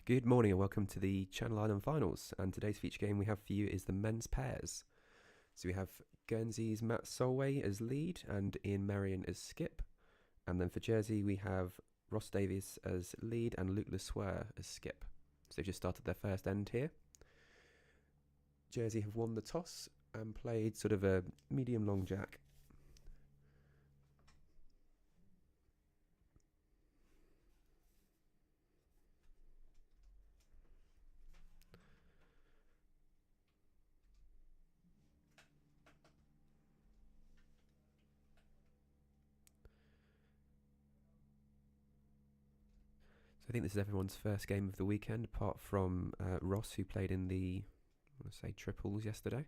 Good morning and welcome to the Channel Island Finals, and today's feature game we have for you is the men's pairs. So we have Guernsey's Matt Solway as lead and Ian Marion as skip, and then for Jersey we have Ross Davies as lead and Luke Le Sueur as skip. So they've just started their first end here. Jersey have won the toss and played sort of a medium long jack. I think this is everyone's first game of the weekend, apart from Ross, who played in the, I want to say, triples yesterday.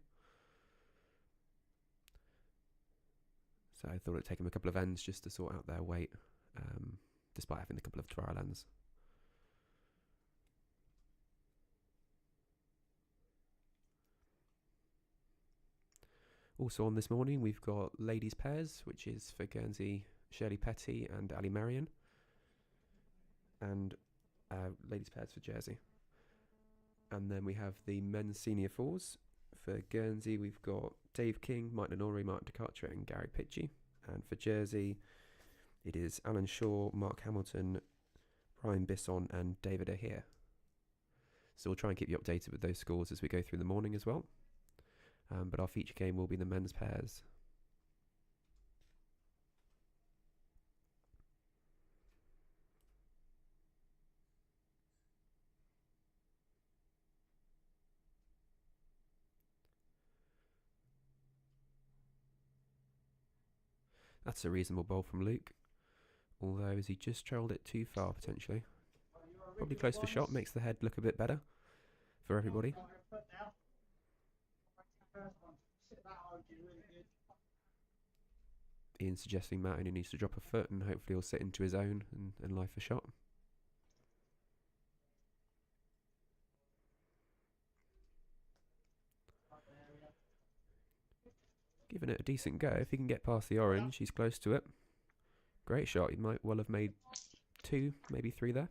So I thought it'd take them a couple of ends just to sort out their weight, despite having a couple of trial ends. Also on this morning, we've got ladies pairs, which is for Guernsey, Shirley Petty and Ali Marion, and ladies pairs for Jersey. And then we have the men's senior fours. For Guernsey, we've got Dave King, Mike Lenore, Martin DeCartre and Gary Pitchie. And for Jersey, it is Alan Shaw, Mark Hamilton, Brian Bisson and David Ahir. So we'll try and keep you updated with those scores as we go through the morning as well. But our feature game will be the men's pairs. That's a reasonable bowl from Luke. Although, has he just trailed it too far potentially? Probably close for shot, makes the head look a bit better for everybody. Ian's suggesting Matt only needs to drop a foot and hopefully he'll sit into his own and lie for shot. Giving it a decent go. If he can get past the orange, he's close to it. Great shot. He might well have made 2, maybe 3 there.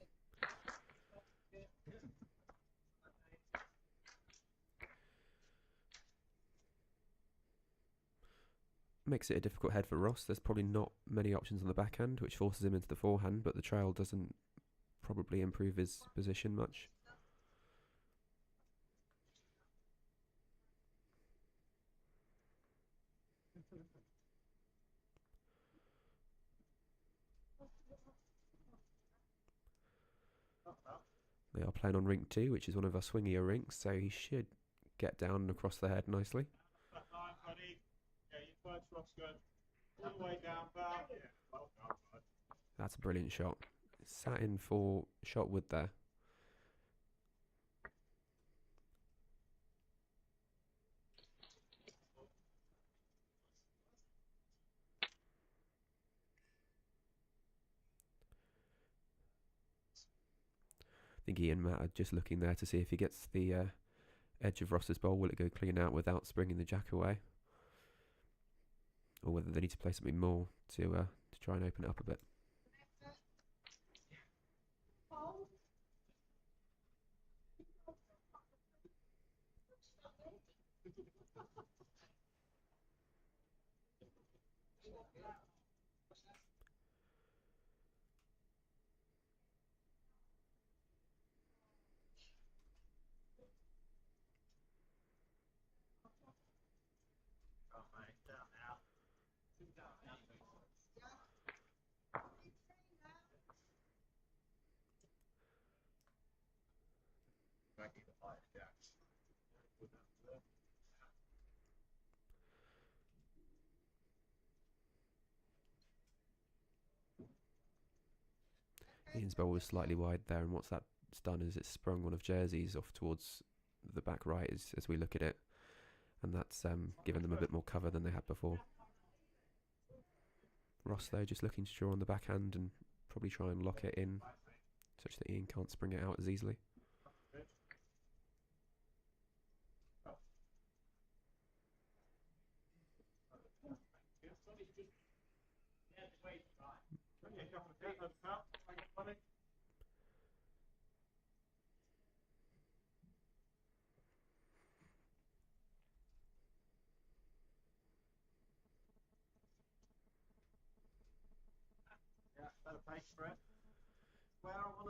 Makes it a difficult head for Ross. There's probably not many options on the backhand, which forces him into the forehand, but the trail doesn't probably improve his position much. They are playing on rink 2, which is one of our swingier rinks, so he should get down and across the head nicely. That's a brilliant shot. Sat in for shot wood there. I think Ian and Matt are just looking there to see if he gets the edge of Ross's bowl. Will it go clean out without springing the jack away? Or whether they need to play something more to try and open it up a bit. Ian's bowl was slightly wide there, and what's that's done is it's sprung one of Jersey's off towards the back right as we look at it, and that's given them a bit more cover than they had before. Ross though just looking to draw on the backhand and probably try and lock it in such that Ian can't spring it out as easily.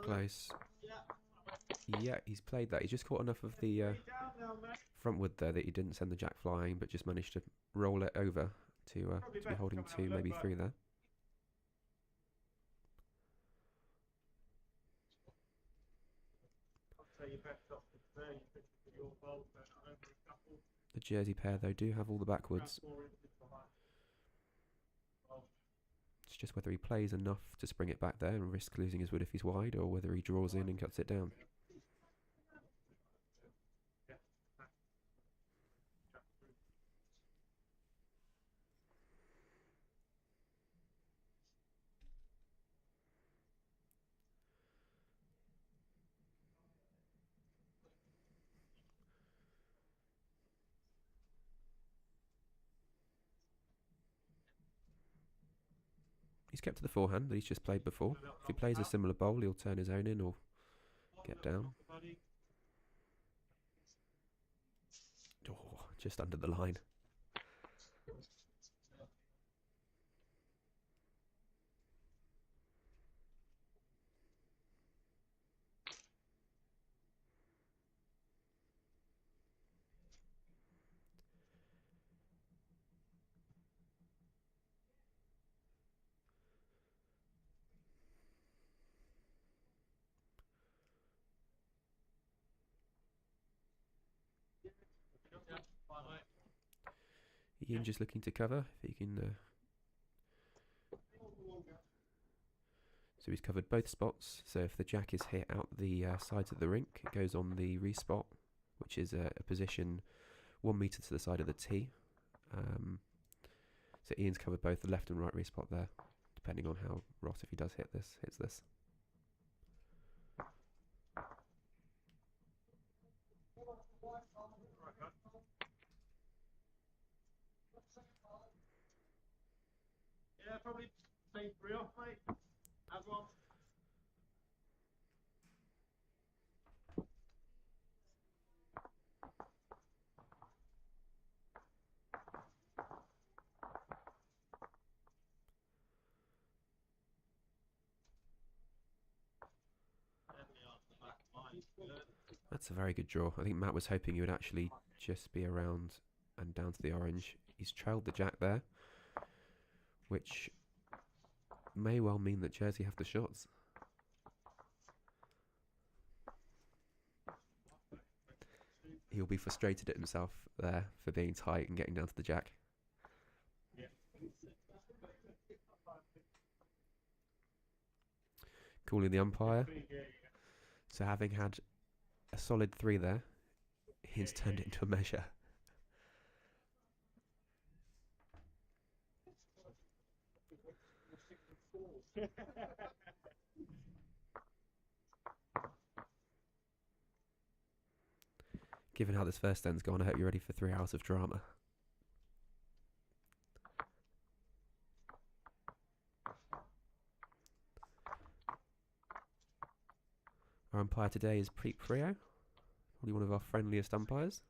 Close. Yeah, he's played that. He's just caught enough of the front wood there that he didn't send the jack flying, but just managed to roll it over to be holding 2, maybe 3 there. The Jersey pair, though, do have all the backwoods. It's just whether he plays enough to spring it back there and risk losing his wood if he's wide, or whether he draws in and cuts it down. He's kept to the forehand that he's just played before. If he plays a similar bowl, he'll turn his own in or get down. Oh, just under the line. Ian just looking to cover, if he can... So he's covered both spots, so if the jack is hit out the sides of the rink, it goes on the respot, which is a position 1 metre to the side of the tee. So Ian's covered both the left and right respot there, depending on how Ross, if he does hit this, hits this. Yeah, probably take 3 off, mate. As well. That's a very good draw. I think Matt was hoping he would actually just be around and down to the orange. He's trailed the jack there, which may well mean that Jersey have the shots. He'll be frustrated at himself there for being tight and getting down to the jack. Calling the umpire. So having had a solid 3 there, he's turned it into a measure. Given how this first end's gone, I hope you're ready for 3 hours of drama. Our umpire today is Preet Frio, probably one of our friendliest umpires.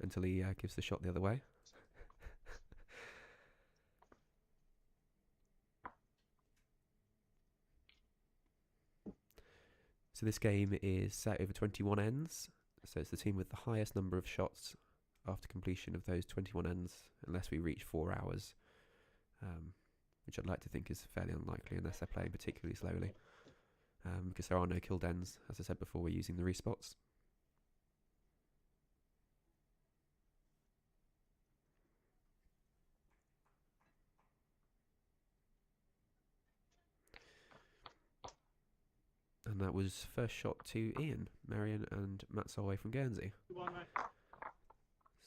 Until he gives the shot the other way. So this game is set over 21 ends. So it's the team with the highest number of shots after completion of those 21 ends, unless we reach 4 hours, which I'd like to think is fairly unlikely unless they're playing particularly slowly, because there are no killed ends. As I said before, we're using the respots. And that was first shot to Ian, Marion and Matt Solway from Guernsey.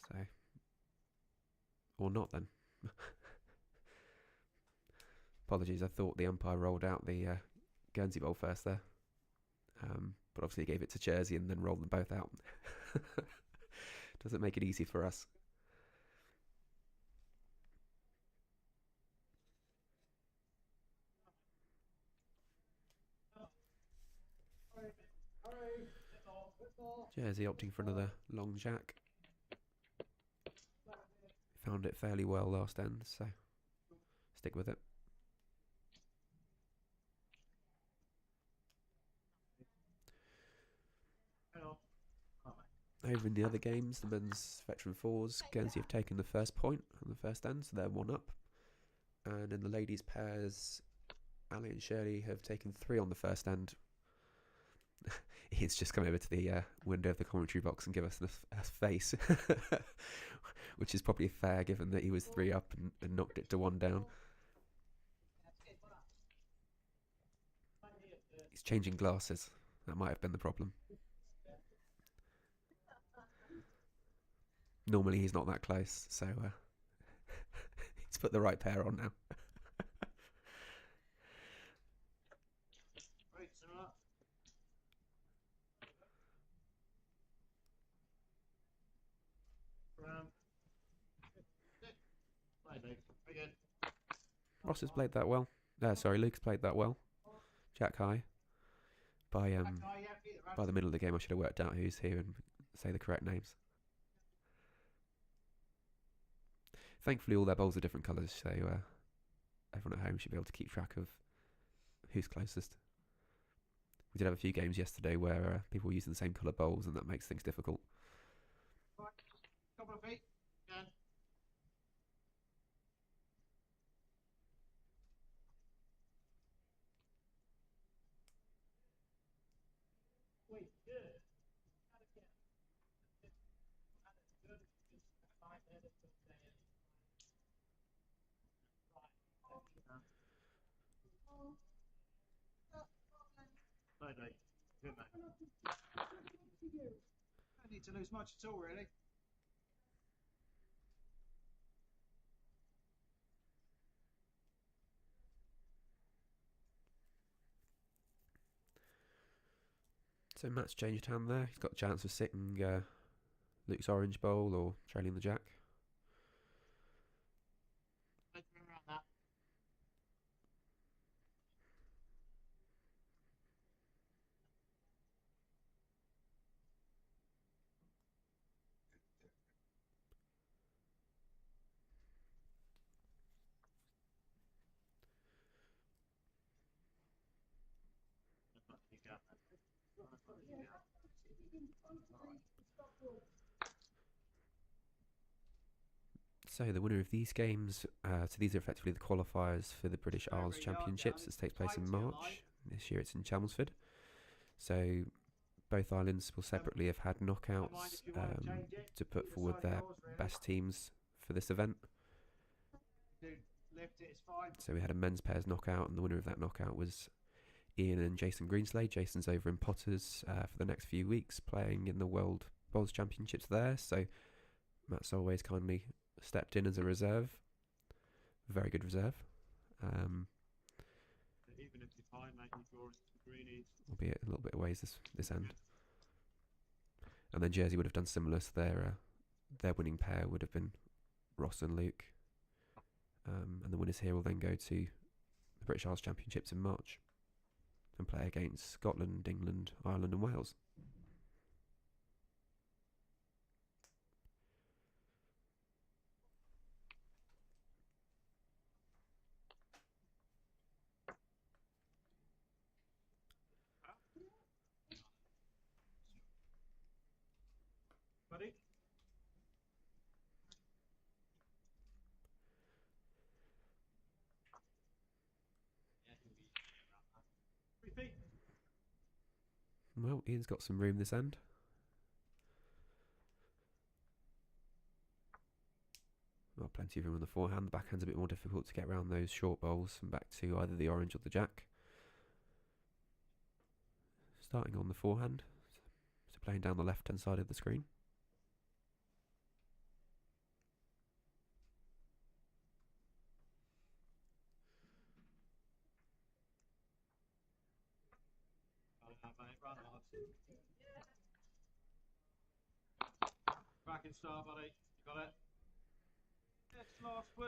So, or not then. Apologies, I thought the umpire rolled out the Guernsey bowl first there. But obviously he gave it to Jersey and then rolled them both out. Doesn't make it easy for us. Jersey opting for another long jack. Found it fairly well last end, so stick with it. Over in the other games, the men's veteran fours, Guernsey have taken the first point on the first end, so they're 1 up. And in the ladies' pairs, Ali and Shirley have taken 3 on the first end. Ian's just come over to the window of the commentary box and give us a face, which is probably fair given that he was 3 up and knocked it to 1 down. He's changing glasses. That might have been the problem. Normally he's not that close, so he's put the right pair on now. Ross has played that well. Luke's played that well. Jack high. By the middle of the game, I should have worked out who's here and say the correct names. Thankfully, all their bowls are different colours, so everyone at home should be able to keep track of who's closest. We did have a few games yesterday where people were using the same colour bowls, and that makes things difficult. Couple of feet. Again. Wait, good. Good man. Don't need to lose much at all, really. So Matt's changed hand there. He's got a chance of sitting Luke's orange bowl or trailing the jack. Around that. So the winner of these games, so these are effectively the qualifiers for the British Isles Championships that takes place in March. This year it's in Chelmsford. So both islands will separately have had knockouts to put forward their best teams for this event. So we had a men's pairs knockout, and the winner of that knockout was Ian and Jason Greenslade. Jason's over in Potters for the next few weeks, playing in the World Bowls Championships there. So Matt's always kindly stepped in as a reserve. Very good reserve. Even if you find mate, you draw to greenies. Albeit a little bit of ways this end. And then Jersey would have done similar, so their winning pair would have been Ross and Luke. And the winners here will then go to the British Isles Championships in March and play against Scotland, England, Ireland and Wales. Buddy? Well, Ian's got some room this end. Well, plenty of room on the forehand. The backhand's a bit more difficult to get around those short bowls and back to either the orange or the jack. Starting on the forehand, so playing down the left-hand side of the screen. Back in start, buddy. You got it.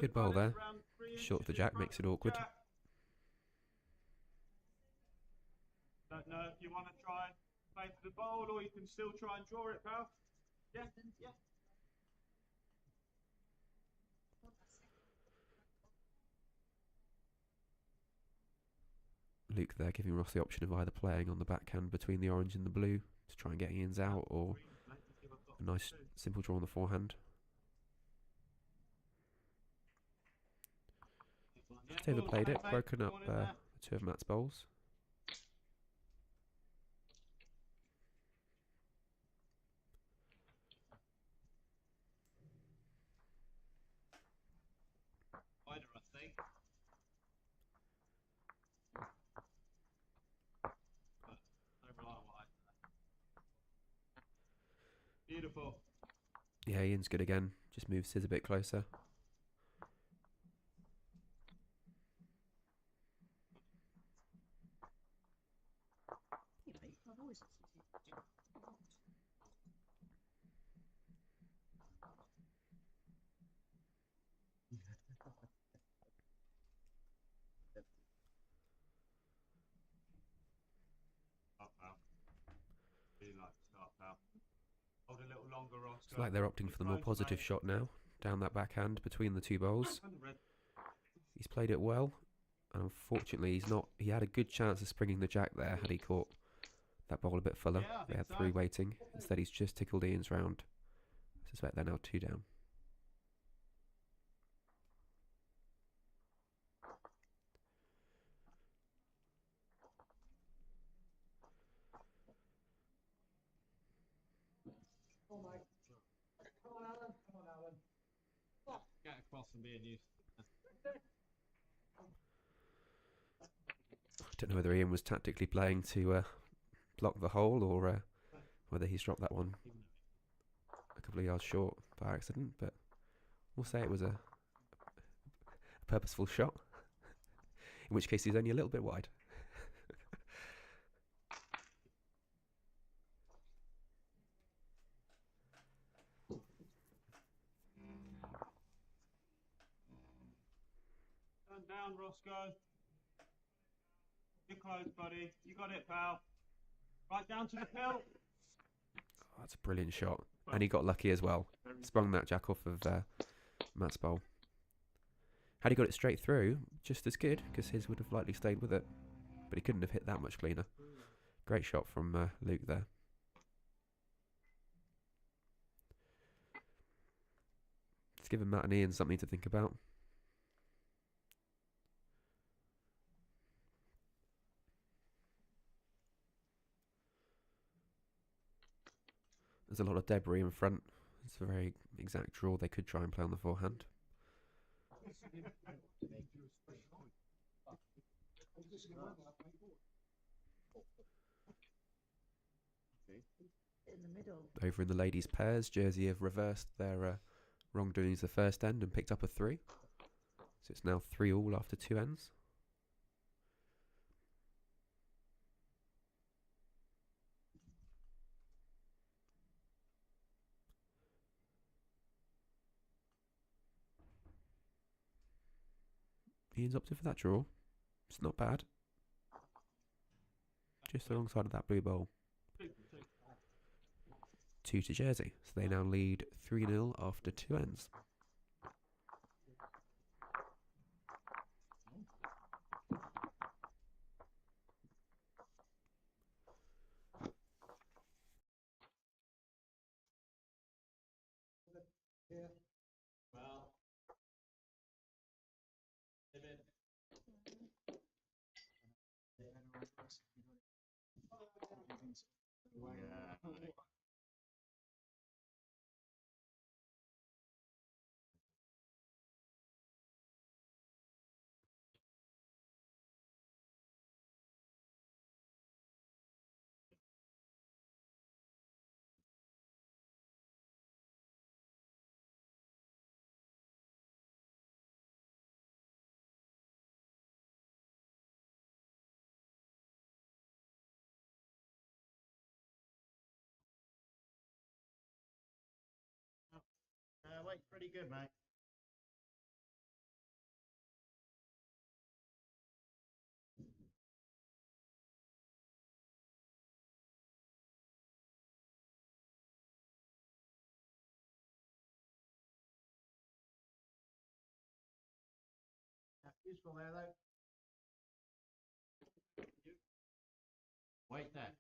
Good bowl there. Short of the jack makes it awkward. Don't know if you want to try and play for the bowl, or you can still try and draw it, pal. Yeah, yeah. Luke there giving Ross the option of either playing on the backhand between the orange and the blue to try and get Ian's out, or A nice simple draw on the forehand. Just overplayed it, broken up two of Matt's bowls. Wider, I think. But don't rely on wide. Beautiful. Yeah, Ian's good again. Just moves his a bit closer. Up, pal. Really like to start, pal. Hold a little longer, Oscar. It's like they're opting for the more positive shot now. Down that backhand between the two bowls. He's played it well. And unfortunately, he's not. He had a good chance of springing the jack there had he caught that bowl a bit fuller. Yeah, They had so. 3 waiting. Instead, he's just tickled Ian's round. I suspect they're now 2 down. Come on, Alan. Come on, Alan. Get across and be a nuisance. I don't know whether Ian was tactically playing to block the hole or whether he's dropped that one a couple of yards short by accident, but we'll say it was a purposeful shot, in which case he's only a little bit wide. Turn down, Roscoe. You're close, buddy. You got it, pal. Right down to the pill. Oh, that's a brilliant shot. And he got lucky as well. Sprung that jack off of Matt's bowl. Had he got it straight through, just as good, because his would have likely stayed with it. But he couldn't have hit that much cleaner. Great shot from Luke there. It's given Matt and Ian something to think about. There's a lot of debris in front. It's a very exact draw they could try and play on the forehand. In the middle. Over in the ladies' pairs, Jersey have reversed their wrongdoings the first end and picked up a 3. So it's now 3-all after 2 ends. Ian's opted for that draw. It's not bad. Just alongside of that blue bowl. 2 to Jersey. So they now lead 3-0 after 2 ends. Well. Yeah. Wait, pretty good, mate. That's useful there, though. Wait there.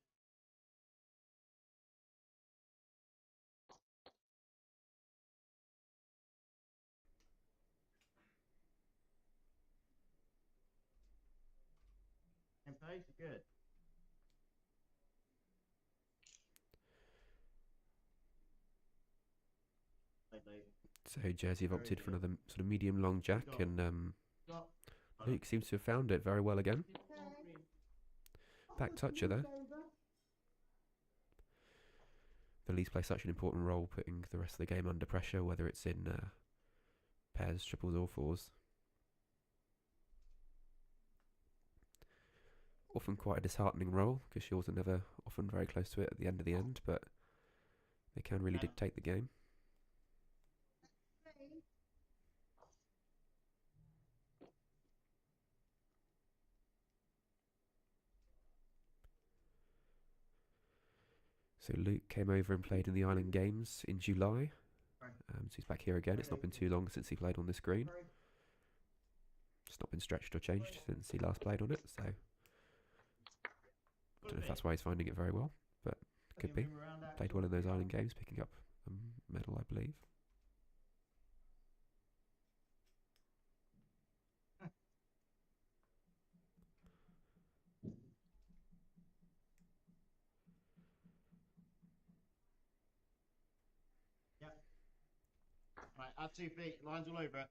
Okay, so good. Lately. So Jersey have Very opted for good. another sort of medium long jack, got? and Got. Luke seems to have found it very well again. Back toucher there. The Lees play such an important role, putting the rest of the game under pressure, whether it's in pairs, triples, or fours. Often quite a disheartening role, because yours are never often very close to it at the end of the end, but they can really dictate the game. So Luke came over and played in the Island Games in July. So he's back here again. It's not been too long since he played on this green. It's not been stretched or changed since he last played on it, so I don't know if that's why he's finding it very well, but could be. Played well in those Island Games, picking up a medal, I believe. Yep. Right, add 2 feet, lines all over it.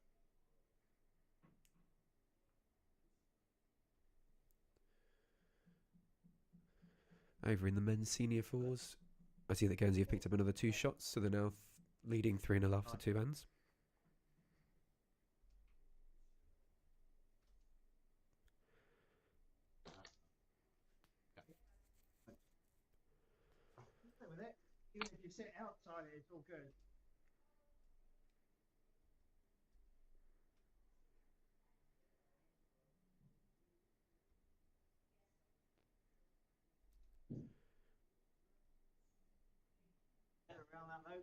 Over in the men's senior fours, I see that Guernsey have picked up another 2 shots, so they're now leading 3.5 to 2 ends. With it, even if you sit outside it, it's all good. Around that low.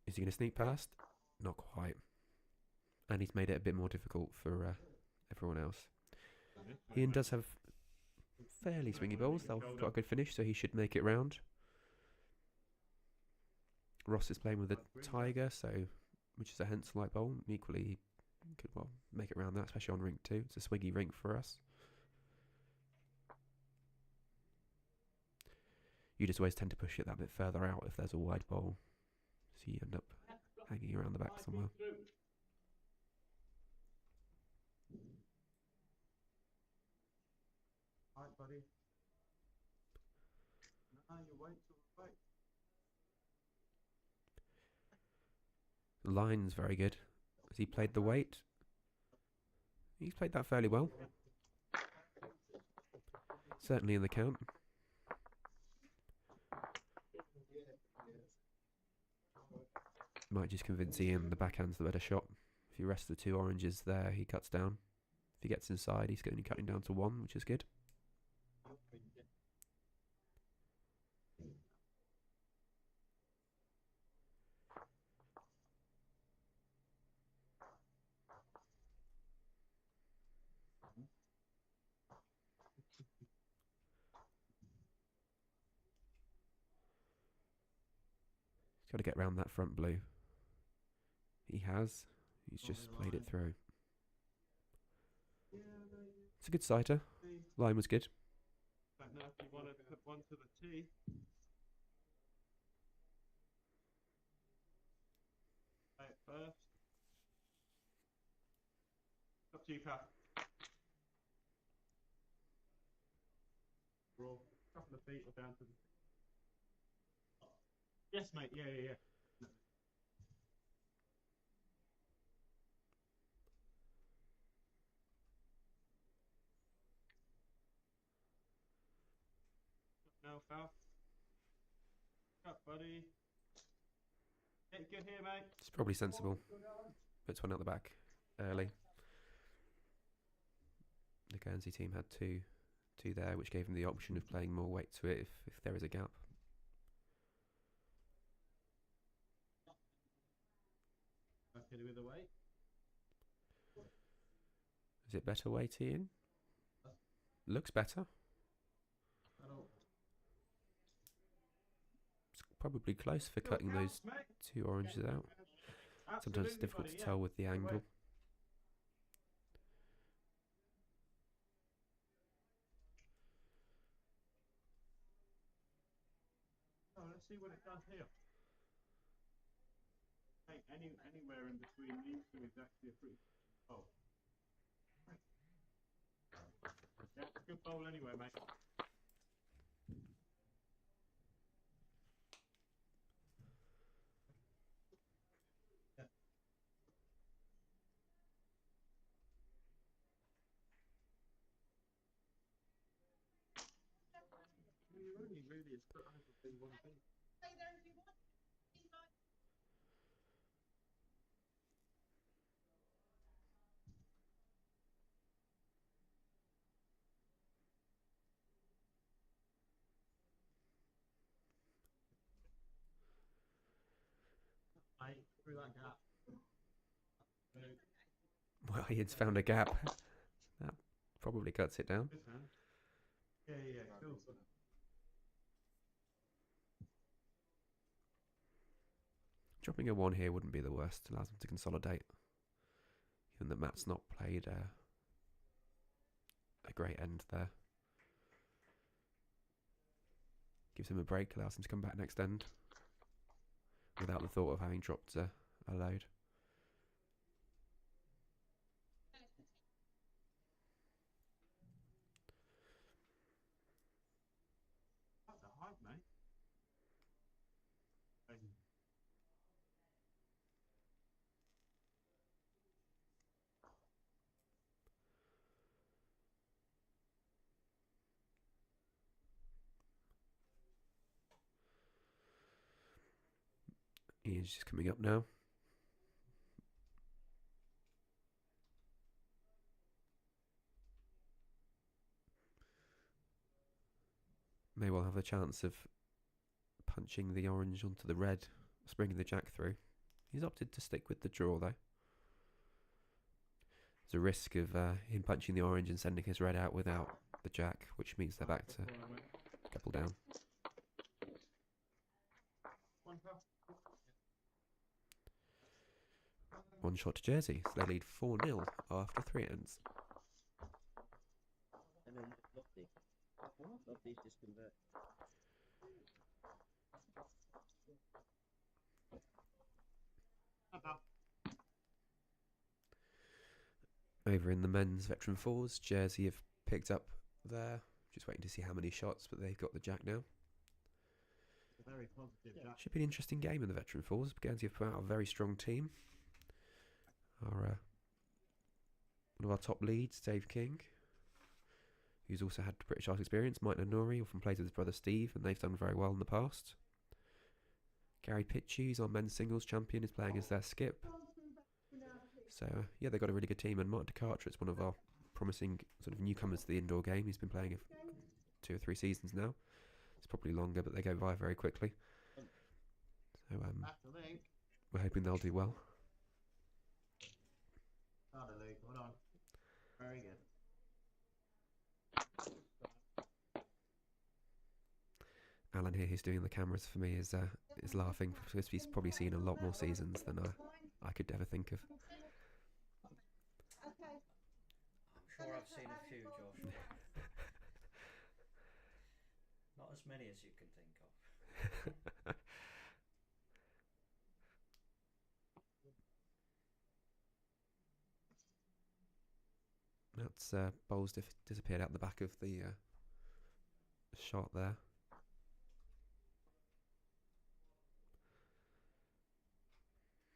Is he going to sneak past? Not quite. And he's made it a bit more difficult for everyone else. Ian does have fairly swingy balls. They've got a good finish, so he should make it round. Ross is playing with a Tiger, which is a Hensel-like bowl. Equally, he could make it round that, especially on rink 2. It's a swiggy rink for us. You just always tend to push it that bit further out if there's a wide bowl, so you end up hanging around the back somewhere. Alright, buddy. No, you wait till the fight. The line's very good. Has he played the weight? He's played that fairly well. Certainly in the count. Might just convince Ian the backhand's the better shot. If you rest the 2 oranges there, he cuts down. If he gets inside, he's only cutting down to 1, which is good. He's got to get round that front blue. He has. He's just played it through. It's a good sighter. Line was good. Don't know if you want to put one to the tee. Play it first. Up to you, Pat. Roll a couple of feet or down to the. Yes, mate. Yeah. No foul. Up, buddy. Get good here, mate. It's probably sensible. Puts one out the back early. The Guernsey team had two there, which gave them the option of playing more weight to it if there is a gap. Okay with the weight. Is it better weight, Ian? Looks better. It's probably close for cutting those 2 oranges out. Sometimes it's difficult to tell with the angle. see what it does here. Hey, anywhere in between these two is actually a pretty bowl. Yeah, good bowl anyway, mate. Yeah. Well, you're only really as put over thing one thing. Mate, through that gap. Well, Ian's found a gap. That probably cuts it down. Good man. Yeah, cool. Dropping a 1 here wouldn't be the worst. Allows him to consolidate. Given that Matt's not played a great end there. Gives him a break, allows him to come back next end. Without the thought of having dropped a load. That's a hike, mate. Crazy. Ian's just coming up now. May well have the chance of punching the orange onto the red, springing the jack through. He's opted to stick with the draw though. There's a risk of him punching the orange and sending his red out without the jack, which means they're back to couple down. One shot to Jersey, so they lead 4-0 after 3 ends. And then Lofty. Lofty's just convert. About. Over in the men's veteran fours, Jersey have picked up there. Just waiting to see how many shots, but they've got the jack now. Very positive. Jack. Should be an interesting game in the veteran fours. Guernsey have put out a very strong team. One of our top leads, Dave King, who's also had British Isles experience. Mike Nori often plays with his brother Steve, and they've done very well in the past. Gary Pitchie, who's our men's singles champion, is playing as their skip. So, yeah, they've got a really good team. And Martin DeCarter is one of our promising sort of newcomers to the indoor game. He's been playing 2 or 3 seasons now. It's probably longer, but they go by very quickly. So, we're hoping they'll do well. Hold on. Very good. Alan here, who's doing the cameras for me, is laughing because he's probably seen a lot more seasons than I could ever think of. I'm sure I've seen a few, Josh. Not as many as you can think of. That's bowls disappeared out the back of the shot there.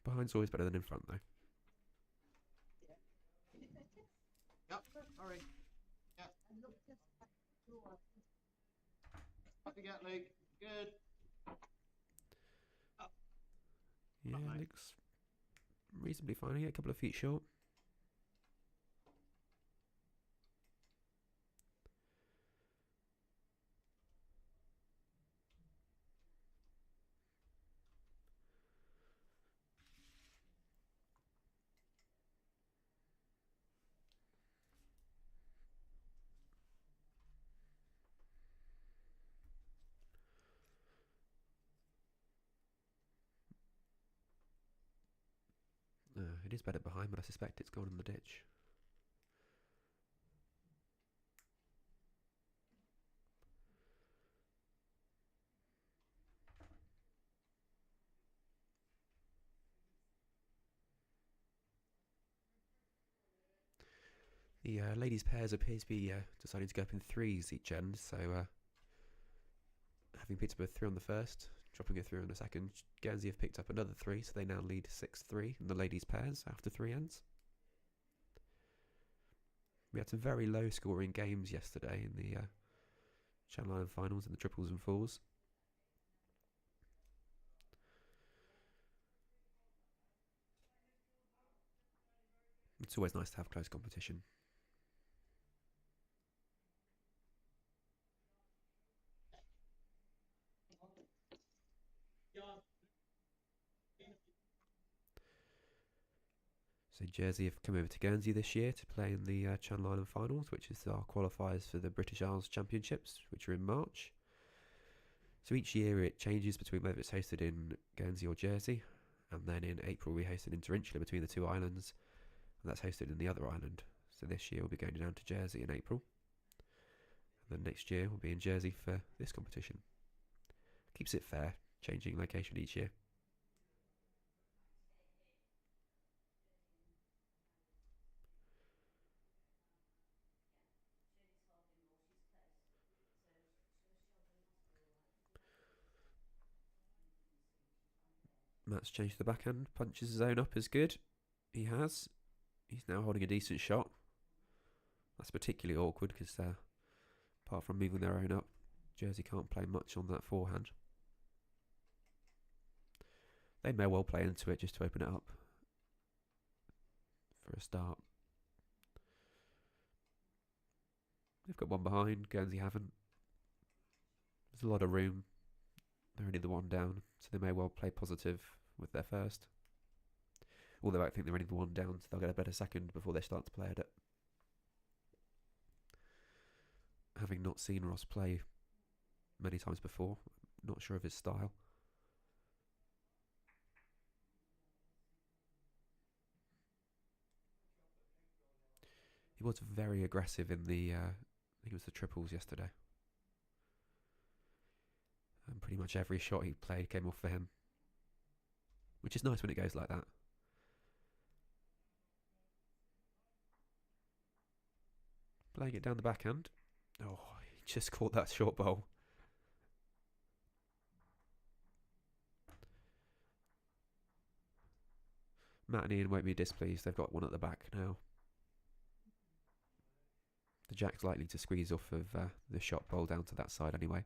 Behind's always better than in front, though. Yep, hurry. Yep. Up you get, Luke. Good. Yeah, looks reasonably fine. A couple of feet short. It is better behind, but I suspect it's gone in the ditch. The ladies' pairs appear to be deciding to go up in threes each end, so having picked up a 3 on the first, dropping a 3 on the second, Guernsey have picked up another 3, so they now lead 6-3 in the ladies' pairs after 3 ends. We had some very low scoring games yesterday in the Channel Island finals and the triples and fours. It's always nice to have close competition. So Jersey have come over to Guernsey this year to play in the Channel Island finals, which is our qualifiers for the British Isles Championships, which are in March. So each year it changes between whether it's hosted in Guernsey or Jersey, and then in April we host an Interinsular between the two islands, and that's hosted in the other island. So this year we'll be going down to Jersey in April, and then next year we'll be in Jersey for this competition. Keeps it fair, changing location each year. Matt's changed the backhand, punches his own up as good. He has. He's now holding a decent shot. That's particularly awkward because apart from moving their own up, Jersey can't play much on that forehand. They may well play into it just to open it up for a start. They've got one behind, Guernsey haven't. There's a lot of room. They're only the one down, so they may well play positive with their first. Although I think they're only the one down, so they'll get a better second before they start to play at it. Having not seen Ross play many times before, not sure of his style. He was very aggressive in the, I think it was the triples yesterday. And pretty much every shot he played came off for him, which is nice when it goes like that. Playing it down the backhand. Oh, he just caught that short bowl. Matt and Ian won't be displeased. They've got one at the back now. The jack's likely to squeeze off of the shot bowl down to that side anyway.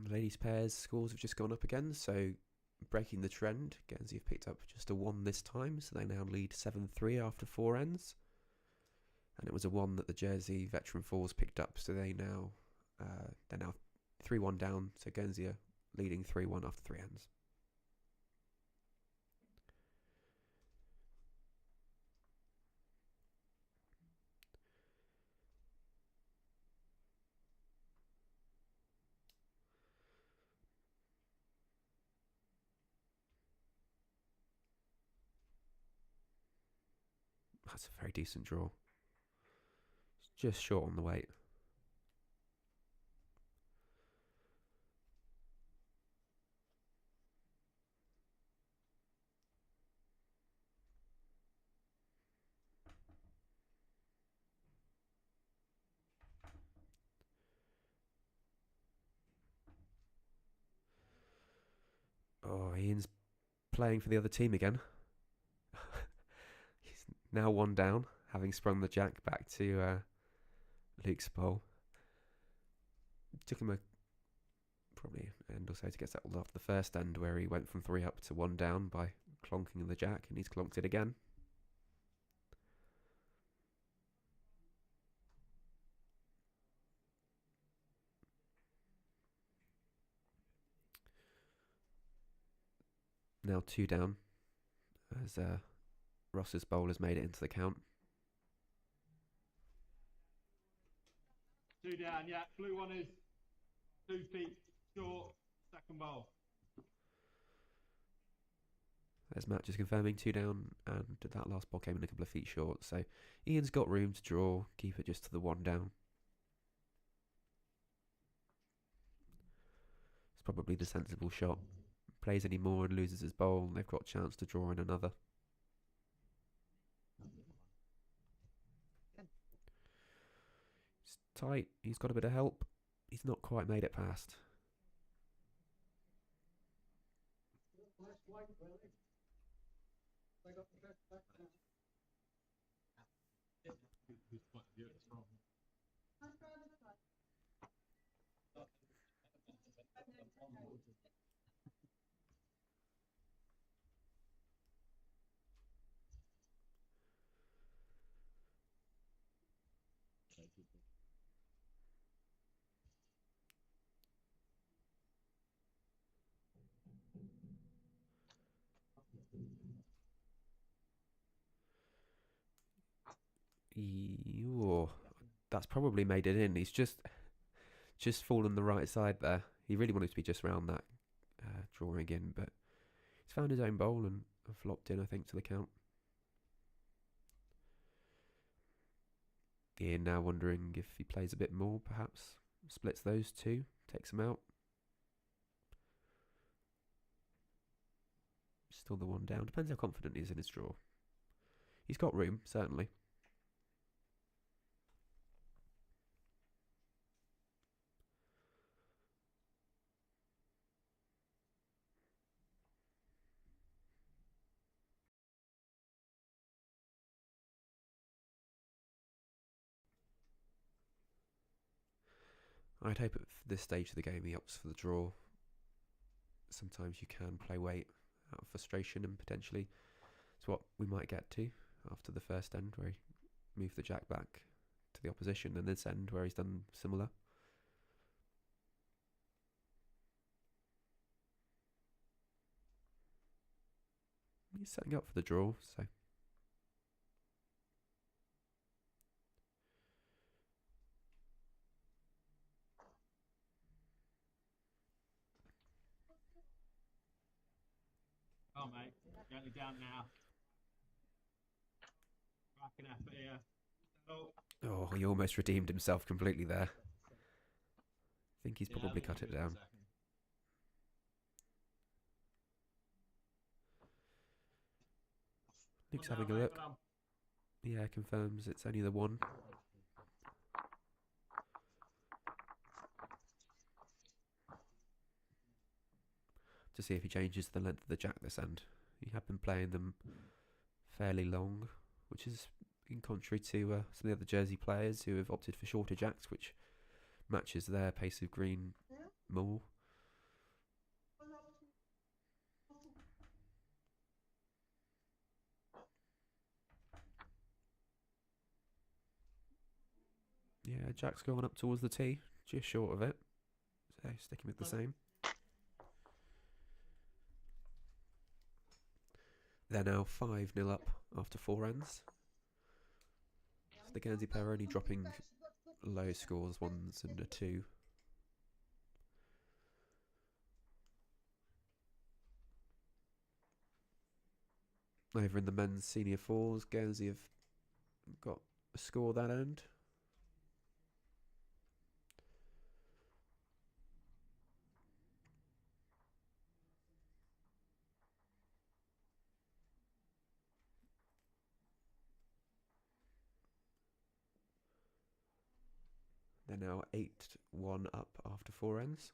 Ladies' pairs scores have just gone up again, so breaking the trend. Guernsey have picked up just a 1 this time, so they now lead 7-3 after 4 ends. And it was a 1 that the Jersey veteran fours picked up, so they're now 3-1 down, so Guernsey are leading 3-1 after 3 ends. That's a very decent draw. It's just short on the weight. Oh, Ian's playing for the other team again. He's now 1 down, having sprung the jack back to Luke's bowl. Took him probably an end or so to get settled after the first end, where he went from 3 up to 1 down by clonking the jack, and he's clonked it again. Now 2 down. as Ross's bowl has made it into the count. 2 down, yeah. Blue one is 2 feet short, second bowl. As Matt just confirming, 2 down, and that last ball came in a couple of feet short. So Ian's got room to draw, keep it just to the 1 down. It's probably the sensible shot. Plays any more and loses his bowl, they've got a chance to draw in another. It's tight, he's got a bit of help. He's not quite made it past. Oh, that's probably made it in. He's just fallen the right side there. He really wanted to be just round that drawing in, but he's found his own bowl and flopped in, I think, to the count. Ian now wondering if he plays a bit more, perhaps splits those two, takes them out. Still the 1 down. Depends how confident he is in his draw. He's got room, certainly. I'd hope at this stage of the game he opts for the draw. Sometimes you can play weight out of frustration, and potentially it's what we might get to after the first end, where he moved the jack back to the opposition, and this end where he's done similar. He's setting up for the draw, so Oh, mate, gently down now. Cracking effort here. oh, he almost redeemed himself completely there. I think he's probably cut it down. Luke's having a look. Yeah, confirms it's only the 1. To see if he changes the length of the jack this end. He had been playing them fairly long, which is in contrary to some of the other Jersey players who have opted for shorter jacks, which matches their pace of green more. Yeah, jack's going up towards the tee, just short of it. So sticking with the same. They're now 5-0 up after 4 ends. So the Guernsey pair are only dropping low scores, 1s and a 2. Over in the men's senior 4s, Guernsey have got a score that end. They're now 8-1 up after 4 ends.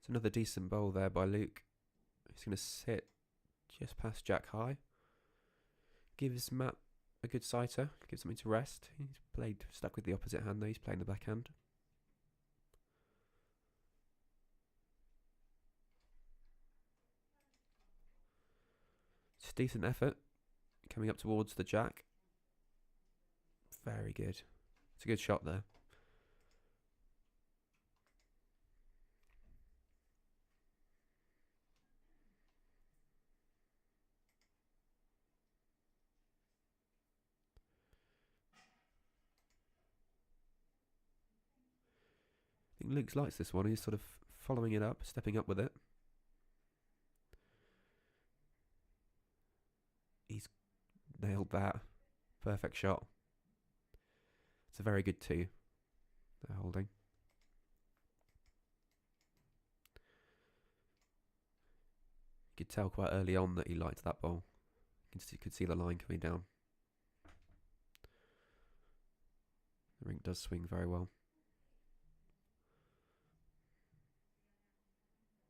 It's another decent bowl there by Luke. He's going to sit just past Jack high. Gives Matt a good sighter. Gives something to rest. He's stuck with the opposite hand though. He's playing the backhand. It's a decent effort. Coming up towards the Jack. Very good. It's a good shot there. I think Luke likes this one. He's sort of following it up, stepping up with it. He's nailed that. Perfect shot. It's a very good two they're holding. You could tell quite early on that he liked that ball. You could see the line coming down. The rink does swing very well.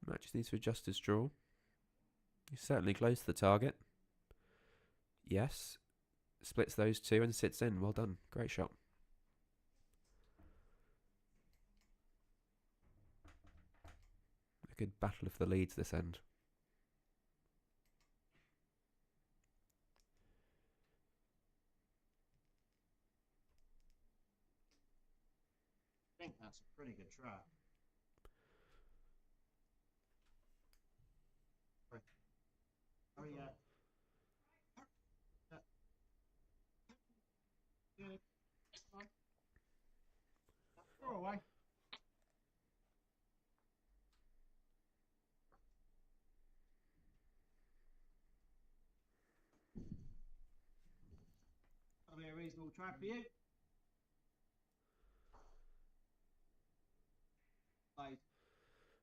Matt just needs to adjust his draw. He's certainly close to the target. Yes. Splits those two and sits in. Well done. Great shot. A good battle of the leads this end. I think that's a pretty good try. Oh yeah. Good. Throw away. That'll be a reasonable try for you. Played.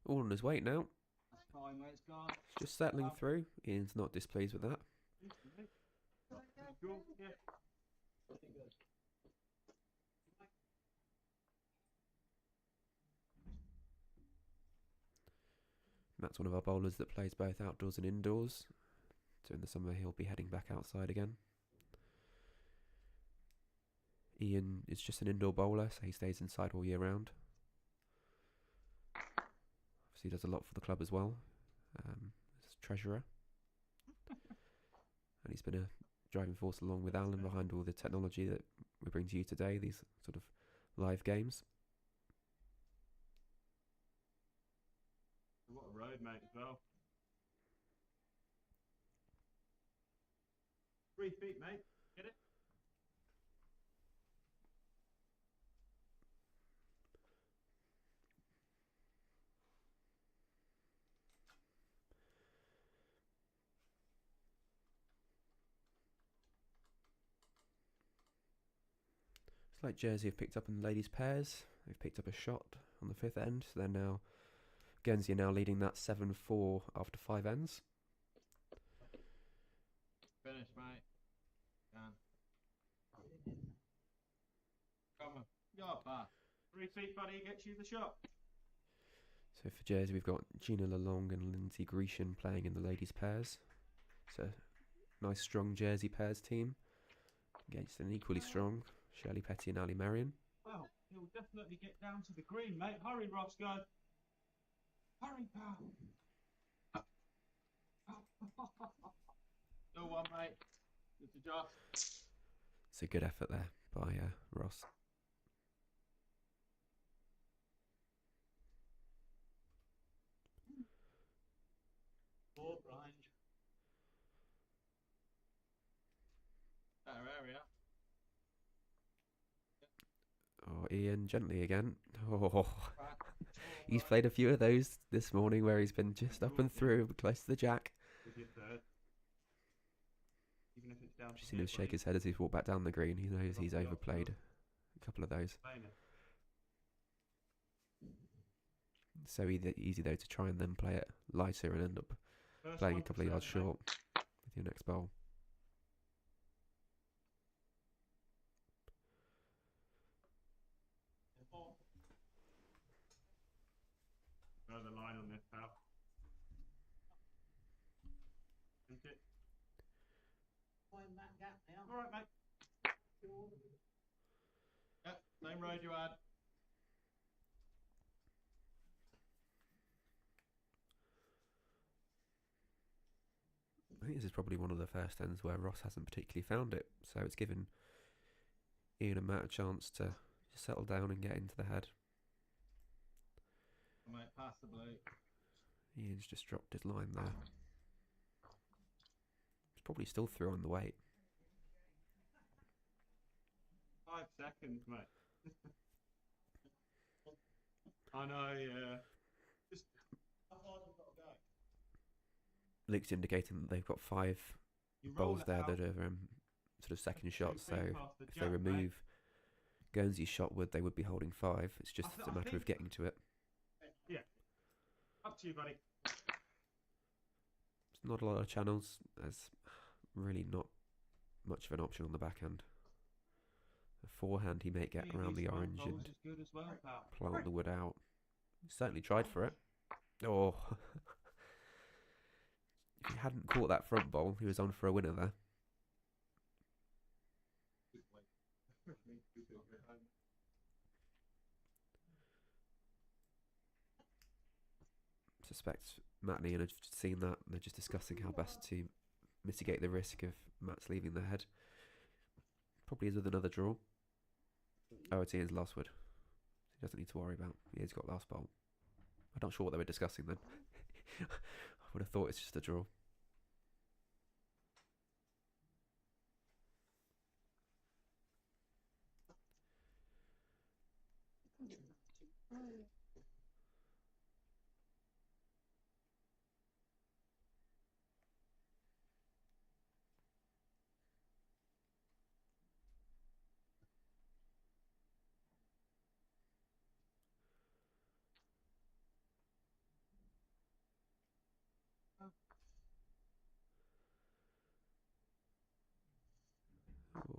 All on his weight now. That's fine where it's gone. Just settling through. Ian's not displeased with that. Cool. Yeah. Matt's one of our bowlers that plays both outdoors and indoors. During the summer he'll be heading back outside again. Ian is just an indoor bowler, so he stays inside all year round. Obviously does a lot for the club as well, as treasurer. And he's been a driving force along with Alan behind all the technology that we bring to you today, these sort of live games. What a road, mate, as well. 3 feet, mate. Get it? It's like Jersey have picked up in the ladies' pairs. They've picked up a shot on the 5th end. So they're now, Guernsey are now leading that 7-4 after 5 ends. Finish, mate. Done. Come on. You're back. 3 feet, buddy, gets you the shot. So for Jersey, we've got Gina Lalong and Lindsay Grecian playing in the ladies' pairs. It's a nice, strong Jersey pairs team against an equally strong Shirley Petty and Ali Marion. Well, he'll definitely get down to the green, mate. Hurry, Roscoe. Hurry, pal. No one, mate. Just adjust. It's a good effort there by Ross. Four blind. Better area. Oh, Ian, gently again. Oh, he's played a few of those this morning where he's been just up and through, close to the jack. With your third. Even if it's down to Just seen him shake his head as he's walked back down the green. He knows he's overplayed a couple of those. So easy though to try and then play it lighter and end up playing a couple of yards short with your next bowl. know the line on this, pal. Isn't it? Find that gap now. All right, mate. Yep, same road you had. I think this is probably one of the first ends where Ross hasn't particularly found it, so it's given Ian and Matt a chance to just settle down and get into the head. Mate, pass the bloke. Ian's just dropped his line there. He's probably still throwing the weight. 5 seconds, mate. I know, yeah. Just how far have we got to go? Luke's indicating that they've got 5 You roll bowls it there out, that are sort of second shots, so 2 feet past the if they jack, mate. remove Guernsey's shot, they would be holding 5. It's just I a matter of think- getting to it. Yeah. Up to you, buddy. It's not a lot of channels. There's really not much of an option on the backhand. A forehand he may get Any of around these the phone orange calls and is good as well, pal. plant the wood out. Certainly tried for it. Oh. If he hadn't caught that front bowl, he was on for a winner there. Suspect Matt and Ian have seen that, and they're just discussing how best to mitigate the risk of Matt's leaving the head. Probably is with another draw. Oh, it's Ian's last wood. He doesn't need to worry about. He's got last bowl. I'm not sure what they were discussing then. I would have thought it's just a draw.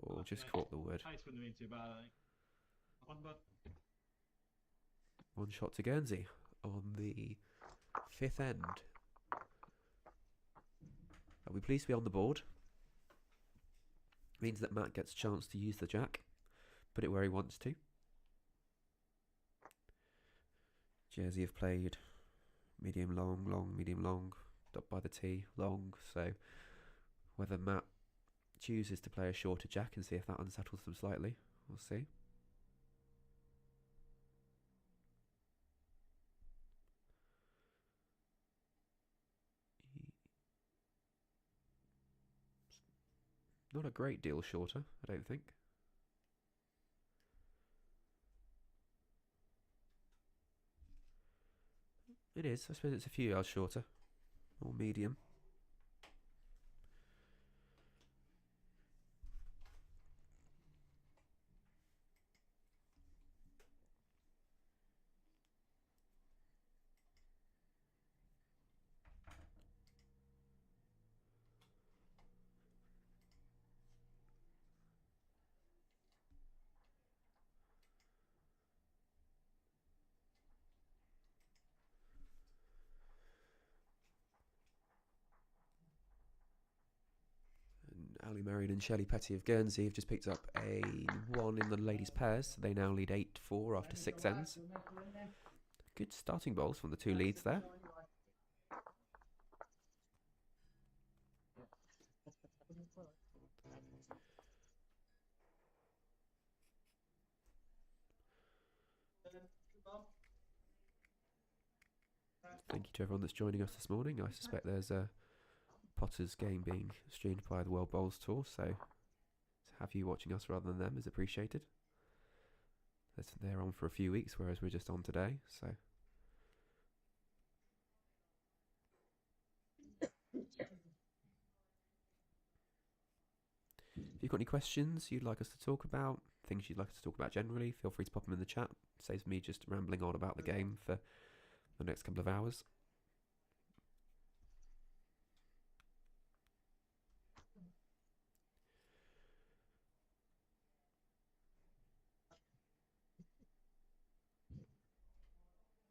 Oh, just Okay. caught the wood. Pace wouldn't have been too bad, I think. One, bud. One shot to Guernsey on the 5th end. Are we pleased to be on the board? Means that Matt gets a chance to use the jack, put it where he wants to. Jersey have played medium long, long, medium long, up by the tee, long, so whether Matt chooses to play a shorter jack and see if that unsettles them slightly, we'll see. Not a great deal shorter, I don't think. It is, I suppose it's a few yards shorter, or medium. Ali Marion and Shelley Petty of Guernsey have just picked up a 1 in the ladies' pairs. So they now lead 8-4 after 6 ends. Good starting bowls from the 2 leads there. Thank you to everyone that's joining us this morning. I suspect there's a Potter's game being streamed by the World Bowls Tour, so to have you watching us rather than them is appreciated. They're on for a few weeks, whereas we're just on today, so. If you've got any questions you'd like us to talk about, things you'd like us to talk about generally, feel free to pop them in the chat. Saves me just rambling on about the game for the next couple of hours.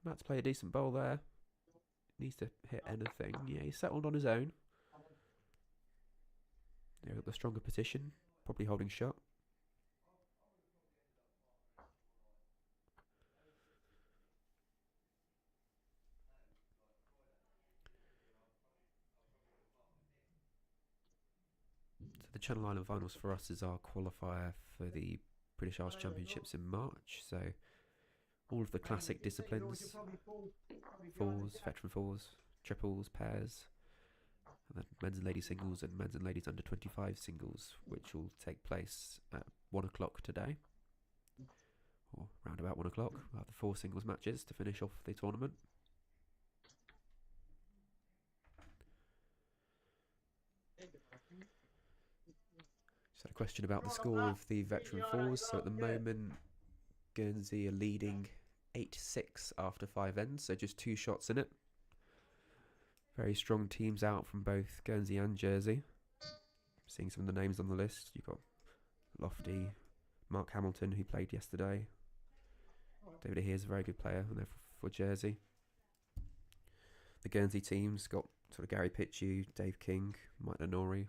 Matt's played a decent bowl there. needs to hit anything. Yeah, he's settled on his own. They're at the stronger position, probably holding shot. So the Channel Island Finals for us is our qualifier for the British Isles Championships in March. So all of the classic disciplines, fours, veteran fours, triples, pairs, and then men's and ladies singles and men's and ladies under 25 singles, which will take place at 1 o'clock today, or round about 1 o'clock. We'll have the 4 singles matches to finish off the tournament. Just had a question about the score of the veteran fours. So at the moment, Guernsey are leading 8-6 after 5 ends, so just 2 shots in it. Very strong teams out from both Guernsey and Jersey. Seeing some of the names on the list, you've got Lofty, Mark Hamilton, who played yesterday. David Ahere's a very good player for Jersey. The Guernsey team's got sort of Gary Pitchew, Dave King, Mike Lenori.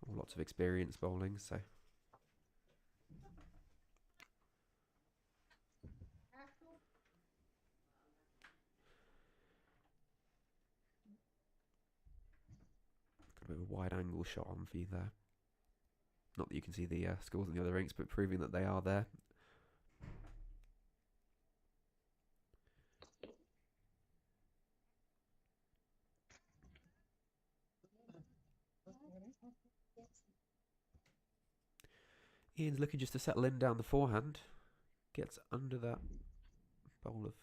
All lots of experience bowling, so. Got a bit of a wide angle shot on for you there. Not that you can see the scores in the other rinks, but proving that they are there. Ian's looking just to settle in down the forehand. Gets under that bowl of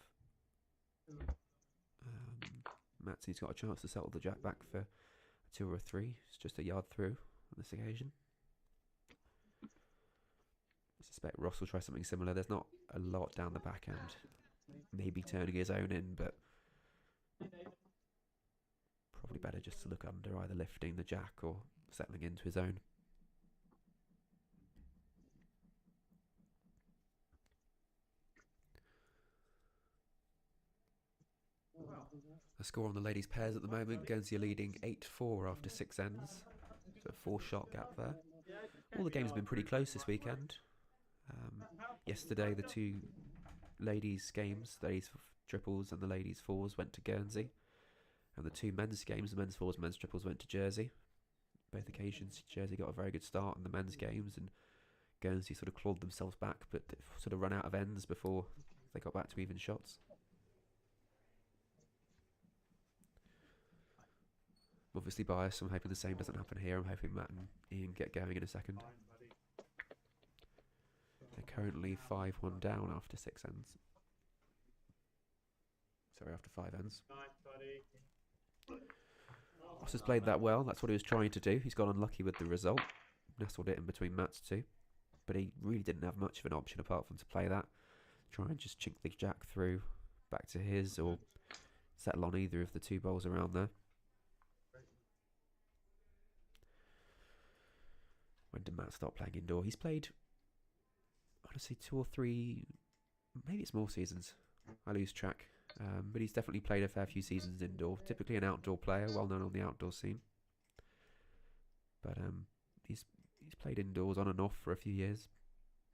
Matson's got a chance to settle the jack back for a 2 or a 3. It's just a yard through on this occasion. I suspect Ross will try something similar. There's not a lot down the back end. Maybe turning his own in, but probably better just to look under, either lifting the jack or settling into his own. The score on the ladies' pairs at the moment, Guernsey are leading 8-4 after 6 ends. So a 4-shot gap there. All the games have been pretty close this weekend. Yesterday, the 2 ladies' games, the ladies' triples and the ladies' fours, went to Guernsey. And the 2 men's games, the men's fours and men's triples, went to Jersey. Both occasions, Jersey got a very good start in the men's games, and Guernsey sort of clawed themselves back, but sort of run out of ends before they got back to even shots. I'm obviously biased, so I'm hoping the same doesn't happen here. I'm hoping Matt and Ian get going in a second. They're currently 5-1 down after 6 ends. Sorry, after 5 ends. Ross has played that well. That's what he was trying to do. He's got unlucky with the result. Nestled it in between Matt's 2. But he really didn't have much of an option apart from to play that. Try and just chink the jack through back to his, or settle on either of the 2 bowls around there. When did Matt start playing indoor? He's played, honestly, 2 or 3, maybe it's more seasons. I lose track. But he's definitely played a fair few seasons indoor. Typically an outdoor player, well known on the outdoor scene. But he's played indoors on and off for a few years.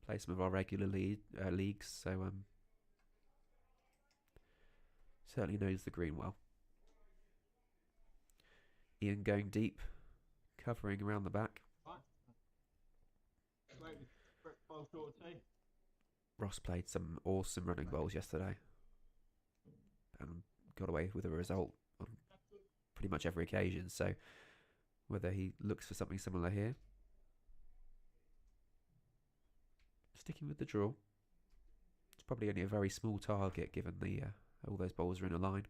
Played some of our regular leagues, so certainly knows the green well. Ian going deep, covering around the back. Ross played some awesome running bowls yesterday and got away with a result on pretty much every occasion, so whether he looks for something similar here. Sticking with the draw. It's probably only a very small target given the all those bowls are in a line.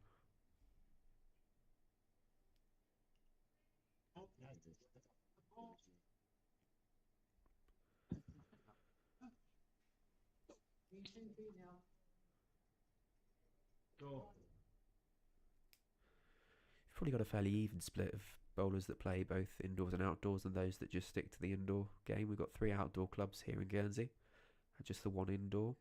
You've probably got a fairly even split of bowlers that play both indoors and outdoors, and those that just stick to the indoor game. We've got 3 outdoor clubs here in Guernsey, and just the 1 indoor.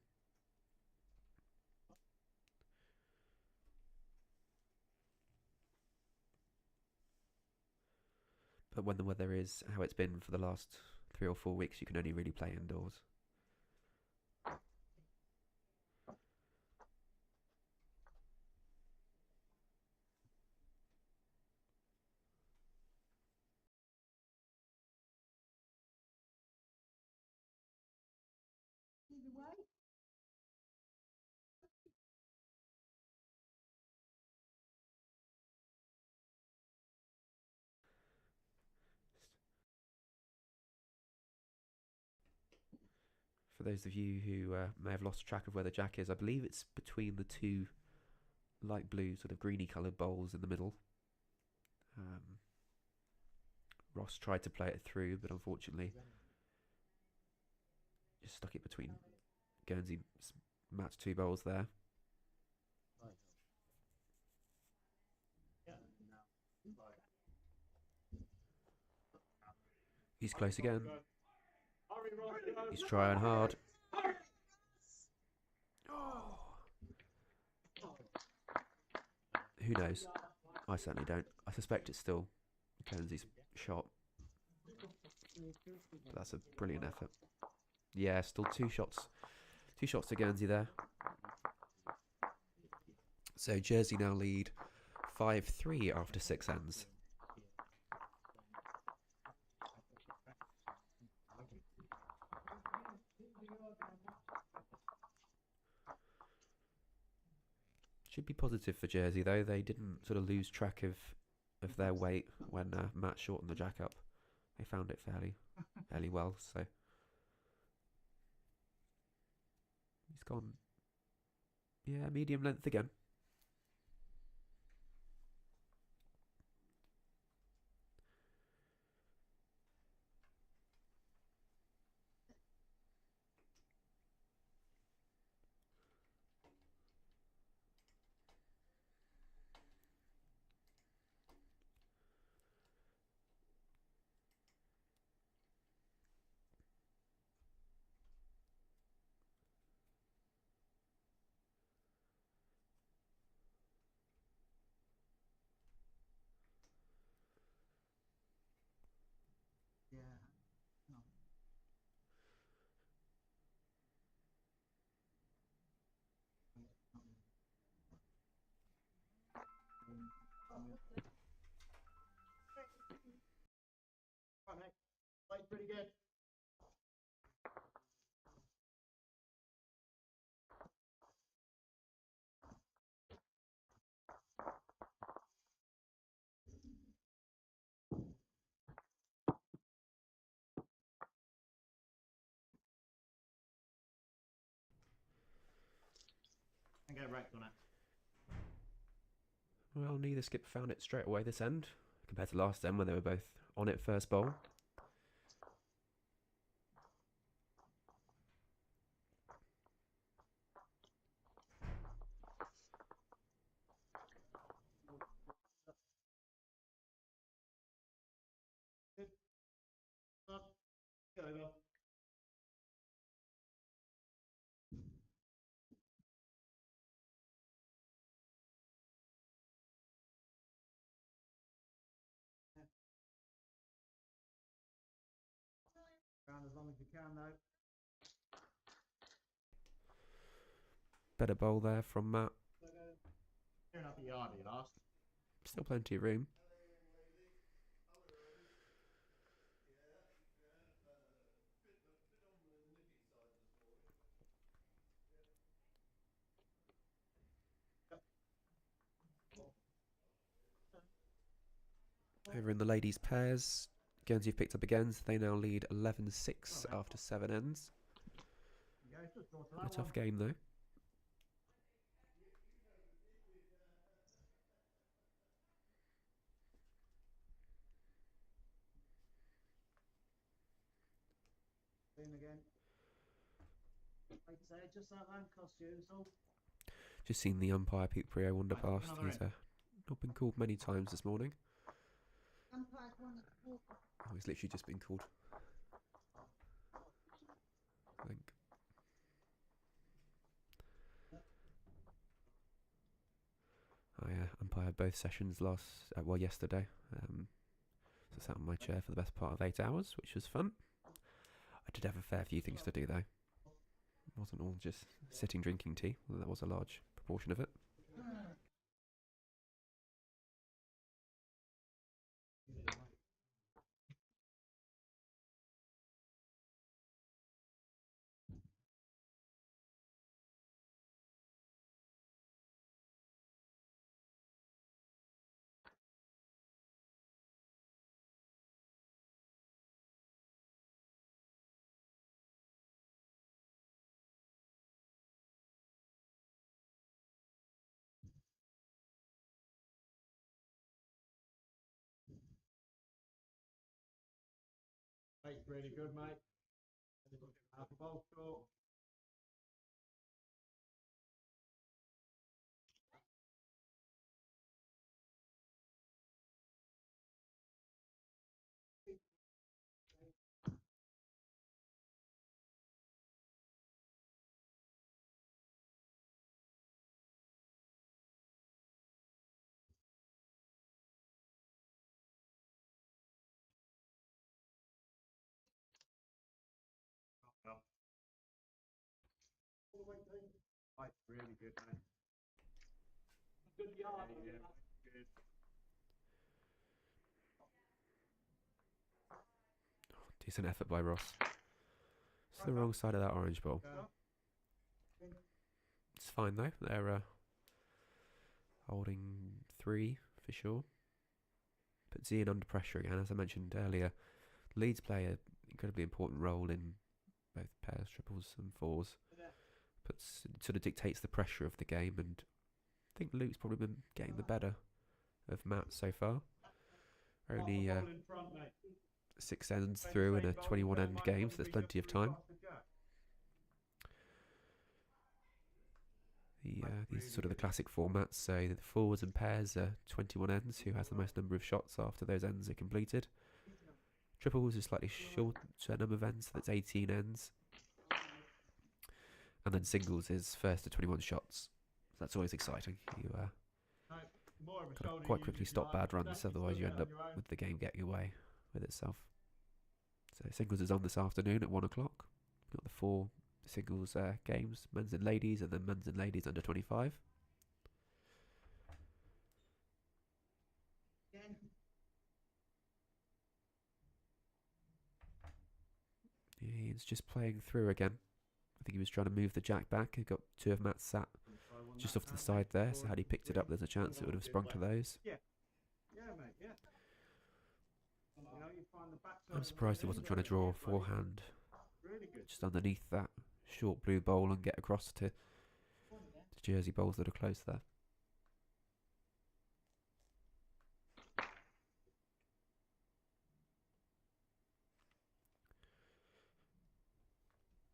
but when the weather is how it's been for the last 3 or 4 weeks, you can only really play indoors. For those of you who may have lost track of where the jack is, I believe it's between the two light blue, sort of greeny coloured bowls in the middle. Ross tried to play it through, but unfortunately just stuck it between Guernsey Matt's two bowls there. He's close again. He's trying hard. Oh. Who knows? I certainly don't. I suspect it's still Guernsey's shot. But that's a brilliant effort. Yeah, still two shots to Guernsey there. So Jersey now lead 5-3 after 6 ends. Should be positive for Jersey though. They didn't sort of lose track of their weight when Matt shortened the jack up. They found it fairly well. So he's gone. Yeah, medium length again. Right, mate. Played pretty good. And get wrecked on it. Well, neither skipper found it straight away this end, compared to last end when they were both on it first bowl. Get over. Round as long as you can, though. Better bowl there from Matt. Clearing up the yardie last. Still plenty of room. Over in the ladies' pairs, Guernsey have picked up again, so they now lead 11-6 after 7 ends. A tough game though. Again. Like I say, just that land cost you, so. Just seen the umpire Pete Prio wander past. He's not been called many times this morning. Oh, he's literally just been called, I think. I umpired both sessions yesterday. So I sat on my chair for the best part of 8 hours, which was fun. I did have a fair few things to do though. It wasn't all just sitting drinking tea, although that was a large proportion of it. Mate, really good, mate. Half a bowl short. Mate, really good, mate. Good yard. Yeah, good. Decent effort by Ross. It's the wrong side of that orange bowl. It's fine though. They're holding 3 for sure. Puts Ian under pressure again, as I mentioned earlier. Leeds play an incredibly important role in both pairs, triples and fours. Sort of dictates the pressure of the game, and I think Luke's probably been getting the better of Matt so far. Only 6 ends through in a 21 end game, so there's plenty of time. These are sort of the classic formats, so the forwards and pairs are 21 ends, who has the most number of shots after those ends are completed. Triples is slightly shorter number of ends, so that's 18 ends. And then singles is first to 21 shots. So that's always exciting. You got to quite quickly stop bad runs, otherwise you end up with the game getting away with itself. So singles is on this afternoon at 1 o'clock. We've got the 4 singles games, men's and ladies, and then men's and ladies under 25. He's just playing through again. I think he was trying to move the jack back. He got 2 of Matt's sat just off to the side there, so had he picked it up, there's a chance it would have sprung to those. Yeah, mate, yeah. I'm surprised he wasn't trying to draw forehand just underneath that short blue bowl and get across to Jersey bowls that are close there.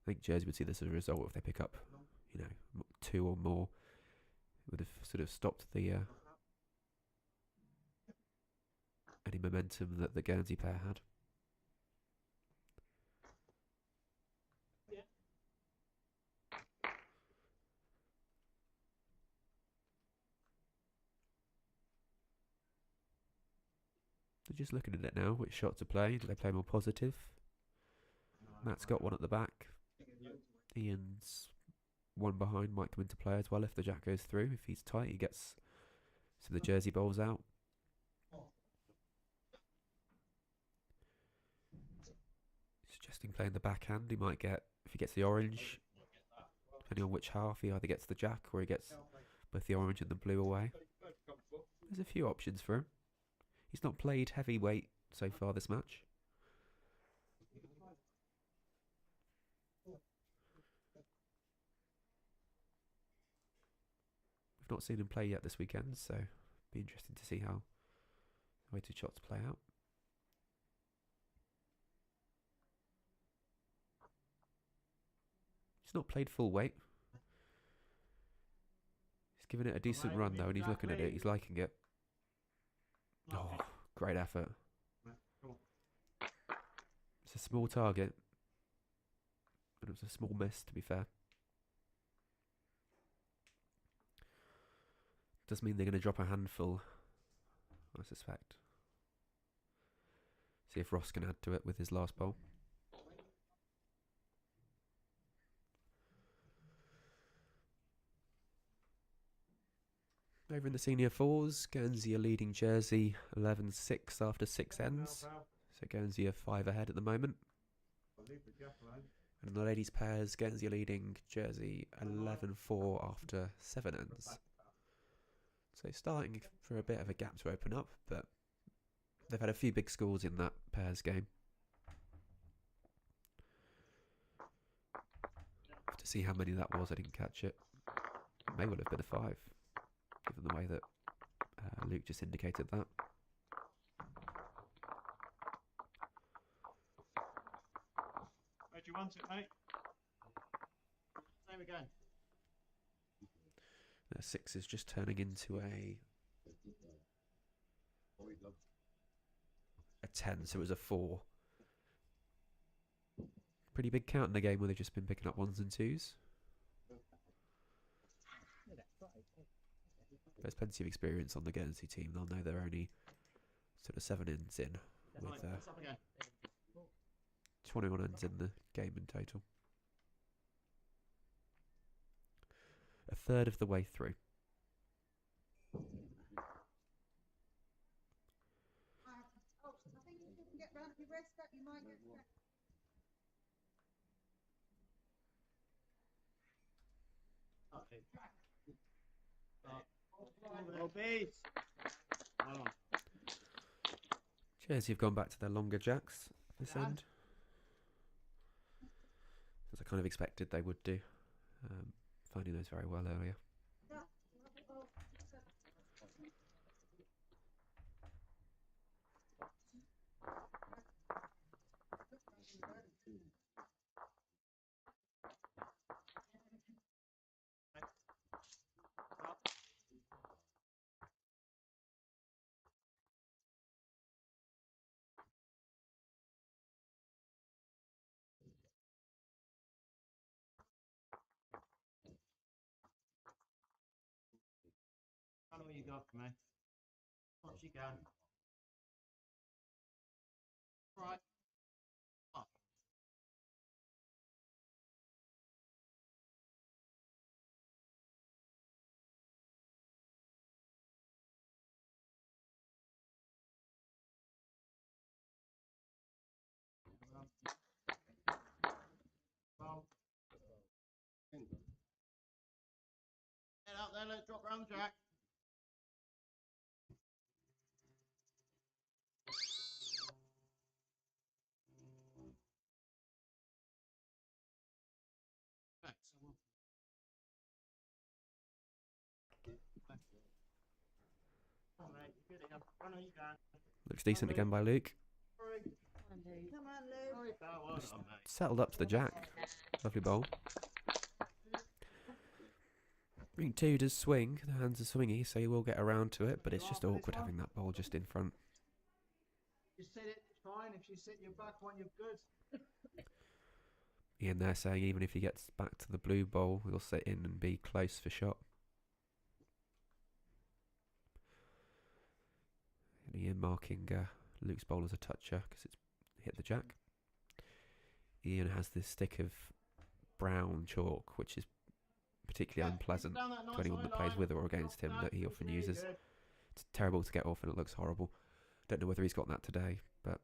I think Jersey would see this as a result if they pick up, 2 or more. It would have sort of stopped the any momentum that the Guernsey player had. They're just looking at it now, which shot to play. Do they play more positive? Matt's got one at the back. Ian's one behind might come into play as well if the jack goes through. If he's tight, he gets some of the Jersey bowls out. Suggesting playing the backhand. He might get, if he gets the orange, depending on which half, he either gets the jack or he gets both the orange and the blue away. There's a few options for him. He's not played heavyweight so far this match. We've not seen him play yet this weekend, so it'll be interesting to see how the weighted shots play out. He's not played full weight. He's given it a decent run though, and he's looking at it, he's liking it. Oh, great effort. It's a small target, and it was a small miss, to be fair. Does mean they're going to drop a handful, I suspect. See if Ross can add to it with his last bowl. Over in the senior fours, Guernsey are leading Jersey 11-6 after 6 ends. So Guernsey are 5 ahead at the moment. I'll leave the gap alone. And in the ladies' pairs, Guernsey are leading Jersey 11-4 after 7 ends. So starting for a bit of a gap to open up, but they've had a few big scores in that pairs game. To see how many that was, I didn't catch it. It may well have been a 5, given the way that Luke just indicated that. Where do you want it, mate? Same again. 6 is just turning into a 10, so it was a 4. Pretty big count in the game where they've just been picking up 1s and 2s. There's plenty of experience on the Guernsey team. They'll know they're only sort of 7 ends in, with 21 ends in the game in total. A third of the way through. I think if you can get round, if you rest up, you might get back. Jersey have gone back to their longer jacks this end, as I kind of expected they would do, finding those very well earlier. I know what you got for me. What you can. Right. Up. Well. Get out there, let's drop round the jack. Looks decent again by Luke. Come on, Lou. Settled up to the jack. Lovely bowl. Ring 2 does swing. The hands are swingy, so you will get around to it, but it's just awkward having that bowl just in front. You sit it, it's fine. If you sit your back one, you're good. Ian there saying even if he gets back to the blue bowl, he'll sit in and be close for shot. And Ian marking Luke's bowl as a toucher because it's hit the jack. Ian has this stick of brown chalk, which is particularly unpleasant to anyone that plays with or against him, that he often uses. It's terrible to get off and it looks horrible. Don't know whether he's got that today, but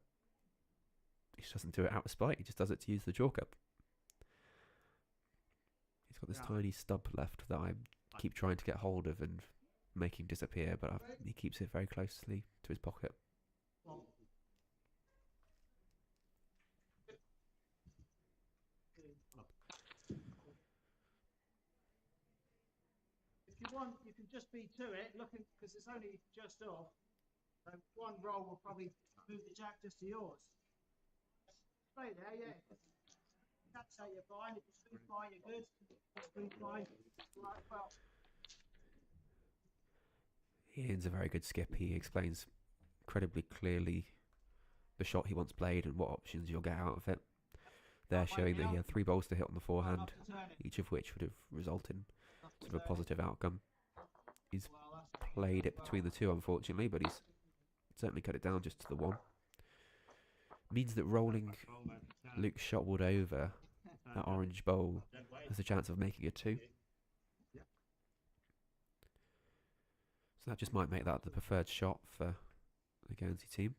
he just doesn't do it out of spite. He just does it to use the chalk up. He's got this tiny stub left that I keep trying to get hold of and making disappear, but he keeps it very closely to his pocket. If you want, you can just be to it, looking, because it's only just off. So one roll will probably move the jack just to yours. Stay there, yeah. That's how you're fine. If you spin fine, you're good. Spin fine. Right, well. Ian's a very good skip. He explains incredibly clearly the shot he wants played and what options you'll get out of it. There showing that he had 3 balls to hit on the forehand, each of which would have resulted in sort of a positive outcome. He's played it between the 2, unfortunately, but he's certainly cut it down just to the 1. means that rolling Bowl over the channel. Luke's shot wood over that orange bowl Dead weight. has a chance of making a 2. Yep. So that just might make that the preferred shot for the Guernsey team.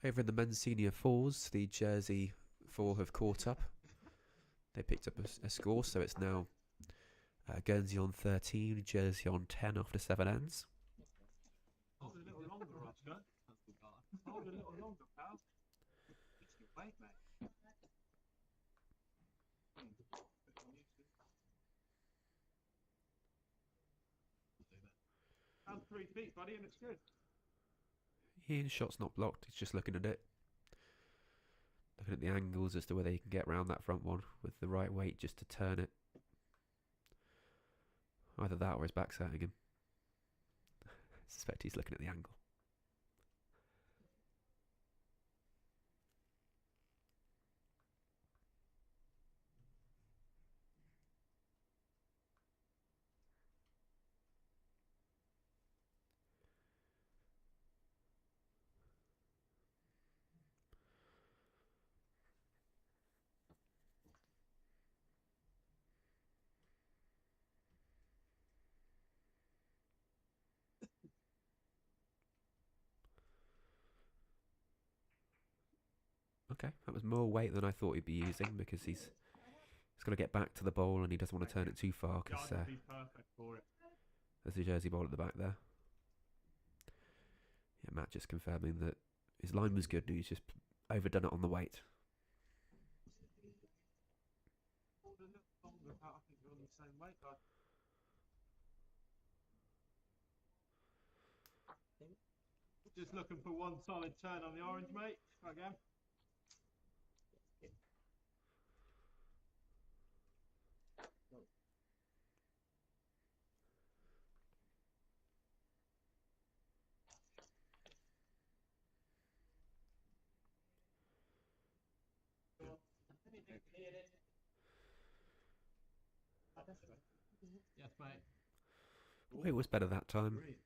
Over in the men's senior fours, the Jersey 4 have caught up. They picked up a score, so it's now Guernsey on 13, Jersey on 10 after 7 ends. Hold a little longer, Oscar. Hold a little longer, pal. Just your weight, mate. How's 3 feet, buddy, and it's good. His shot's not blocked, he's just looking at it. Looking at the angles as to whether he can get round that front one with the right weight just to turn it. Either that or his back's hurting him. I suspect he's looking at the angle. Okay, that was more weight than I thought he'd be using because he's got to get back to the bowl and he doesn't want to turn it too far because Yard would be perfect for it. there's a Jersey bowl at the back there. Yeah, Matt just confirming that his line was good and he's just overdone it on the weight. Hold a little longer, pal. I think you're on the same weight, bud. Just looking for one solid turn on the orange, mate. Try again. Yes, mate. It was better that time. Brilliant.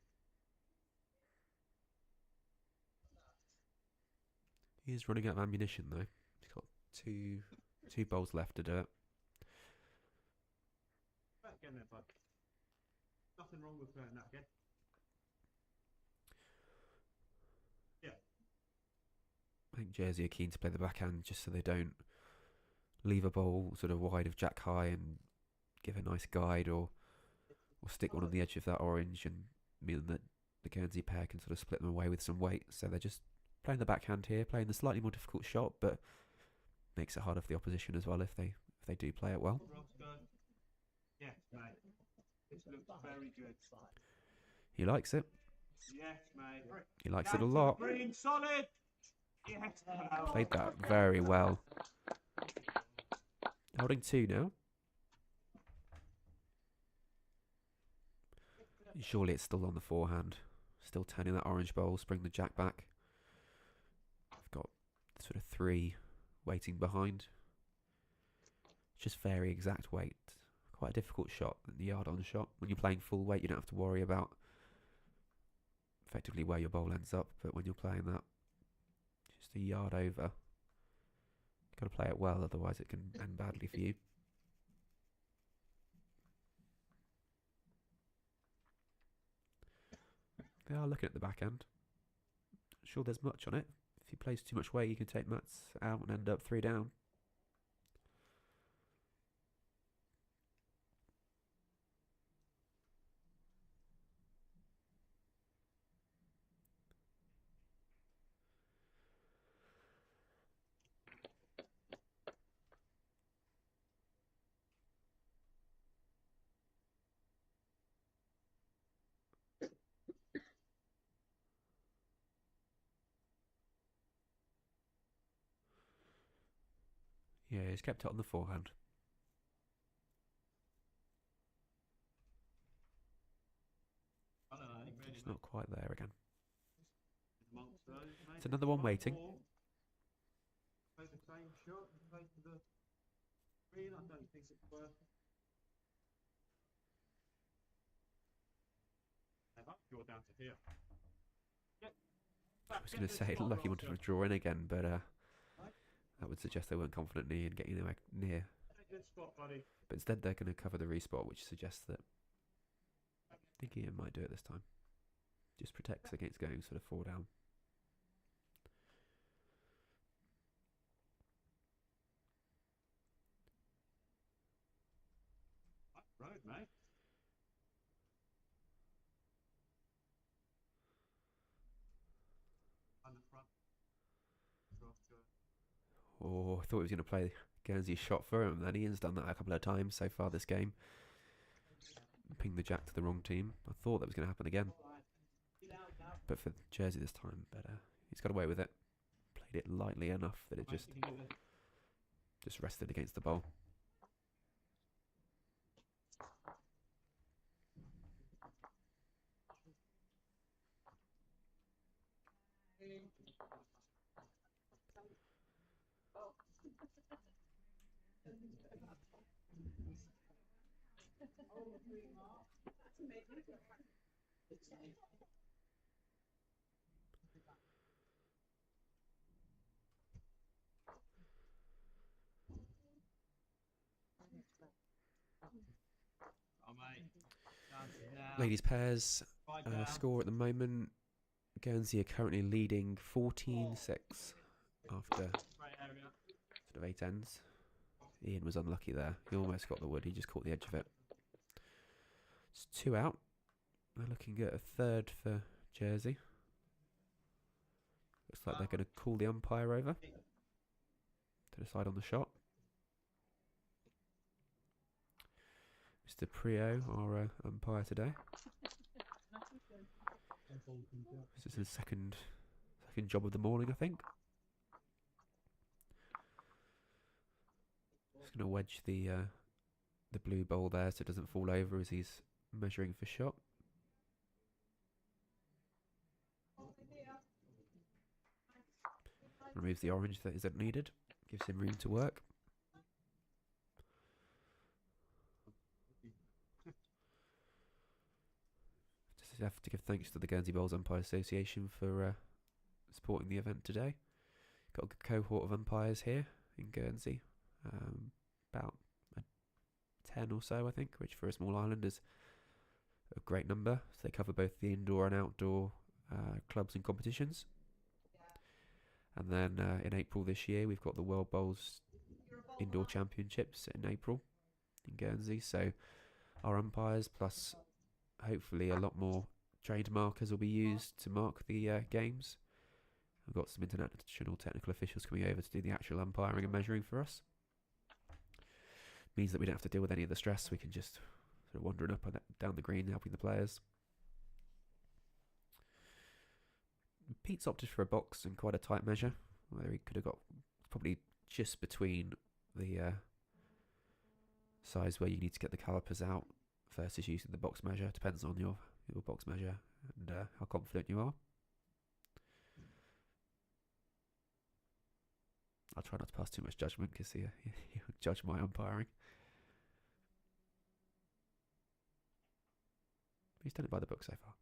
He's running out of ammunition though. He's got two bowls left to do it. Back again there, bud. Nothing wrong with playing that again. I think Jersey are keen to play the backhand just so they don't leave a bowl sort of wide of jack high and give a nice guide or stick one on the edge of that orange and mean that the Guernsey pair can sort of split them away with some weight. So they're just playing the backhand here, playing the slightly more difficult shot, but makes it harder for the opposition as well if they do play it well. Roscoe. Yes, mate. This looks very good. He likes it. Yes, mate. He likes Down it a to lot. the green, solid. Yes, pal. Played that very well. Holding 2 now. Surely it's still on the forehand. Still turning that orange bowl, spring the jack back. I've got sort of 3 waiting behind. Just very exact weight. Quite a difficult shot, the yard on shot. When you're playing full weight, you don't have to worry about effectively where your bowl ends up. But when you're playing that just a yard over, you've got to play it well, otherwise it can end badly for you. They are looking at the back end. Not sure there's much on it. If he plays too much weight, you can take Matt's out and end up 3 down. Yeah, he's kept it on the forehand. I don't know. Really, It's not quite there again. amongst those, mate. It's another one waiting. More. Play the same shot. Play to the green. I don't think it's worth it. Draw down to here. I was going to say, lucky wanted to draw in again, but that would suggest they weren't confident in getting anywhere near. Good spot, buddy. But instead they're going to cover the respot, which suggests that I think Ian might do it this time. Just protects against going sort of 4 down. Road, mate. On the front. Oh, I thought he was going to play Guernsey's shot for him. Then Ian's done that a couple of times so far this game. Pinged the jack to the wrong team. I thought that was going to happen again. But for Jersey this time, better. He's got away with it. Played it lightly enough that it just rested against the bowl. Oh, mate. Now. Ladies pairs Down. score at the moment. Guernsey are currently leading 14-6 after Right area. sort of 8 ends. Ian was unlucky there. He almost got the wood. He just caught the edge of it. It's 2 out. They're looking at a third for Jersey. Looks like they're going to call the umpire over to decide on the shot. Mr. Prio, our umpire today. This is his second job of the morning, I think. Just going to wedge the blue bowl there so it doesn't fall over as he's measuring for shot. Removes the orange that isn't needed. Gives him room to work. Just have to give thanks to the Guernsey Bowls Umpire Association for supporting the event today. Got a good cohort of umpires here in Guernsey. About 10 or so, I think, which for a small island is a great number. So they cover both the indoor and outdoor clubs and competitions. And then in April this year, we've got the World Bowls Indoor Championships in April in Guernsey. So our umpires, plus hopefully a lot more trained markers, will be used to mark the games. We've got some international technical officials coming over to do the actual umpiring and measuring for us. Means that we don't have to deal with any of the stress. We can just sort of wandering up and down the green, helping the players. Pete's opted for a box in quite a tight measure, where he could have got probably just between the size where you need to get the calipers out versus using the box measure. Depends on your box measure and how confident you are. I'll try not to pass too much judgment because he'll judge my umpiring. He's done it by the book so far.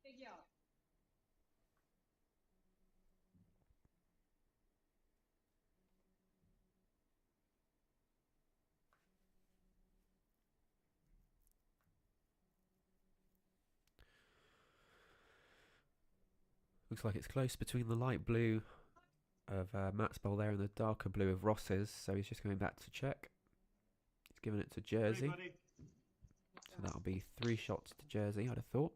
Big yard. Looks like it's close between the light blue of Matt's bowl there and the darker blue of Ross's, so he's just going back to check. He's giving it to Jersey, so that'll be 3 shots to Jersey, I'd have thought.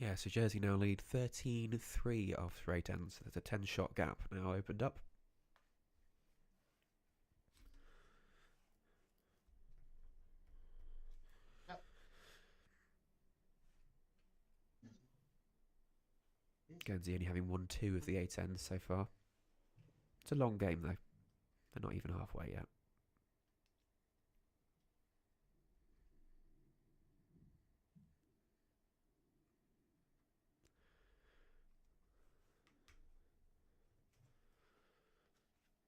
Yeah, so Jersey now lead 13-3 after 8 ends. So there's a 10-shot gap now opened up. Guernsey only having won 2 of the 8 ends so far. It's a long game though. They're not even halfway yet.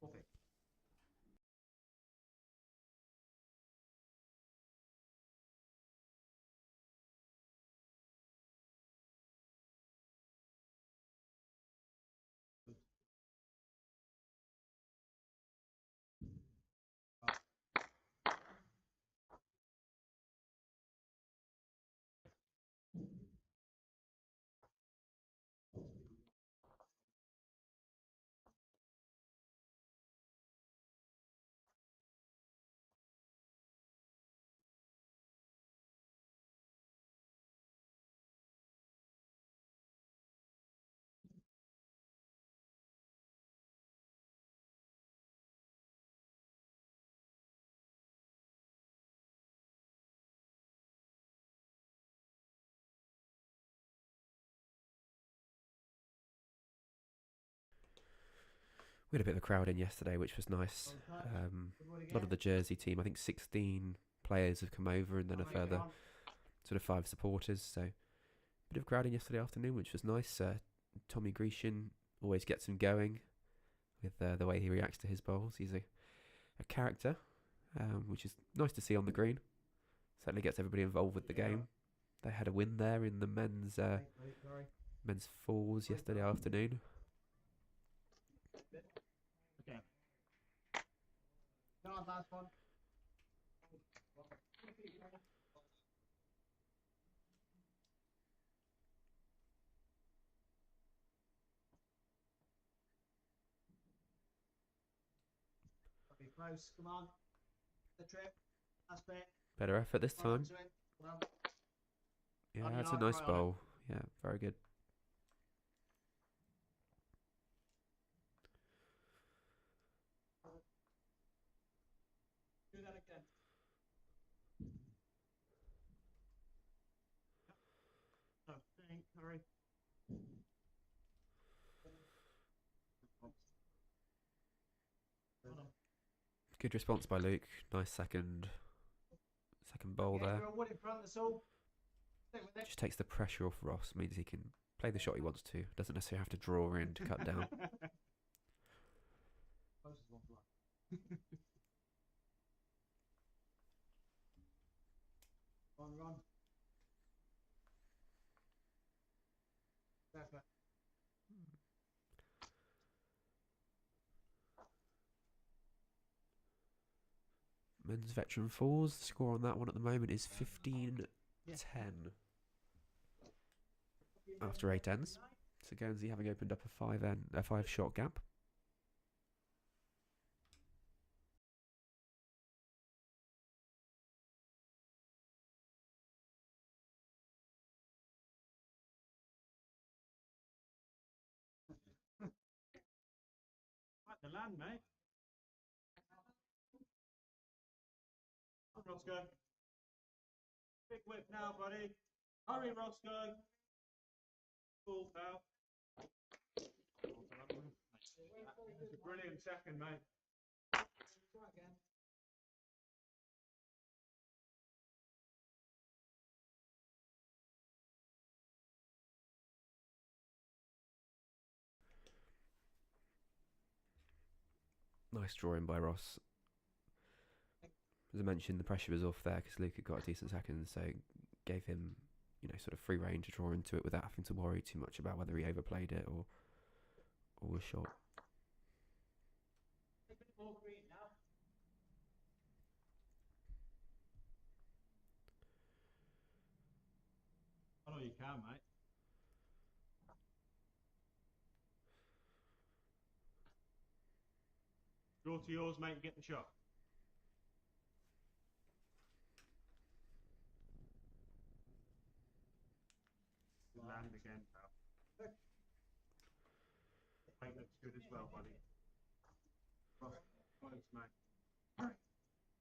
Perfect. We had a bit of a crowd in yesterday, which was nice. A lot of the Jersey team, I think 16 players have come over, and then a further sort of 5 supporters. So, bit of crowd in yesterday afternoon, which was nice. Tommy Grecian always gets him going with the way he reacts to his bowls. He's a character, which is nice to see on the green. Certainly gets everybody involved with the game. They had a win there in the men's fours yesterday afternoon. Okay. Go on, last one. Be close. Come on. The trip. Last bit. Better effort this time. Well, Yeah, On that's a your nice right on it. bowl. Yeah, very good. do that again. Oh, thank, hurry. Good response by Luke. Nice second bowl there. You're one in front, that's all. Stick with it. Just takes the pressure off Ross. Means he can play the shot he wants to. Doesn't necessarily have to draw in to cut down. Closest one fly. Run. That's it. Men's veteran fours. The score on that one at the moment is 15-10 after 8 ends. So Guernsey having opened up a 5 shot gap. Like the land, mate. Come on, Roscoe. Big whip now, buddy. Hurry, Roscoe. Full pal. That's a brilliant second, mate. Try again. Nice drawing by Ross. As I mentioned, the pressure was off there because Luke had got a decent second, so gave him, sort of free rein to draw into it without having to worry too much about whether he overplayed it or was short. A bit more green now. Oh, you can, mate. Draw to yours, mate, and get the shot. Land again, pal. Mate looks good as well, buddy. Close, mate.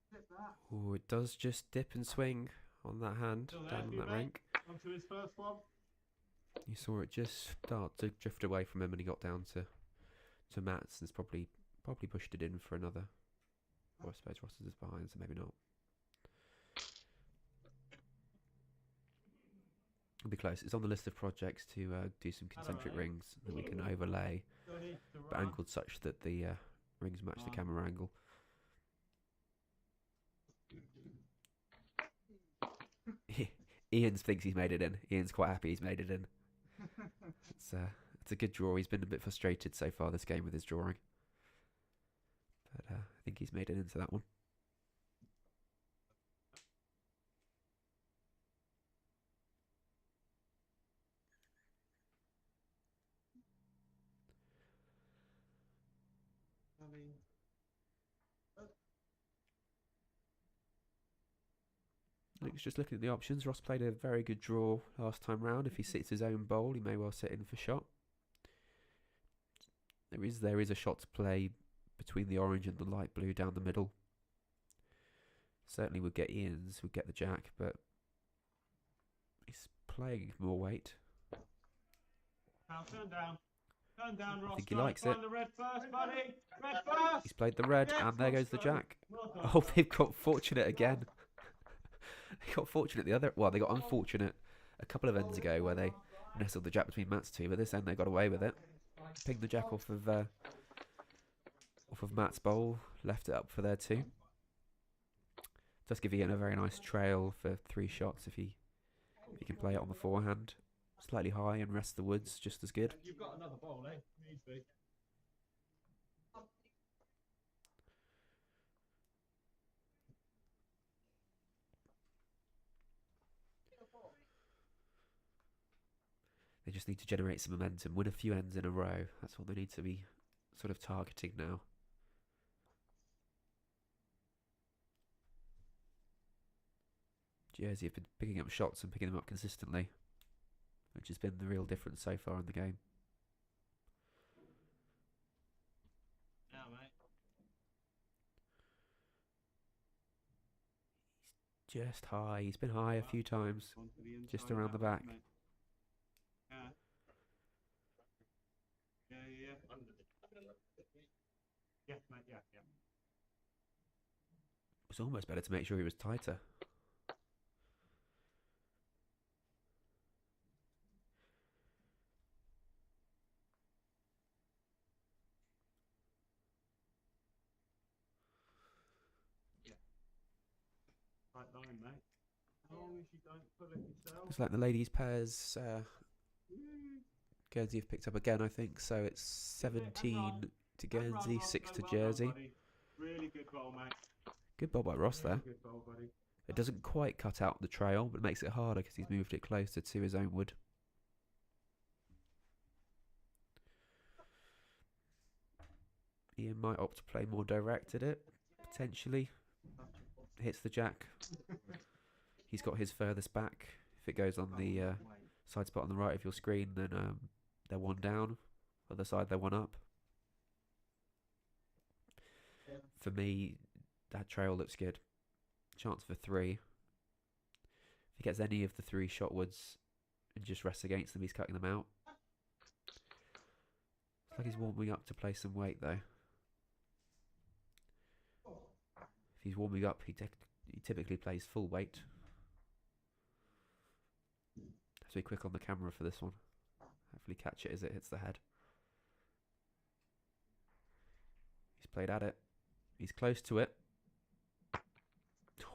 Flip that. Oh, it does just dip and swing on that hand Still there, down on you that mate? rank. On to his first one. You saw it just start to drift away from him, and he got down to Matt's, and it's probably pushed it in for another. Or I suppose Ross is behind, so maybe not. It'll be close. It's on the list of projects to do some concentric rings that we can overlay, but angled such that the rings match the camera angle. Ian thinks he's made it in. Ian's quite happy he's made it in. It's a good draw. He's been a bit frustrated so far this game with his drawing, but I think he's made it into that one. Luke's just looking at the options. Ross played a very good draw last time round. If he sits his own bowl, he may well sit in for shot. There is a shot to play between the orange and the light blue down the middle. Certainly would get Ian's, would get the jack, but he's playing more weight. Now turn down. Turn down, Ross. I think he likes it. Find the red first, buddy. Red first. He's played the red, Yeah, and there goes the Ross, jack. well done. Oh, they've got fortunate again. They got fortunate the other. Well, they got unfortunate a couple of ends ago where they nestled the jack between Matt's two, but this end they got away with it. Pinged the jack off of Matt's bowl, left it up for their two. Does give Ian a very nice trail for 3 shots if he can play it on the forehand. Slightly high and rest the woods just as good. You've got another bowl, eh? Needs be. They just need to generate some momentum, win a few ends in a row. That's what they need to be sort of targeting now. Jersey have been picking up shots and picking them up consistently, which has been the real difference so far in the game. Now, mate. Just high. He's been high a few times. Onto the Just inside around now, the back. mate. Yeah. Yeah. Yeah, mate. Yeah. It was almost better to make sure he was tighter. Right line, mate. As long as you don't pull it yourself. Looks like the ladies' pairs Guernsey have picked up again, I think. So it's 17 to Guernsey, 6 to Jersey. Really good bowl, mate. Good bowl by Ross there. Really good bowl, buddy. It doesn't quite cut out the trail, but it makes it harder because he's moved it closer to his own wood. Ian might opt to play more direct at it, potentially. Hits the jack. He's got his furthest back. If it goes on the side spot on the right of your screen, then they're 1 down. Other side, they're 1 up. For me, that trail looks good. Chance for 3. If he gets any of the 3 shot woods and just rests against them, he's cutting them out. It's like he's warming up to play some weight, though. If he's warming up, he typically plays full weight. Have to be quick on the camera for this one. Hopefully catch it as it hits the head. He's played at it. He's close to it.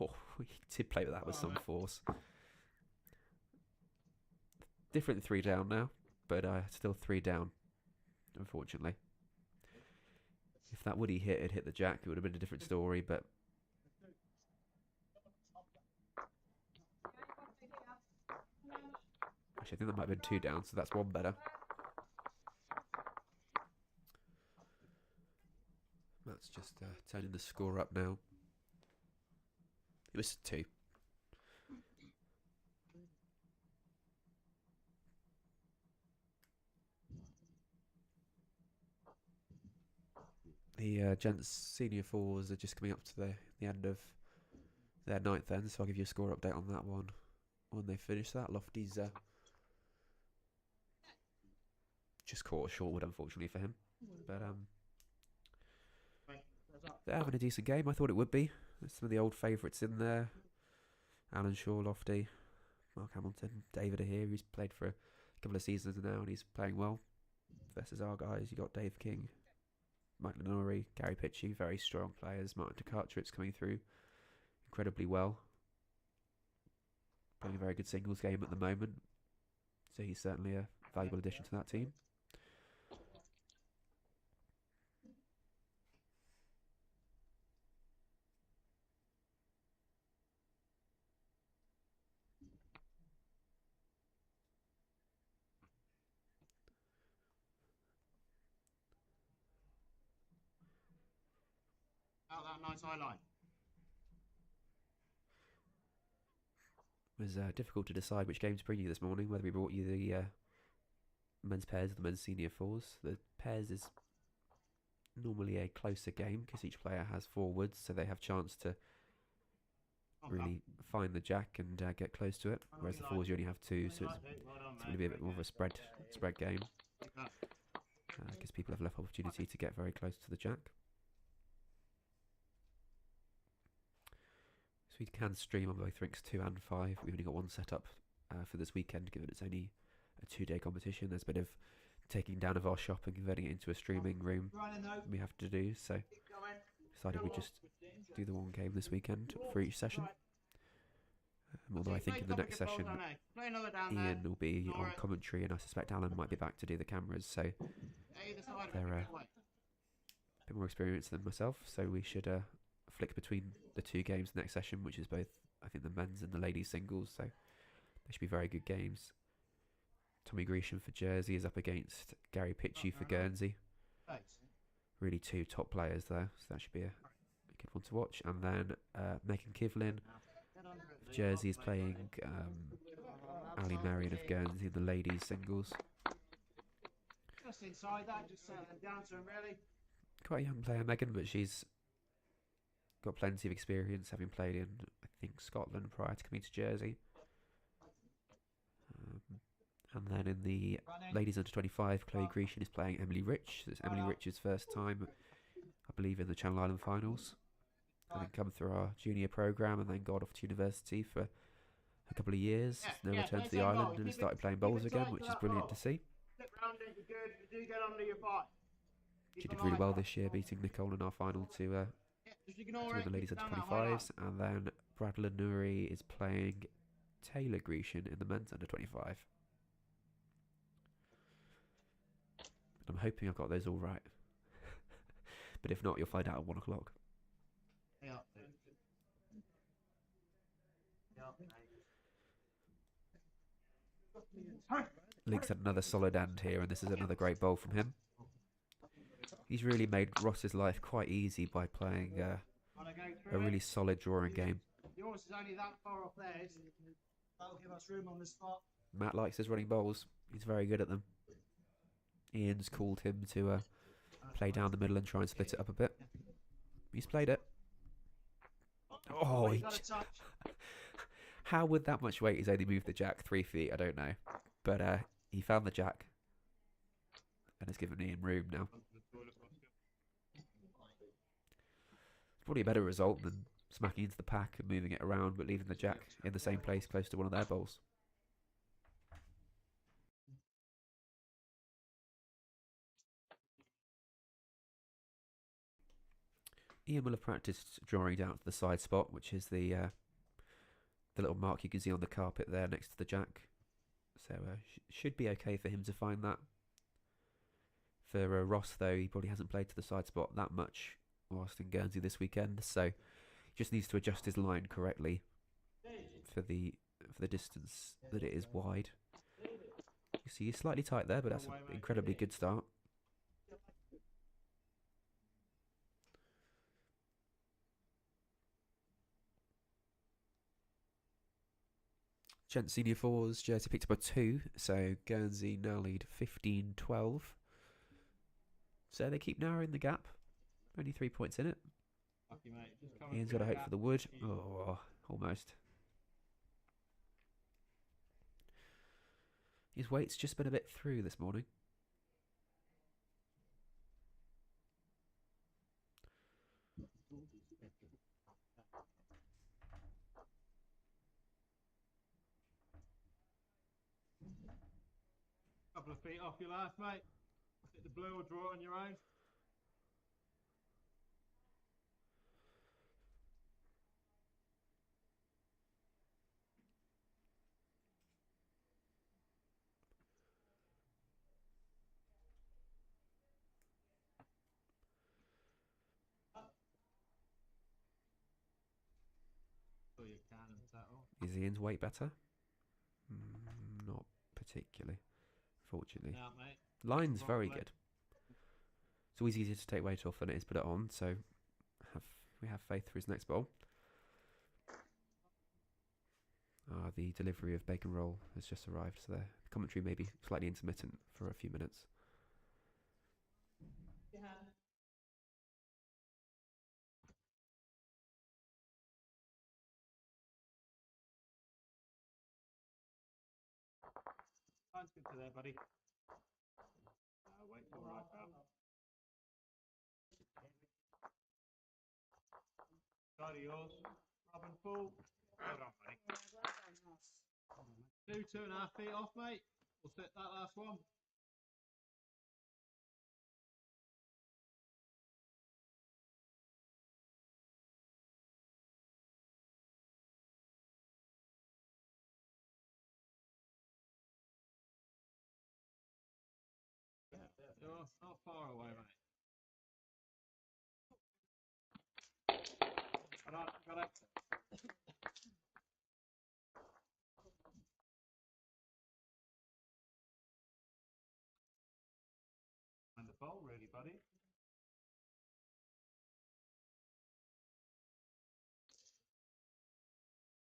Oh, he did play with that with some force. Different 3 down now, but still 3 down, unfortunately. If that woody had hit the jack, it would have been a different story, but actually, I think that might have been 2 down, so that's 1 better. Matt's just turning the score up now. It was 2. The gents senior fours are just coming up to the end of their 9th end, so I'll give you a score update on that one when they finish that. Lofty's just caught short, unfortunately for him. But Right, that's up. they're having a decent game. I thought it would be. There's some of the old favourites in there. Alan Shaw, Lofty, Mark Hamilton, David Ahir, who's played for a couple of seasons now and he's playing well. Versus our guys, you got Dave King, Mike Lenori, Gary Pitchy, very strong players. Martin Tkaczyk's coming through incredibly well. Playing a very good singles game at the moment. So he's certainly a valuable addition to that team. Out that nice eye line. It was difficult to decide which game to bring you this morning, whether we brought you the men's pairs or the men's senior fours. The pairs is normally a closer game because each player has forwards, so they have chance to really find the jack and get close to it, whereas the fours you only have two, so it's going to be a bit more of a spread game. Because people have less opportunity to get very close to the jack. So we can stream on both rinks 2 and 5. We've only got one set up for this weekend, given it's only a 2-day competition. There's a bit of taking down of our shop and converting it into a streaming room we have to do. So decided we'd just do the one game this weekend for each session. Although I think in the next session, Ian will be on commentary, and I suspect Alan might be back to do the cameras. So they're a bit more experienced than myself. So we should flick between the two games next session, which is both, I think, the men's and the ladies singles. So they should be very good games. Tommy Grecian for Jersey is up against Gary Pitchy for Guernsey. Really two top players there, so that should be a good one to watch. And then Megan Kivlin for Jersey is playing Ali Marion of Guernsey in the ladies singles. Just inside that, just settle them down to him, really. Quite a young player, Megan, but she's got plenty of experience, having played in, I think, Scotland prior to coming to Jersey. And then in the ladies under 25, Chloe Grecian is playing Emily Rich. It's Emily Rich's first time, I believe, in the Channel Island finals. Having come through our junior programme and then got off to university for a couple of years. Now returned to the island and started playing bowls again, which is brilliant to see. She did really well this year, beating Nicole in our final to win the ladies under 25s. And then Brad Lenuri is playing Taylor Grecian in the men's under 25. I'm hoping I've got those all right. But if not, you'll find out at 1 o'clock. Link's had another solid end here, and this is another great bowl from him. He's really made Ross's life quite easy by playing a really solid drawing game. Yours is only that far off theirs. That'll give us room on the spot. Matt likes his running bowls. He's very good at them. Ian's called him to play down the middle and try and split it up a bit. He's played it. Oh, he how would that much weight he's only moved the jack 3 feet? I don't know. But he found the jack. And it's given Ian room now. It's probably a better result than smacking into the pack and moving it around, but leaving the jack in the same place close to one of their bowls. Ian will have practiced drawing down to the side spot, which is the little mark you can see on the carpet there next to the jack. So should be okay for him to find that. For Ross, though, he probably hasn't played to the side spot that much whilst in Guernsey this weekend, so he just needs to adjust his line correctly for the distance that it is wide. You see he's slightly tight there, but that's an incredibly good start. Gent Senior 4s, Jersey picked up a 2, so Guernsey now lead 15-12. So they keep narrowing the gap. Only 3 points in it. Ian's got to hope for the wood. Oh, almost. His weight's just been a bit through this morning. Couple of feet off your last, mate. Hit the blue or draw it on your own. Pull your cannon settle. Is Ian's weight better? Not particularly, fortunately. Now, mate. Line's very Properly. good. It's always easier to take weight off than it is put it on, so we have faith for his next bowl. The delivery of bacon roll has just arrived, so the commentary may be slightly intermittent for a few minutes. Your hand. Line's good to there, buddy. Wait till right, pal. Side of yours. Rub and pull. Hold on, buddy. Well done, Ross. 2.5 feet off, mate. We'll set that last one. You're not far away, mate. Got it. And the bowl, really, buddy.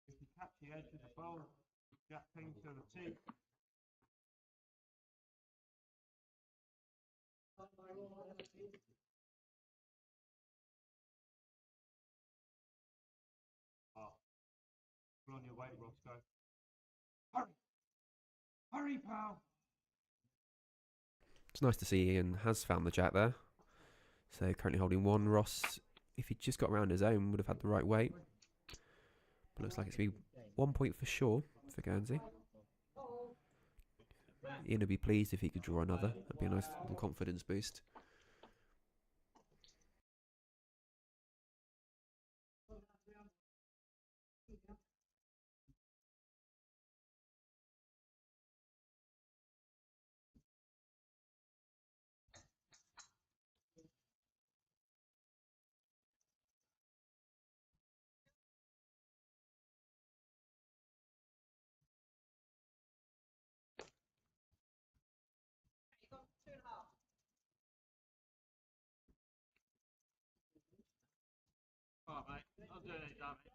If you catch the edge of the bowl, jack king to the tee. Oh. Pull on your weight, Roscoe. Hurry! Hurry, pal! It's nice to see Ian has found the jack there. So currently holding one. Ross, if he just got around his own, would have had the right weight. But looks like it's going to be 1 point for sure for Guernsey. Ian would be pleased if he could draw another. That'd be a nice little confidence boost. You got 2.5. Alright, mate. I'll do it, damn it.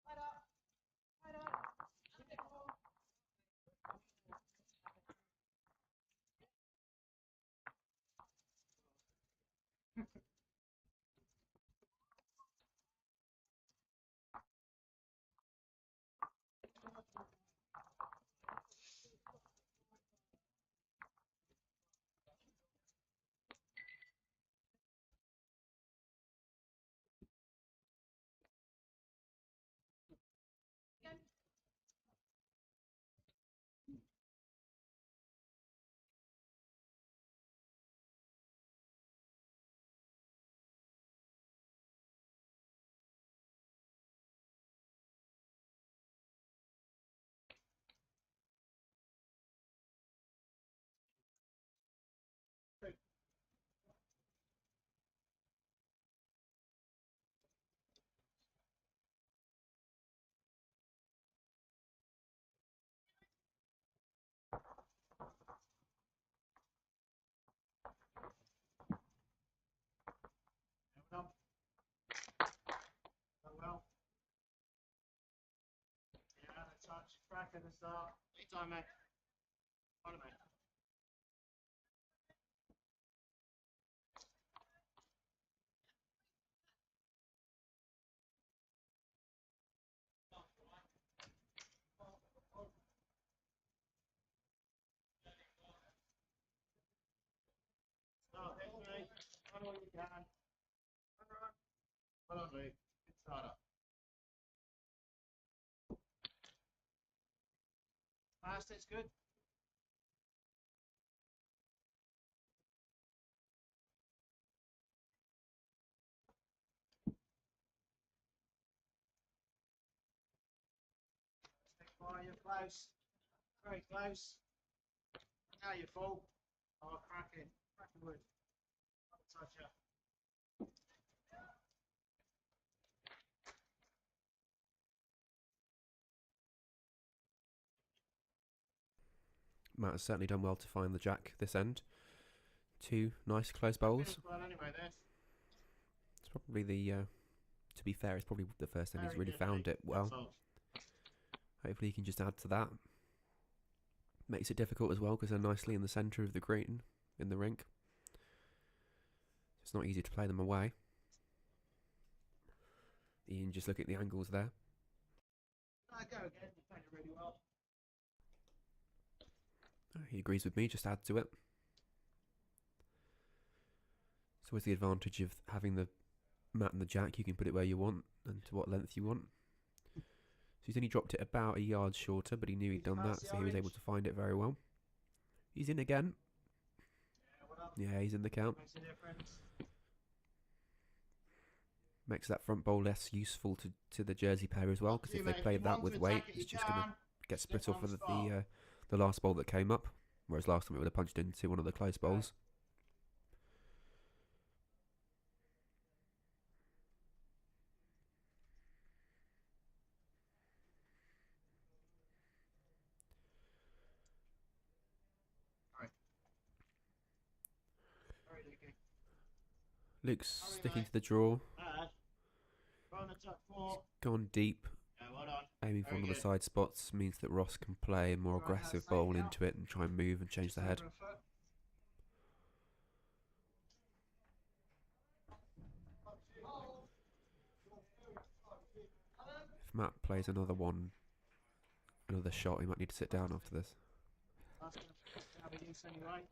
Right up. Right up. And it will. Again. Well. Well. Yeah, a touch. Crack at the start. Big time, mate. On it, mate. Start it, mate. Run all you can. Run. Well on, Luke. Good starter. Fast, it's good. Fire, you're close. Very close. Now you're full. Oh, cracking. Cracking wood. Toucher. Matt has certainly done well to find the jack this end. 2 nice close bowls. Well, anyway, this. It's probably the, to be fair, it's probably the first time he's Very really good, found mate. it well. That's all. Hopefully he can just add to that. Makes it difficult as well because they're nicely in the centre of the green in the rink. It's not easy to play them away. Ian, just look at the angles there. Go again. You played it really well. He agrees with me, just add to it. It's always the advantage of having the mat and the jack. You can put it where you want and to what length you want. So he's only dropped it about a yard shorter, but he knew he'd done that, so he was able to find it very well. He's in again. Yeah, he's in the count. Makes a difference. Makes that front bowl less useful to the Jersey pair as well, because if they played that with weight, it's just going to get split off with the last bowl that came up, whereas last time it would have punched into one of the close bowls. Very lucky. Luke's sticking to the draw, Run the tuck 4. gone deep, Yeah, well done. aiming for Very one of the good. side spots means that Ross can play a more aggressive bowl into it and try and move and change the head. Over a foot. If Matt plays another shot, he might need to sit down after this. That's going to have a use anyway.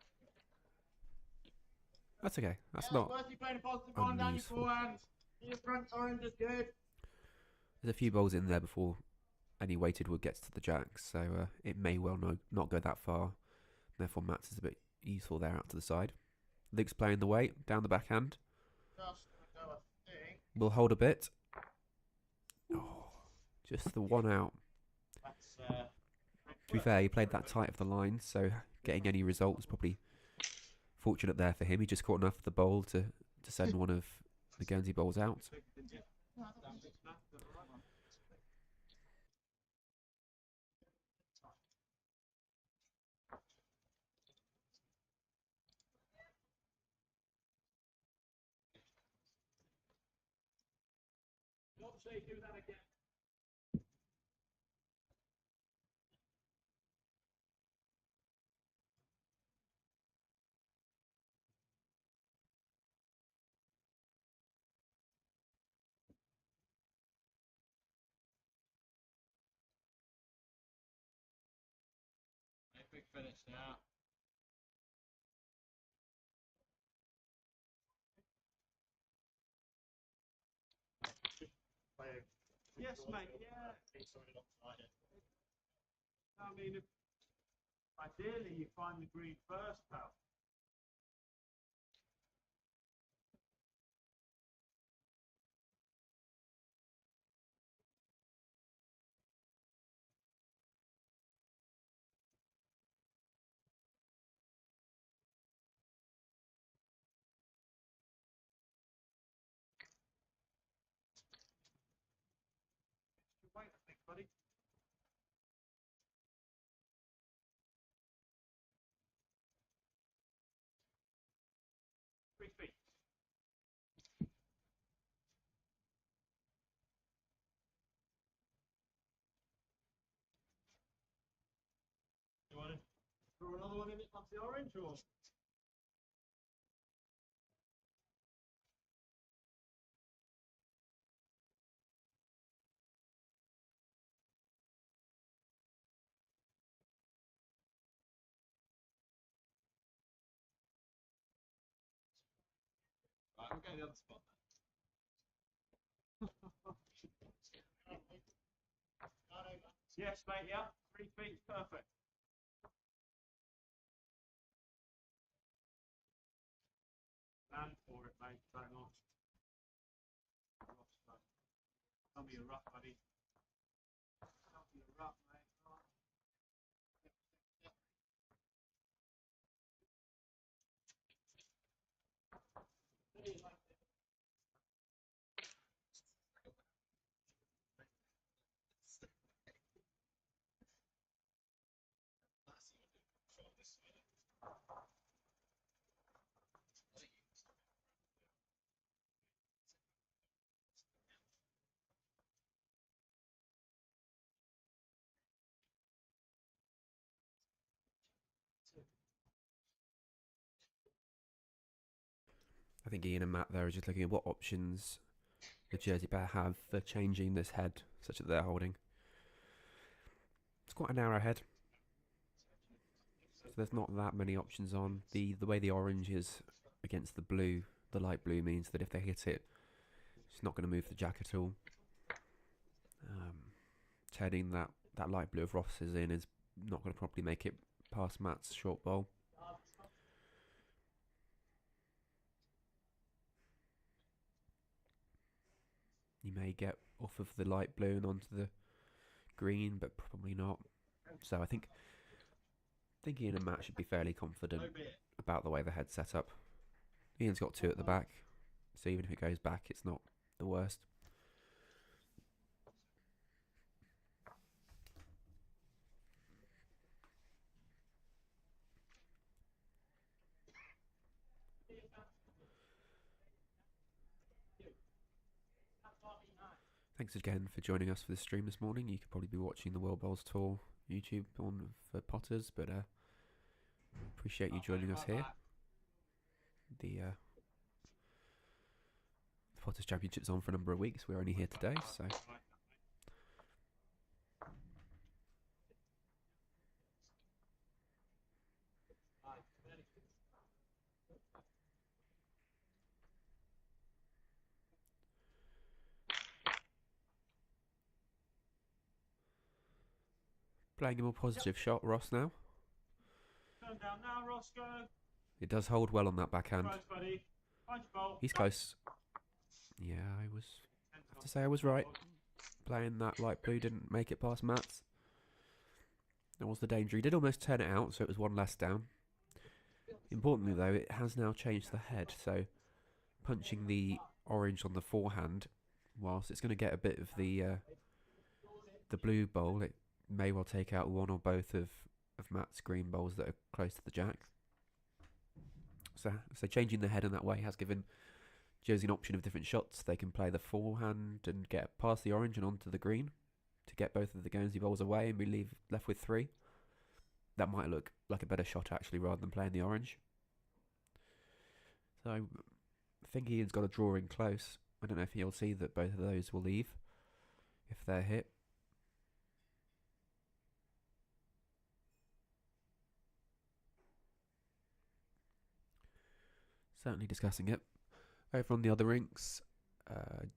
That's okay. That's Yeah, not. worth you playing a positive one down your unuseful. forehand. Your front orange is good. There's a few bowls in there before any weighted wood gets to the jack, so it may well not go that far. Therefore, Matt's is a bit useful there out to the side. Luke's playing the weight down the backhand. Just gonna go, I think. We'll hold a bit. Oh, just the one out. That's To be fair, he played that tight of the line, so getting any result was probably fortunate there for him. He just caught enough of the bowl to send one of the Guernsey bowls out. Don't say do that again. Quick finish now. Yes, mate. Yeah. I mean, ideally you find the green first, pal. Wait, I think, buddy. 3 feet. You want to throw another one in it off the orange, or? Right, we'll go to the other spot then. Yes, mate, yeah. 3 feet, perfect. Land for it, mate. Bang on. Tell me you're rough, buddy. Tell me you're rough, mate. I think Ian and Matt there are just looking at what options the Jersey pair have for changing this head such that they're holding. It's quite a narrow head, so there's not that many options on. The way the orange is against the blue, the light blue, means that if they hit it, it's not going to move the jack at all. Turning that light blue of Ross's in is not going to properly make it past Matt's short bowl. You may get off of the light blue and onto the green, but probably not. So I think Ian and Matt should be fairly confident about the way the head's set up. Ian's got 2 at the back, so even if it goes back, it's not the worst. Thanks again for joining us for the stream this morning. You could probably be watching the World Bowls Tour YouTube on for Potters, but appreciate you joining us here. The Potters Championship's on for a number of weeks. We're only here today, so playing a more positive shot, Ross now. Turn down now, Roscoe. It does hold well on that backhand. Close, buddy. Punch bowl. He's close. Yeah, I have to say I was right. Playing that light blue didn't make it past Matt's. That was the danger. He did almost turn it out, so it was 1 less down. Importantly, though, it has now changed the head, so punching the orange on the forehand, whilst it's going to get a bit of the blue bowl, it may well take out one or both of Matt's green bowls that are close to the jack. So changing the head in that way has given Jersey an option of different shots. They can play the forehand and get past the orange and onto the green to get both of the Guernsey bowls away and be left with 3. That might look like a better shot actually, rather than playing the orange. So I think Ian's got a draw in close. I don't know if he'll see that both of those will leave if they're hit. Certainly discussing it. Over on the other rinks,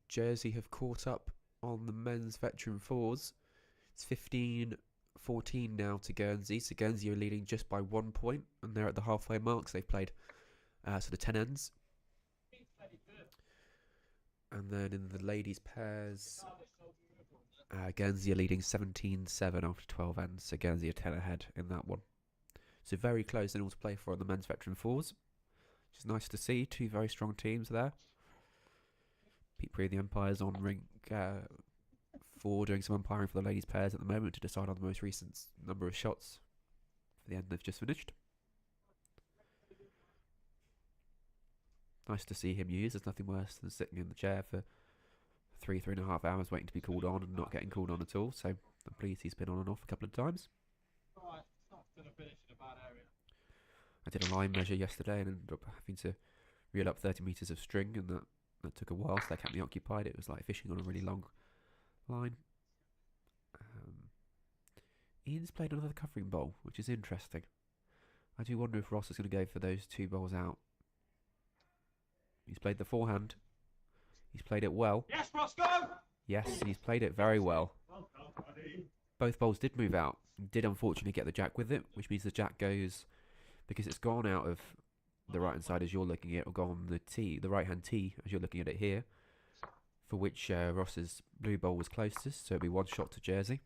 Jersey have caught up on the men's veteran 4s. It's 15-14 now to Guernsey. So Guernsey are leading just by 1 point, and they're at the halfway mark. So they've played sort of 10 ends. And then in the ladies' pairs, Guernsey are leading 17-7 after 12 ends. So Guernsey are 10 ahead in that one. So very close and all to play for on the men's veteran 4s. Which is nice to see. 2 very strong teams there. Pete Pree, the umpire's on rink 4, doing some umpiring for the ladies' pairs at the moment to decide on the most recent number of shots for the end they've just finished. Nice to see him use. There's nothing worse than sitting in the chair for 3.5 hours waiting to be called on and not getting called on at all. So I'm pleased he's been on and off a couple of times. Right, not going to finish in a bad area. I did a line measure yesterday and ended up having to reel up 30 metres of string, and that took a while, so that kept me occupied. It was like fishing on a really long line. Ian's played another covering bowl, which is interesting. I do wonder if Ross is going to go for those 2 bowls out. He's played the forehand. He's played it well. Yes, Roscoe! Yes, he's played it very well. Well done, buddy. both bowls did move out. Did unfortunately get the jack with it, which means the jack goes, because it's gone out of the right hand side as you're looking at it, or gone the tee, the right hand tee as you're looking at it here, for which Ross's blue bowl was closest, so it'll be 1 shot to Jersey.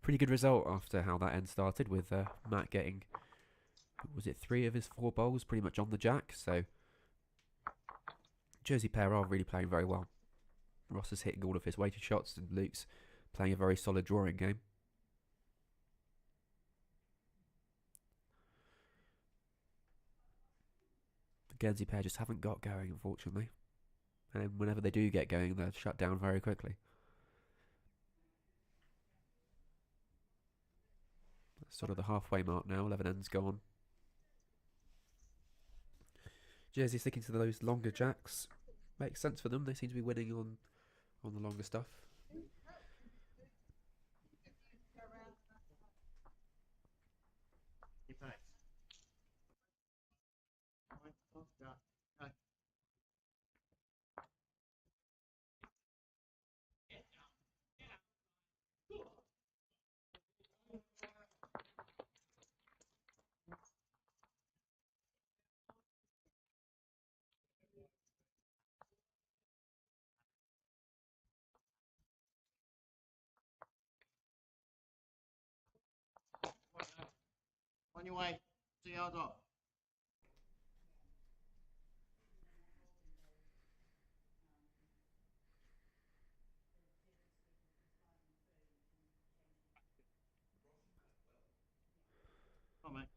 Pretty good result after how that end started, with Matt getting, was it 3 of his 4 bowls pretty much on the jack, so Jersey pair are really playing very well. Ross is hitting all of his weighted shots and Luke's playing a very solid drawing game. The Guernsey pair just haven't got going, unfortunately. And whenever they do get going, they're shut down very quickly. That's sort of the halfway mark now. 11 ends gone. Jersey sticking to those longer jacks. Makes sense for them. They seem to be winning on the longer stuff. On your way, 2 yards off. Come on, mate.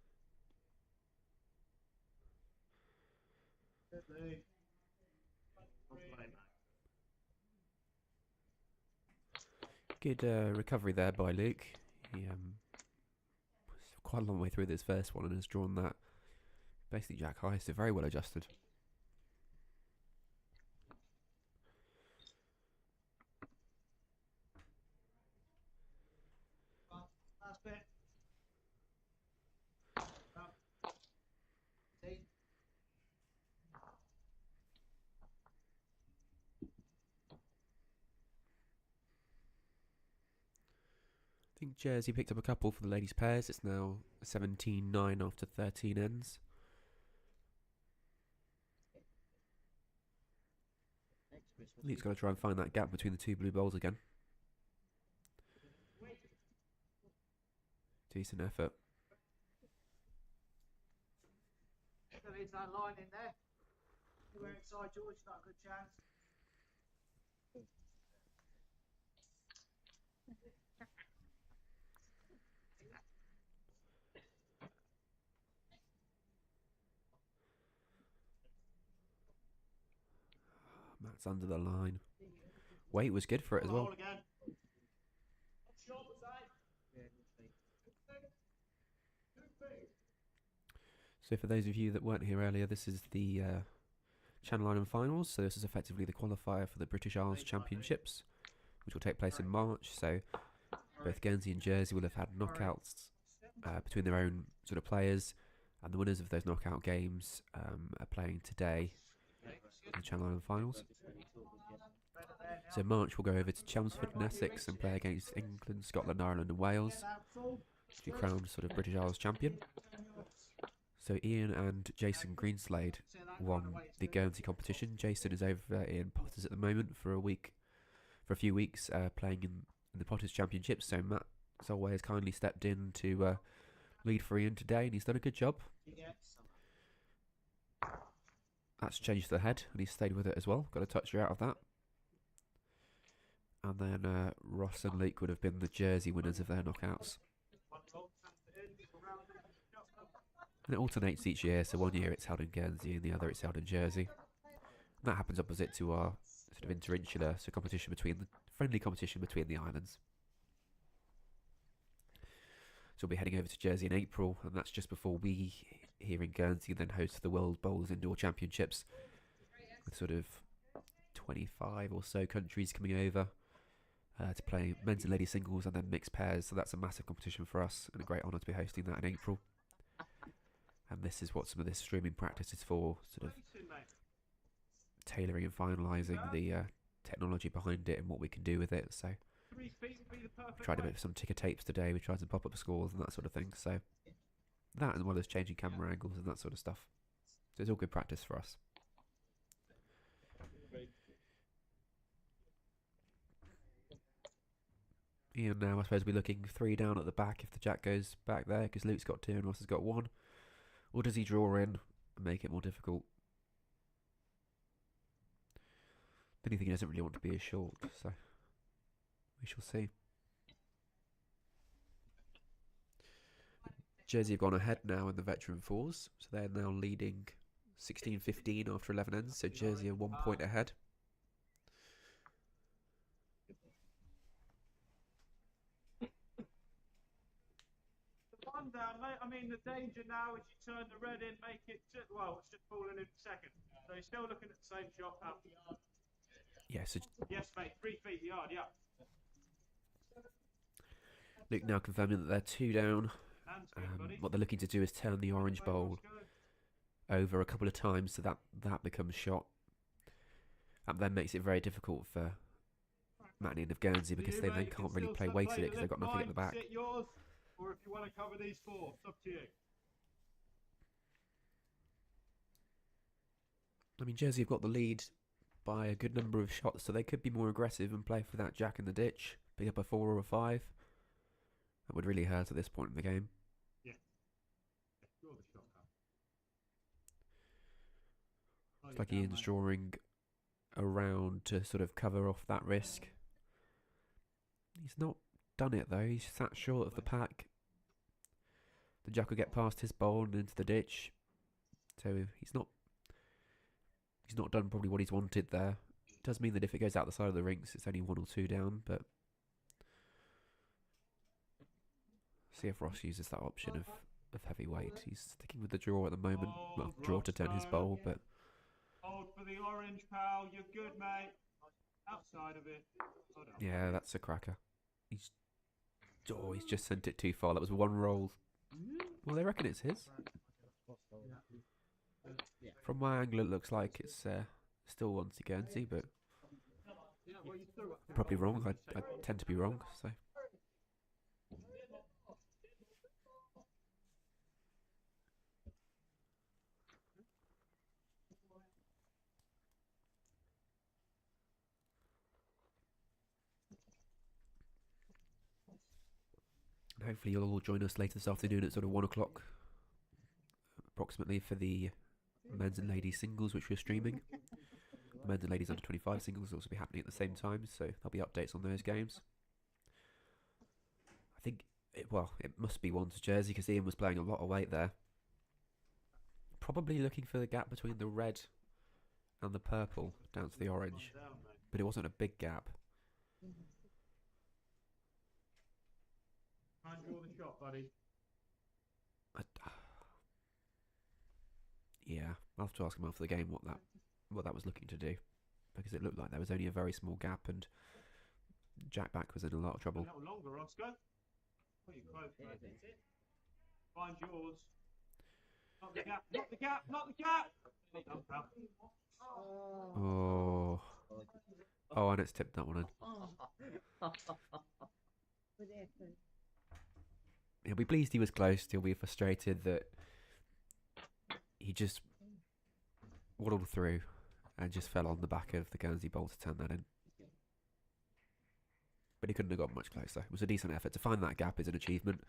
Good, Luke. Good recovery there by Luke. He was quite a long way through this first one and has drawn that basically jack high, so very well adjusted. Last bit. See? I think Jersey picked up a couple for the ladies' pairs. It's now 17-9 after 13 ends. Luke's got to try and find that gap between the 2 blue bowls again. Decent effort. There is that line in there. Anywhere inside George, got a good chance. Matt's under the line. Weight was good for it as well. So for those of you that weren't here earlier, this is the Channel Island Finals. So this is effectively the qualifier for the British Isles Championships, which will take place in March. So both Guernsey and Jersey will have had knockouts between their own sort of players, and the winners of those knockout games are playing today in the Channel Island Finals. So March will go over to Chelmsford and Essex and play against England, Scotland, Ireland and Wales to be crowned sort of British Isles champion. So Ian and Jason Greenslade won the Guernsey competition. Jason is over in Potters at the moment for a few weeks, playing in the Potters Championship. So Matt Solway has kindly stepped in to lead for Ian today, and he's done a good job. That's changed the head, and he's stayed with it as well. Got a toucher out of that. And then Ross and Luke would have been the Jersey winners of their knockouts. And it alternates each year, so one year it's held in Guernsey and the other it's held in Jersey. And that happens opposite to our sort of interinsular, so friendly competition between the islands. So we'll be heading over to Jersey in April, and that's just before we here in Guernsey then host the World Bowls Indoor Championships, with sort of 25 or so countries coming over to play men's and ladies singles and then mixed pairs. So that's a massive competition for us and a great honour to be hosting that in April. And this is what some of this streaming practice is for, sort of tailoring and finalising the technology behind it and what we can do with it. So 3 feet would be the perfect Tried a way. bit of some ticker tapes today. We tried to pop up scores and that sort of thing. So that, as well as changing camera angles and that sort of stuff. So it's all good practice for us. Ian now, I suppose, we're looking 3 down at the back if the jack goes back there, because Luke's got 2 and Ross has got 1. Or does he draw in and make it more difficult? Then he think he doesn't really want to be as short, so we shall see. Jersey have gone ahead now in the veteran fours, so they're now leading 16-15 after 11 ends, so Jersey are 1 point ahead. One down, mate. I mean, the danger now is you turn the red in, make it, well, it's just falling in second. So you're still looking at the same shot. Yeah, so Yes, mate, 3 feet yard, yeah. Luke now confirming that they're 2 down. Hands good, buddy. What they're looking to do is turn the orange bowl over a couple of times so that becomes shot. That then makes it very difficult for Matney of Guernsey because they then can't really play weighted it because they've got nothing at the back. Sit yours, or if you want to cover these 4, it's up to you. I mean, Jersey have got the lead by a good number of shots, so they could be more aggressive and play for that jack in the ditch, pick up a 4 or a 5. That would really hurt at this point in the game. Yeah. Draw the shot, It's like Ian's drawing around to sort of cover off that risk. He's not done it though, he's sat short of the pack. The jack will get past his bowl and into the ditch. So he's not done probably what he's wanted there. It does mean that if it goes out the side of the rings, it's only 1 or 2 down, but see if Ross uses that option of heavyweight. He's sticking with the draw at the moment. Well, draw to turn his bowl, but hold for the orange, pal. You're good, mate. Outside of it. yeah, that's a cracker. He's just sent it too far. That was 1 roll. Well, they reckon it's his. From my angle, it looks like it's still one to Guernsey, but probably wrong. I tend to be wrong, so. And hopefully you'll all join us later this afternoon at sort of 1 o'clock, approximately, for the men's and ladies singles, which we're streaming. The men's and ladies under 25 singles will also be happening at the same time, so there'll be updates on those games. I think, it must be 1 to Jersey because Ian was playing a lot of weight there. Probably looking for the gap between the red and the purple down to the orange, but it wasn't a big gap. Try and draw the shot, buddy. Yeah, I'll have to ask him after the game what that was looking to do, because it looked like there was only a very small gap and Jack back was in a lot of trouble. A little longer, Oscar. Pretty close, mate. Find yours. Not the gap, not the gap, not the gap! Well done, pal. Oh, and it's tipped that one in. He'll be pleased he was close. He'll be frustrated that he just waddled through and just fell on the back of the Guernsey bowl to turn that in. But he couldn't have got much closer. It was a decent effort. To find that gap is an achievement.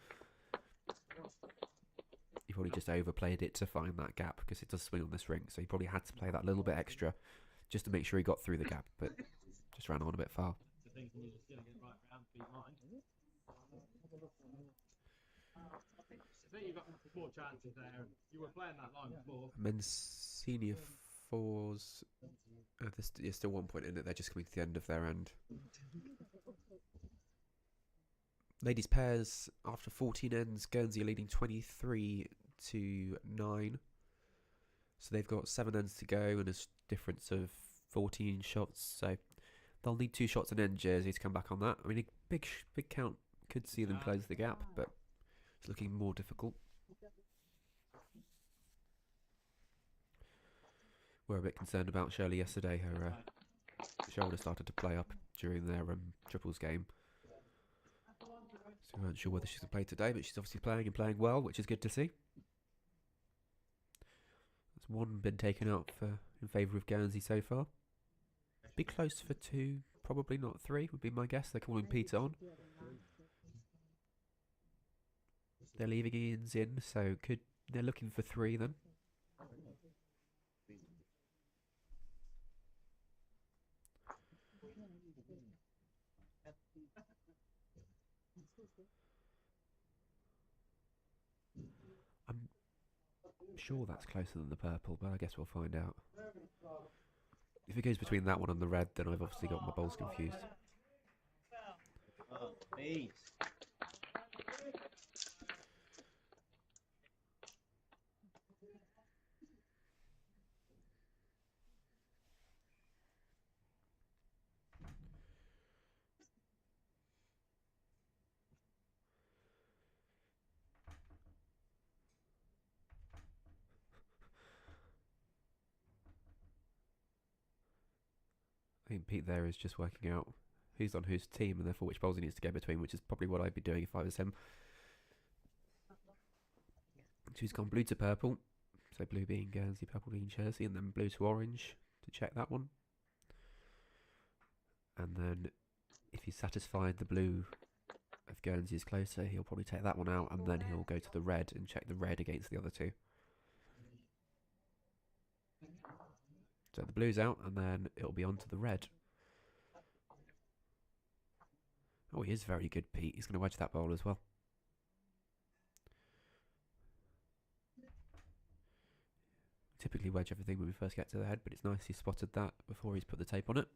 He probably just overplayed it to find that gap because it does swing on this ring. So he probably had to play that little bit extra just to make sure he got through the gap, but just ran on a bit far. I think you've got 4 chances there. You were playing that line before. Men's senior fours. There's still 1 point in it. They're just coming to the end of their end. Ladies pairs after 14 ends. Guernsey are leading 23-9. So they've got 7 ends to go and a difference of 14 shots. So they'll need 2 shots and end Jersey to come back on that. I mean, a big count could see them close the gap, but it's looking more difficult. We're a bit concerned about Shirley yesterday. Her shoulder started to play up during their triples game. So I'm not sure whether she's going to play today, but she's obviously playing and playing well, which is good to see. There's one been taken out in favour of Guernsey so far. Be close for 2, probably not 3, would be my guess. They're calling Peter on. They're leaving Ian's in, so they're looking for 3 then. I'm sure that's closer than the purple, but I guess we'll find out. If it goes between that one and the red, then I've obviously got my bowls confused. Oh, please. I think Pete there is just working out who's on whose team and therefore which bowls he needs to go between, which is probably what I'd be doing if I was him. So he's gone blue to purple. So blue being Guernsey, purple being Jersey, and then blue to orange to check that one. And then if he's satisfied the blue of Guernsey is closer, he'll probably take that one out, and then he'll go to the red and check the red against the other 2. So the blue's out, and then it'll be on to the red. Oh, he is very good, Pete. He's going to wedge that bowl as well. Typically wedge everything when we first get to the head, but it's nice he spotted that before he's put the tape on it.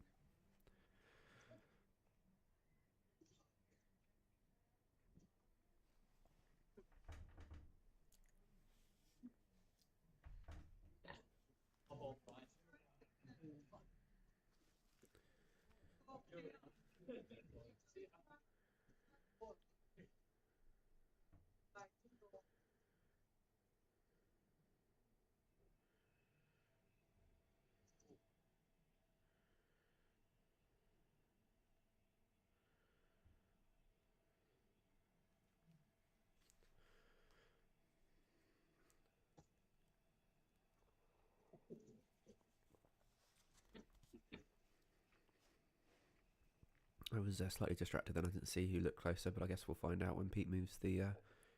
I was slightly distracted then. I didn't see who looked closer, but I guess we'll find out when Pete moves the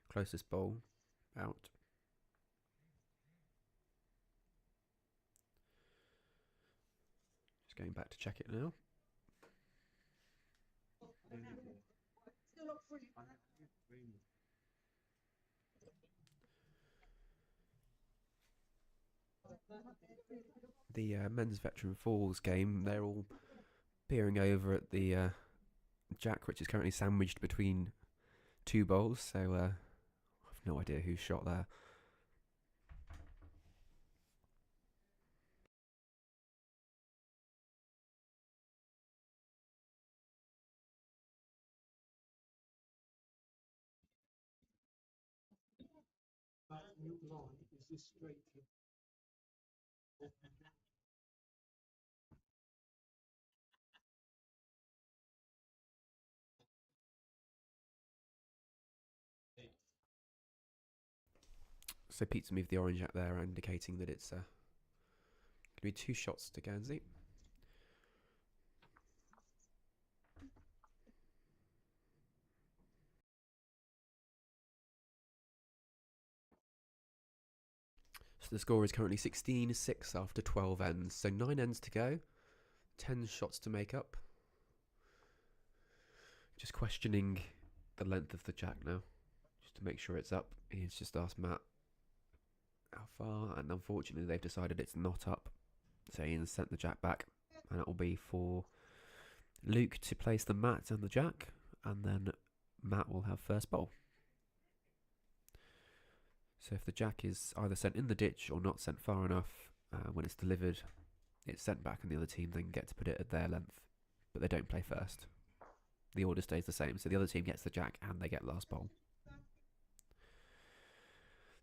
closest bowl out. Just going back to check it now. The men's veteran falls game, they're all peering over at the jack, which is currently sandwiched between 2 bowls, so I've no idea who shot there. Is this straight? So Pete's moved the orange out there, indicating that it's going to be 2 shots to Guernsey. So the score is currently 16-6 after 12 ends. So 9 ends to go, 10 shots to make up. Just questioning the length of the jack now, just to make sure it's up. He's just asked Matt how far, and unfortunately they've decided it's not up. So Ian's sent the jack back, and it will be for Luke to place the mat and the jack, and then Matt will have first bowl. So if the jack is either sent in the ditch or not sent far enough, when it's delivered, it's sent back, and the other team then get to put it at their length, but they don't play first. The order stays the same, so the other team gets the jack and they get last bowl.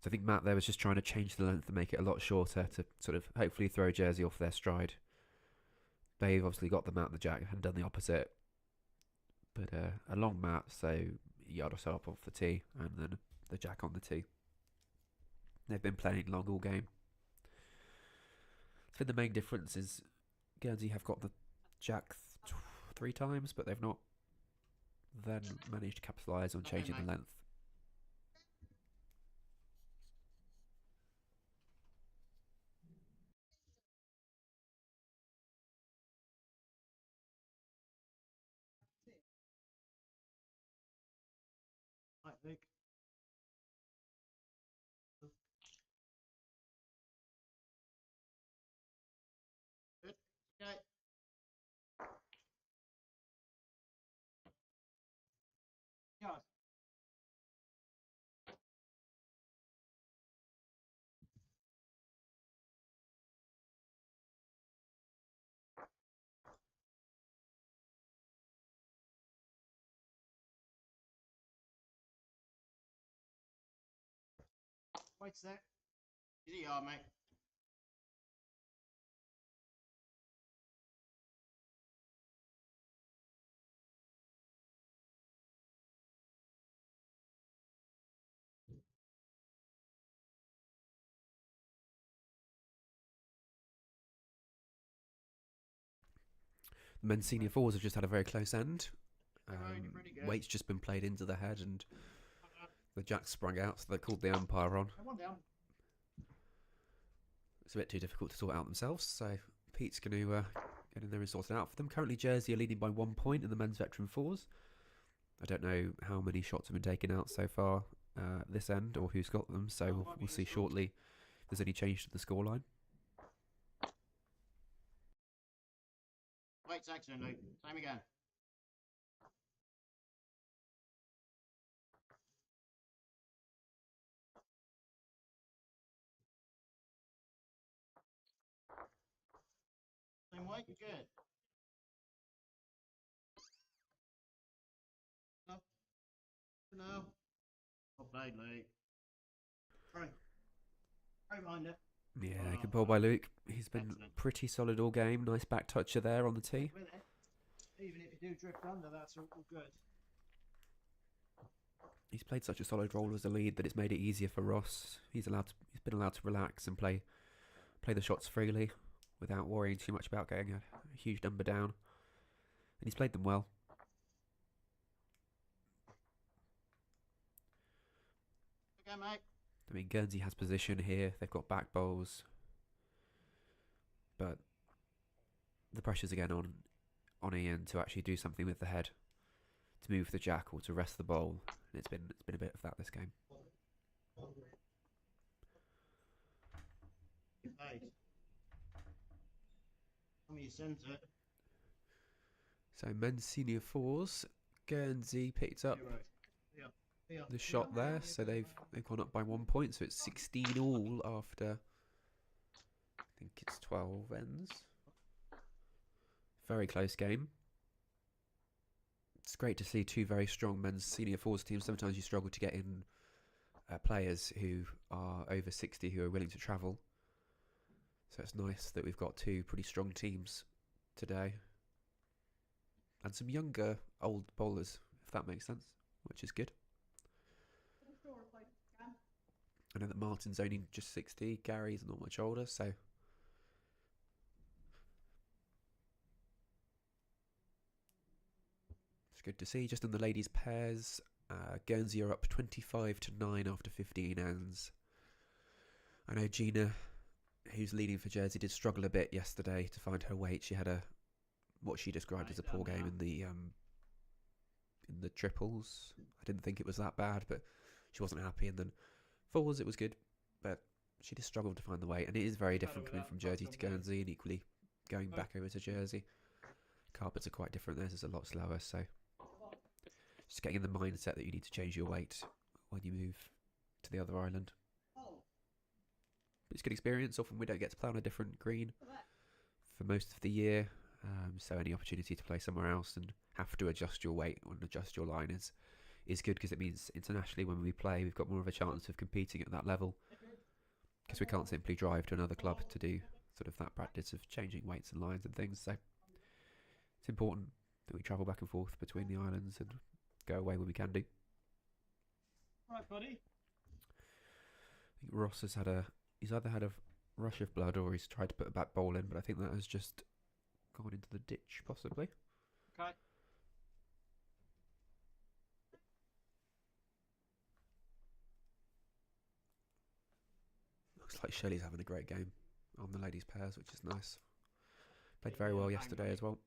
So I think Matt there was just trying to change the length and make it a lot shorter to sort of hopefully throw Jersey off their stride. They've obviously got the mat and the jack and done the opposite. But a long mat, so yard or so up off the tee, and then the jack on the tee. They've been playing long all game. I think the main difference is Guernsey have got the jack 3 times, but they've not then managed to capitalise on changing the length. Right, Luke. Good. Okay. Yard. Wait a sec. Easy yard, mate. The men's senior fours have just had a very close end. Pretty good. Weight's just been played into the head, and the jack sprung out, so they called the umpire on. Come on down. It's a bit too difficult to sort out themselves, so Pete's going to get in there and sort it out for them. Currently, Jersey are leading by 1 point in the men's veteran fours. I don't know how many shots have been taken out so far this end, or who's got them, so we'll see shortly if there's any change to the scoreline. Wait section, Luke. Same again. Same way, you're good. No. No. Well played, Luke. Right. Right behind it. Yeah, good ball by Luke. He's been pretty solid all game. Nice back toucher there on the tee. With it. Even if you do drift under, that's all good. He's played such a solid role as a lead that it's made it easier for Ross. He's been allowed to relax and play the shots freely without worrying too much about getting a huge number down. And he's played them well. Okay, mate. I mean, Guernsey has position here. They've got back bowls. But the pressure's again on Ian to actually do something with the head, to move the jack or to rest the bowl. And it's been a bit of that this game. Nice. Tell me you sent it. So men's senior fours, Guernsey picked up the shot there, so they've gone up by 1 point, so it's 16 all after I think it's 12 ends. Very close game. It's great to see 2 very strong men's senior fours teams. Sometimes you struggle to get in players who are over 60 who are willing to travel. So it's nice that we've got 2 pretty strong teams today. And some younger old bowlers, if that makes sense, which is good. I know that Martin's only just 60, Gary's not much older, so it's good to see. Just in the ladies' pairs, Guernsey are up 25-9 after 15 ends. I know Gina, who's leading for Jersey, did struggle a bit yesterday to find her weight. She had what she described as a poor game in the triples. I didn't think it was that bad, but she wasn't happy. And then fours, it was good, but she just struggled to find the weight. And it is very different coming from Jersey to Guernsey, and equally going back over to Jersey. Carpets are quite different. Theirs is a lot slower, so just getting in the mindset that you need to change your weight when you move to the other island. But it's good experience. Often we don't get to play on a different green for most of the year, so any opportunity to play somewhere else and have to adjust your weight and adjust your line is good, because it means internationally when we play we've got more of a chance of competing at that level, because we can't simply drive to another club to do sort of that practice of changing weights and lines and things. So it's important that we travel back and forth between the islands and go away when we can do. Right, buddy. I think Ross has had he's either had a rush of blood or he's tried to put a back ball in, but I think that has just gone into the ditch, possibly. Okay. Looks like Shirley's having a great game on the ladies' pairs, which is nice. Played very well yesterday as well.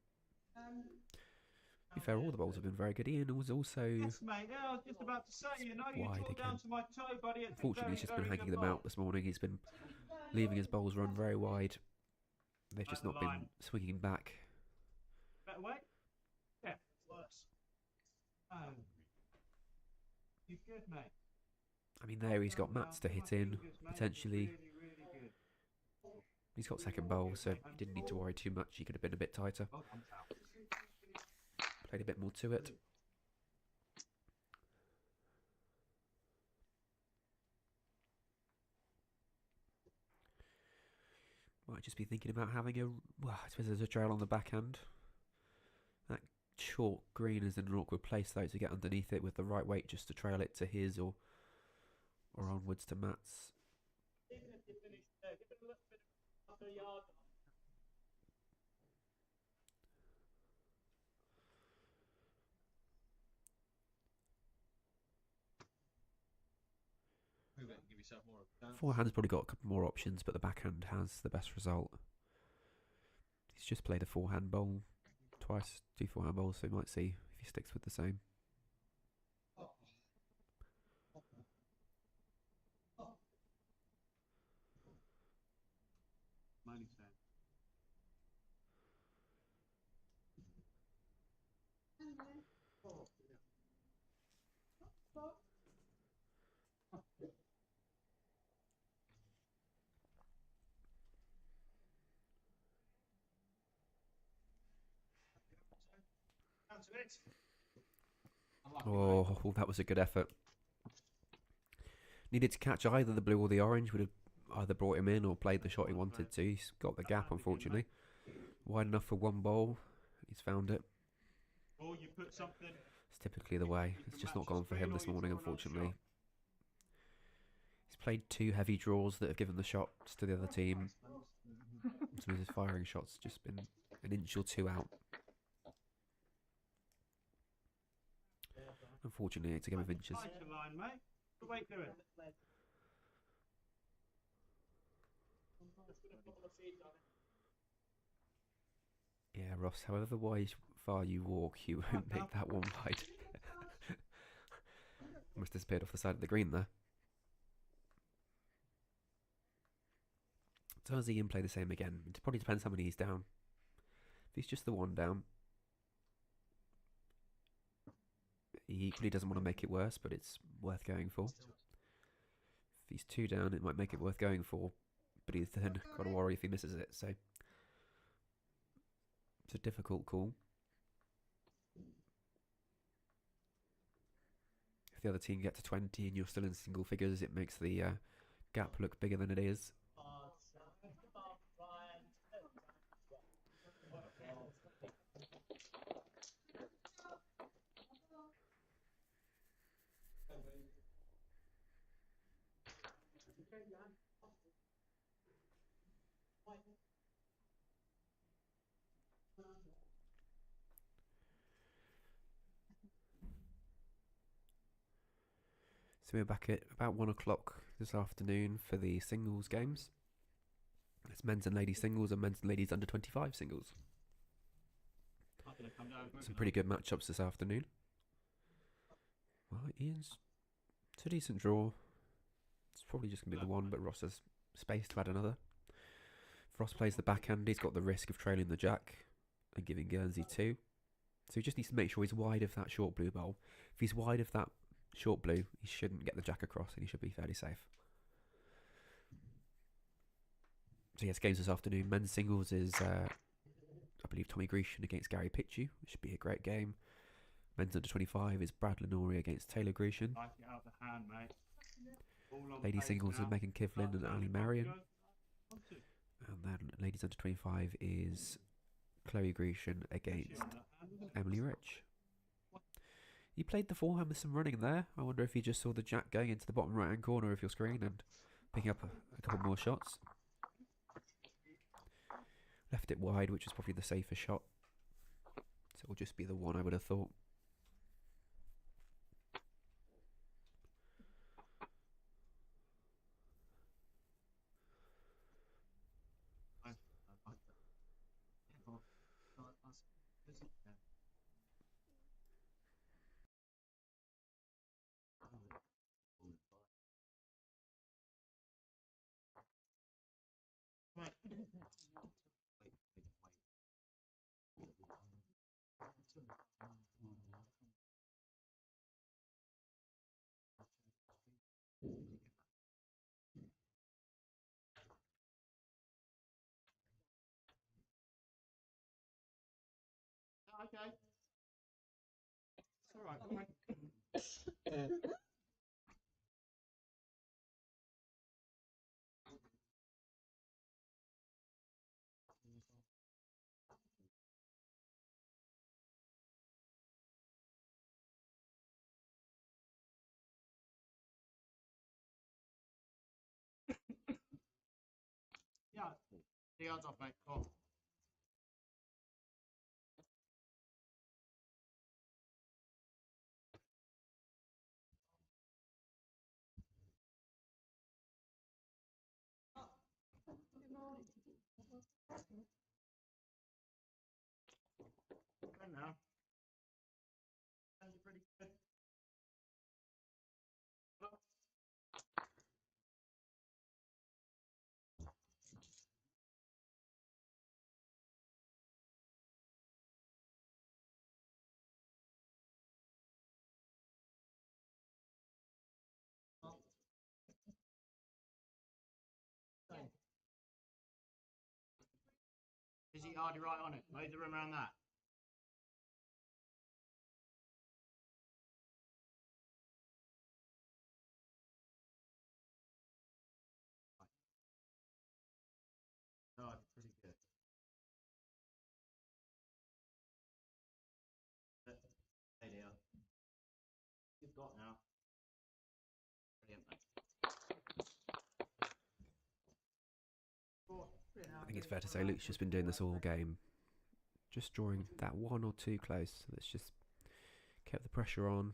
To be fair, all the bowls have been very good. Ian was also, Yes, mate. Yeah, I was just about to say, you know, you wide talked down again. to my toe, buddy. It's Unfortunately, he's just been very hanging good them bowl. out this morning. He's been leaving his bowls run very wide. They've just Like not the been line. swinging back. Better way? Yeah. Worse. Oh. You good, mate? I mean, there he's got mats to hit in, potentially. Really, really good. He's got second bowl, so he didn't need to worry too much. He could have been a bit tighter. Well done, pal. Played a bit more to it. Might just be thinking about having well, I suppose there's a trail on the backhand. That short green is in an awkward place though to get underneath it with the right weight just to trail it to his or onwards to Matt's. Even if you finish there, give it a little bit of a yard. Move it and give yourself more of a chance. Forehand's probably got a couple more options, but the backhand has the best result. He's just played a forehand bowl twice, 2 forehand bowls, so we might see if he sticks with the same. Money stand. Down to it. Oh, that was a good effort. Needed to catch either the blue or the orange, would have either brought him in or played the shot he wanted to. He's got the gap, unfortunately. Wide enough for one bowl. He's found it. Or you put something. It's typically the way. It's just not gone for him this morning, unfortunately. He's played 2 heavy draws that have given the shots to the other team. Some of his firing shots just been an inch or 2 out. Unfortunately, it's a game of inches. Tighter line, mate. Good way to do it. Yeah, Ross, however far you walk, you won't make that one wide. Almost disappeared off the side of the green there. Does Ian play the same again? It probably depends how many he's down. If he's just the one down, he equally doesn't want to make it worse, but it's worth going for. If he's 2 down, it might make it worth going for, but he's then got to worry if he misses it, so it's a difficult call. If the other team get to 20 and you're still in single figures, it makes the gap look bigger than it is. So we're back at about 1 o'clock this afternoon for the singles games. It's men's and ladies singles and men's and ladies under 25 singles. Some pretty good matchups this afternoon. Well, Ian's it's a decent draw. It's probably just going to be the one, but Ross has space to add another. If Ross plays the backhand, he's got the risk of trailing the jack and giving Guernsey 2. So he just needs to make sure he's wide of that short blue bowl. If he's wide of that short blue, he shouldn't get the jack across and he should be fairly safe. So yes, games this afternoon. Men's singles is, I believe, Tommy Grecian against Gary Pitchu, which should be a great game. Men's under 25 is Brad Lenori against Taylor Grecian. Like it out the hand, mate. Ladies singles is Megan Kivlin and Ali Marion. And then ladies under 25 is Chloe Grecian against Emily Rich. He played the forehand with some running there. I wonder if he just saw the jack going into the bottom right-hand corner of your screen and picking up a couple more shots. Left it wide, which was probably the safer shot. So it will just be the one I would have thought. Okay. It's all right. Come on. Yeah. The odds off, mate. Come on. Come now. Sounds pretty good. Is he already right on it? Made the rim around that. No, pretty good. Hey there. You've got now. Brilliant, mate. I think it's fair to say Luke's just been doing this all game. Just drawing that one or two close. That's just kept the pressure on.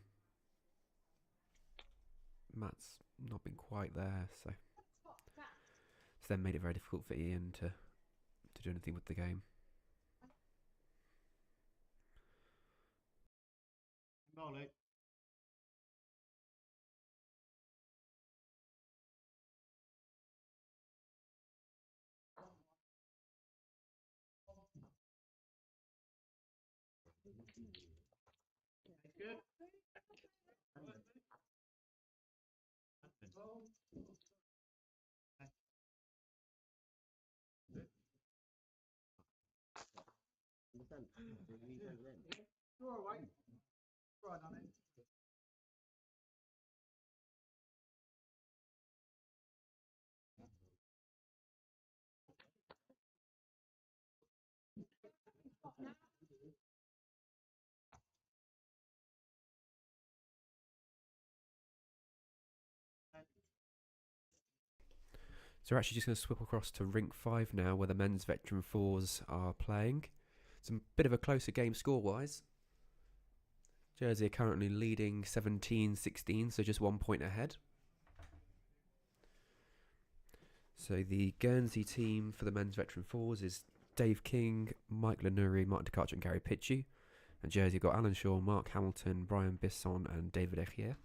Matt's not been quite there, so it's then made it very difficult for Ian to do anything with the game. Molly. Good. You're all right. Right on it. So we're actually just going to swap across to rink 5 now, where the men's veteran fours are playing. It's a bit of a closer game score-wise. Jersey are currently leading 17-16, so just 1 point ahead. So the Guernsey team for the men's veteran fours is Dave King, Mike Lanuri, Martin DeCarcher and Gary Pitchy. And Jersey have got Alan Shaw, Mark Hamilton, Brian Bisson and David Echier.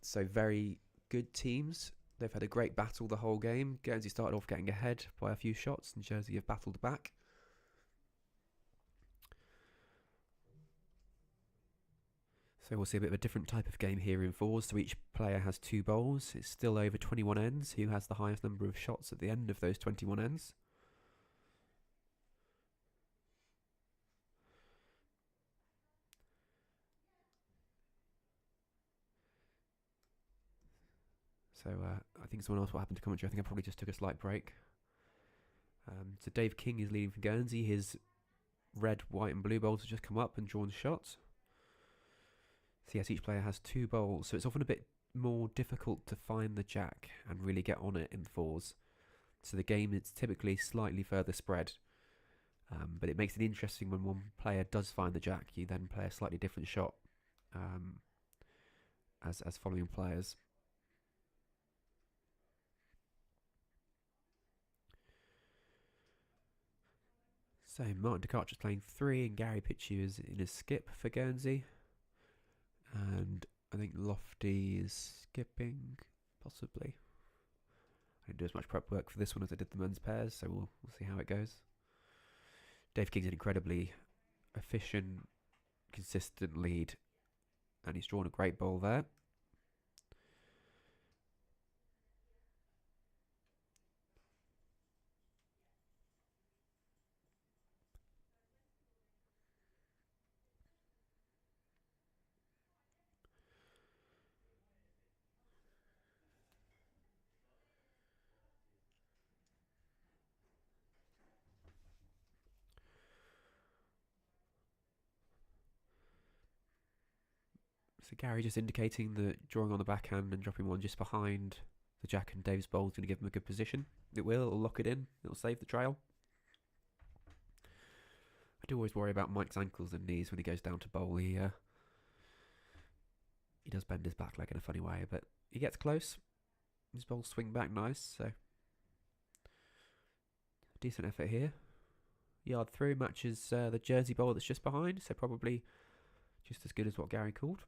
So very good teams. They've had a great battle the whole game. Guernsey started off getting ahead by a few shots and Jersey have battled back. So we'll see a bit of a different type of game here in fours. So each player has 2 bowls. It's still over 21 ends. Who has the highest number of shots at the end of those 21 ends? So I think someone else will happen to commentary. I think I probably just took a slight break. So Dave King is leading for Guernsey. His red, white and blue bowls have just come up and drawn shots. So yes, each player has 2 bowls, so it's often a bit more difficult to find the jack and really get on it in fours. So the game is typically slightly further spread, but it makes it interesting when one player does find the jack. You then play a slightly different shot as following players. So Martin Decartre's playing 3 and Gary Pitchue is in a skip for Guernsey. And I think Lofty is skipping, possibly. I didn't do as much prep work for this one as I did the men's pairs, so we'll see how it goes. Dave King's an incredibly efficient, consistent lead, and he's drawn a great ball there. So Gary just indicating that drawing on the backhand and dropping one just behind the jack and Dave's bowl is going to give him a good position. It'll lock it in, it'll save the trail. I do always worry about Mike's ankles and knees when he goes down to bowl. He does bend his back leg in a funny way, but he gets close. His bowls swing back nice, so decent effort here. Yard through matches the Jersey bowl that's just behind, so probably just as good as what Gary called.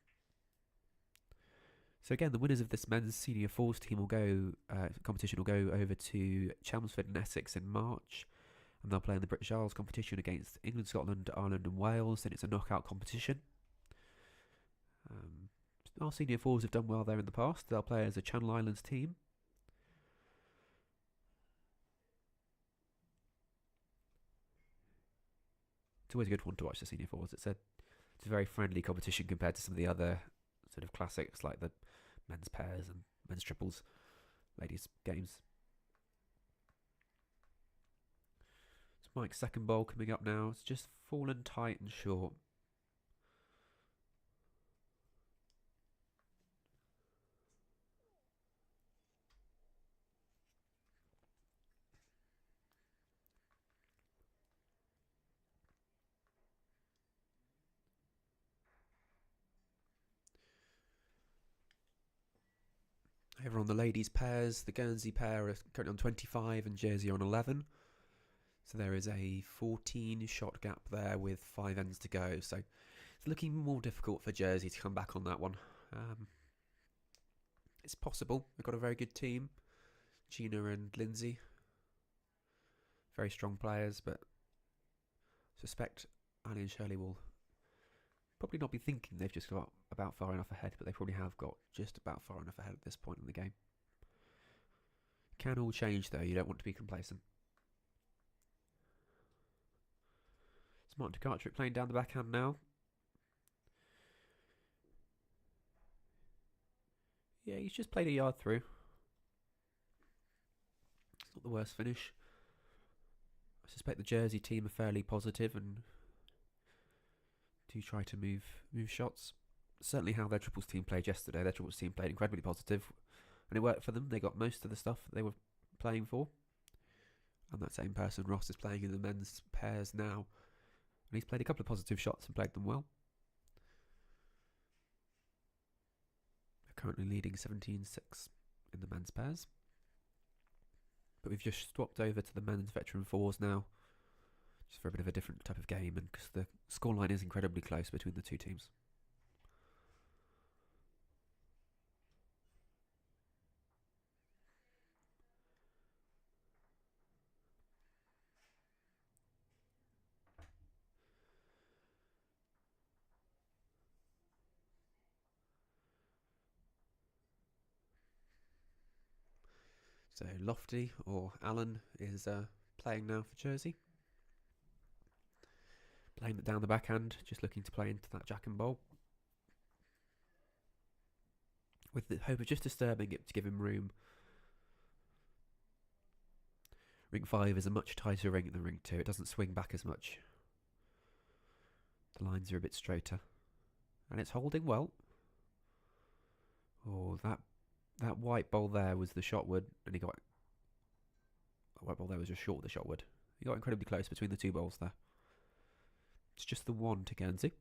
So again, the winners of this men's senior fours team will go competition will go over to Chelmsford and Essex in March, and they'll play in the British Isles competition against England, Scotland, Ireland, and Wales. And it's a knockout competition. Our senior fours have done well there in the past. They'll play as a Channel Islands team. It's always a good one to watch the senior fours. It's a very friendly competition compared to some of the other sort of classics like the men's pairs and men's triples, ladies games. It's Mike's second bowl coming up now. It's just fallen tight and short. Over on the ladies' pairs, the Guernsey pair are currently on 25 and Jersey on 11. So there is a 14-shot gap there with 5 ends to go. So it's looking more difficult for Jersey to come back on that one. It's possible. They've got a very good team. Gina and Lindsay. Very strong players, but I suspect Annie and Shirley will probably not be thinking they've just got about far enough ahead, but they probably have got just about far enough ahead at this point in the game. Can all change though, you don't want to be complacent. It's Martin Decartre playing down the backhand now. Yeah, he's just played a yard through. It's not the worst finish. I suspect the Jersey team are fairly positive and do try to move shots. Certainly how their triples team played yesterday. Their triples team played incredibly positive and it worked for them. They got most of the stuff they were playing for. And that same person, Ross, is playing in the men's pairs now. And he's played a couple of positive shots and played them well. They're currently leading 17-6 in the men's pairs. But we've just swapped over to the men's veteran fours now, just for a bit of a different type of game, and because the scoreline is incredibly close between the two teams. So Lofty, or Alan, is playing now for Jersey. Playing it down the backhand, just looking to play into that jack and bowl. With the hope of just disturbing it to give him room. Ring 5 is a much tighter ring than ring 2. It doesn't swing back as much. The lines are a bit straighter. And it's holding well. Oh, that white bowl there was the shotwood, and he got... The white bowl there was just short of the shotwood. He got incredibly close between the two bowls there. It's just the one to Guernsey.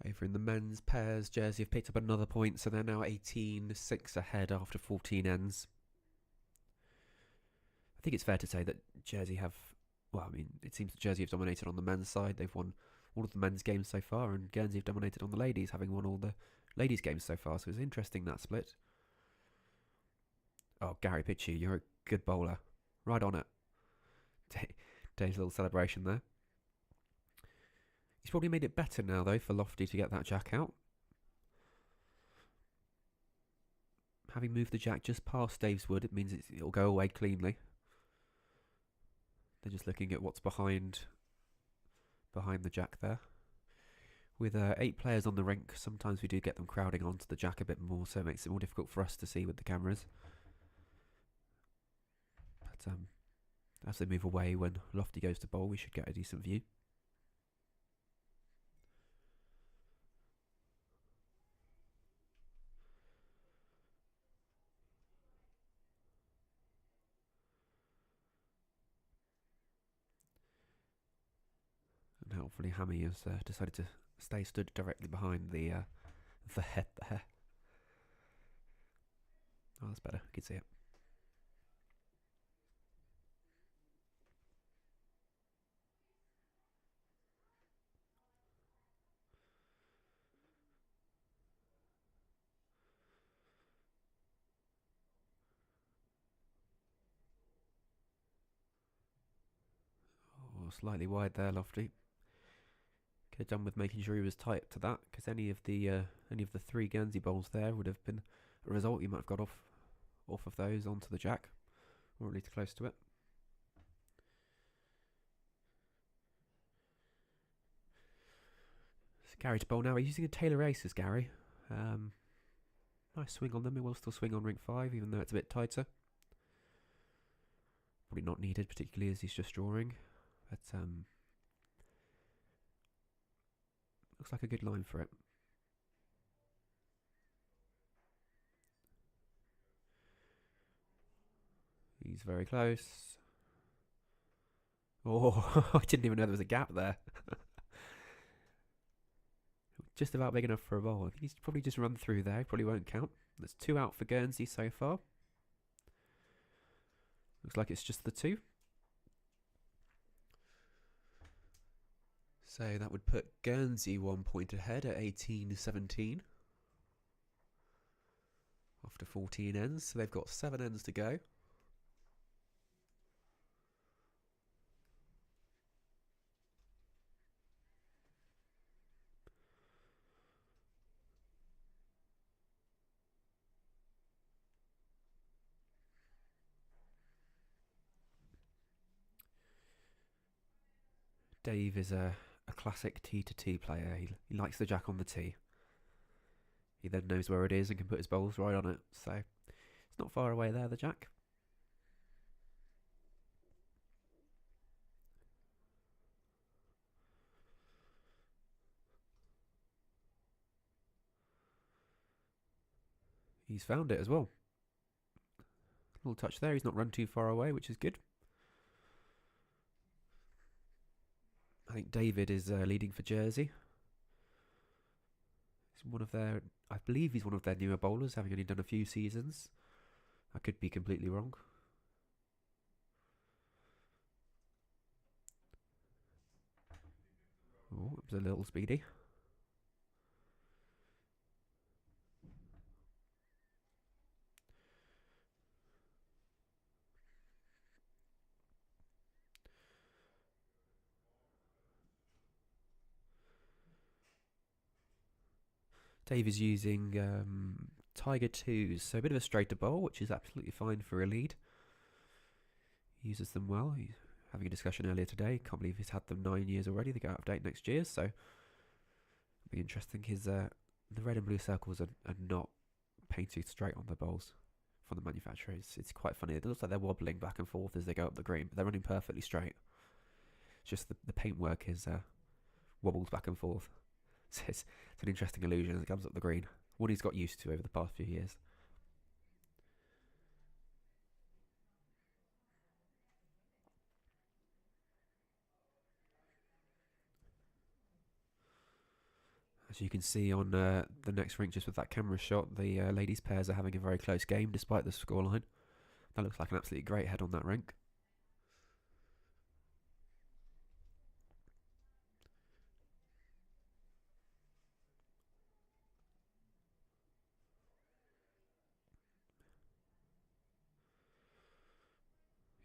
Over in the men's pairs, Jersey have picked up another point, so they're now 18-6 ahead after 14 ends. I think it's fair to say that Jersey have... Well, I mean, it seems that Jersey have dominated on the men's side. They've won all of the men's games so far, and Guernsey have dominated on the ladies, having won all the ladies' games so far. So it's interesting, that split. Oh, Gary Pitchy, you're a good bowler. Right on it. Dave's little celebration there. He's probably made it better now, though, for Lofty to get that jack out. Having moved the jack just past Dave's wood, it means it'll go away cleanly. They're just looking at what's behind the jack there. With 8 players on the rink, sometimes we do get them crowding onto the jack a bit more, so it makes it more difficult for us to see with the cameras. But as they move away, when Lofty goes to bowl, we should get a decent view. And hopefully Hammy has decided to stay stood directly behind the head there. Oh, that's better. I can see it. Oh, slightly wide there, Lofty. Could have done with making sure he was tight to that, because any of the 3 Guernsey bowls there would have been a result. You might have got off of those onto the jack, or at least close to it. It's Gary to bowl now. We're using a Taylor Aces, Gary. Nice swing on them. It will still swing on ring 5, even though it's a bit tighter. Probably not needed, particularly as he's just drawing. But looks like a good line for it. He's very close. Oh, I didn't even know there was a gap there. Just about big enough for a bowl. I think he's probably just run through there. Probably won't count. That's 2 out for Guernsey so far. Looks like it's just the 2. So that would put Guernsey 1 point ahead at 18-17. After 14 ends. So they've got 7 ends to go. Dave is a classic tee to tee player. He likes the jack on the tee. He then knows where it is and can put his bowls right on it. So it's not far away there, the jack. He's found it as well. A little touch there. He's not run too far away, which is good. I think David is leading for Jersey. He's one of their, I believe he's one of their newer bowlers, having only done a few seasons. I could be completely wrong. Oh, it was a little speedy. Dave is using Tiger 2s, so a bit of a straighter bowl, which is absolutely fine for a lead. He uses them well. He's having a discussion earlier today. Can't believe he's had them 9 years already. They go out of date next year, so it'll be interesting. His the red and blue circles are not painted straight on the bowls from the manufacturer. It's quite funny. It looks like they're wobbling back and forth as they go up the green, but they're running perfectly straight. It's just the paintwork is wobbles back and forth. So it's an interesting illusion as it comes up the green. One he's got used to over the past few years. As you can see on the next rink, just with that camera shot, the ladies' pairs are having a very close game despite the scoreline. That looks like an absolutely great head on that rink.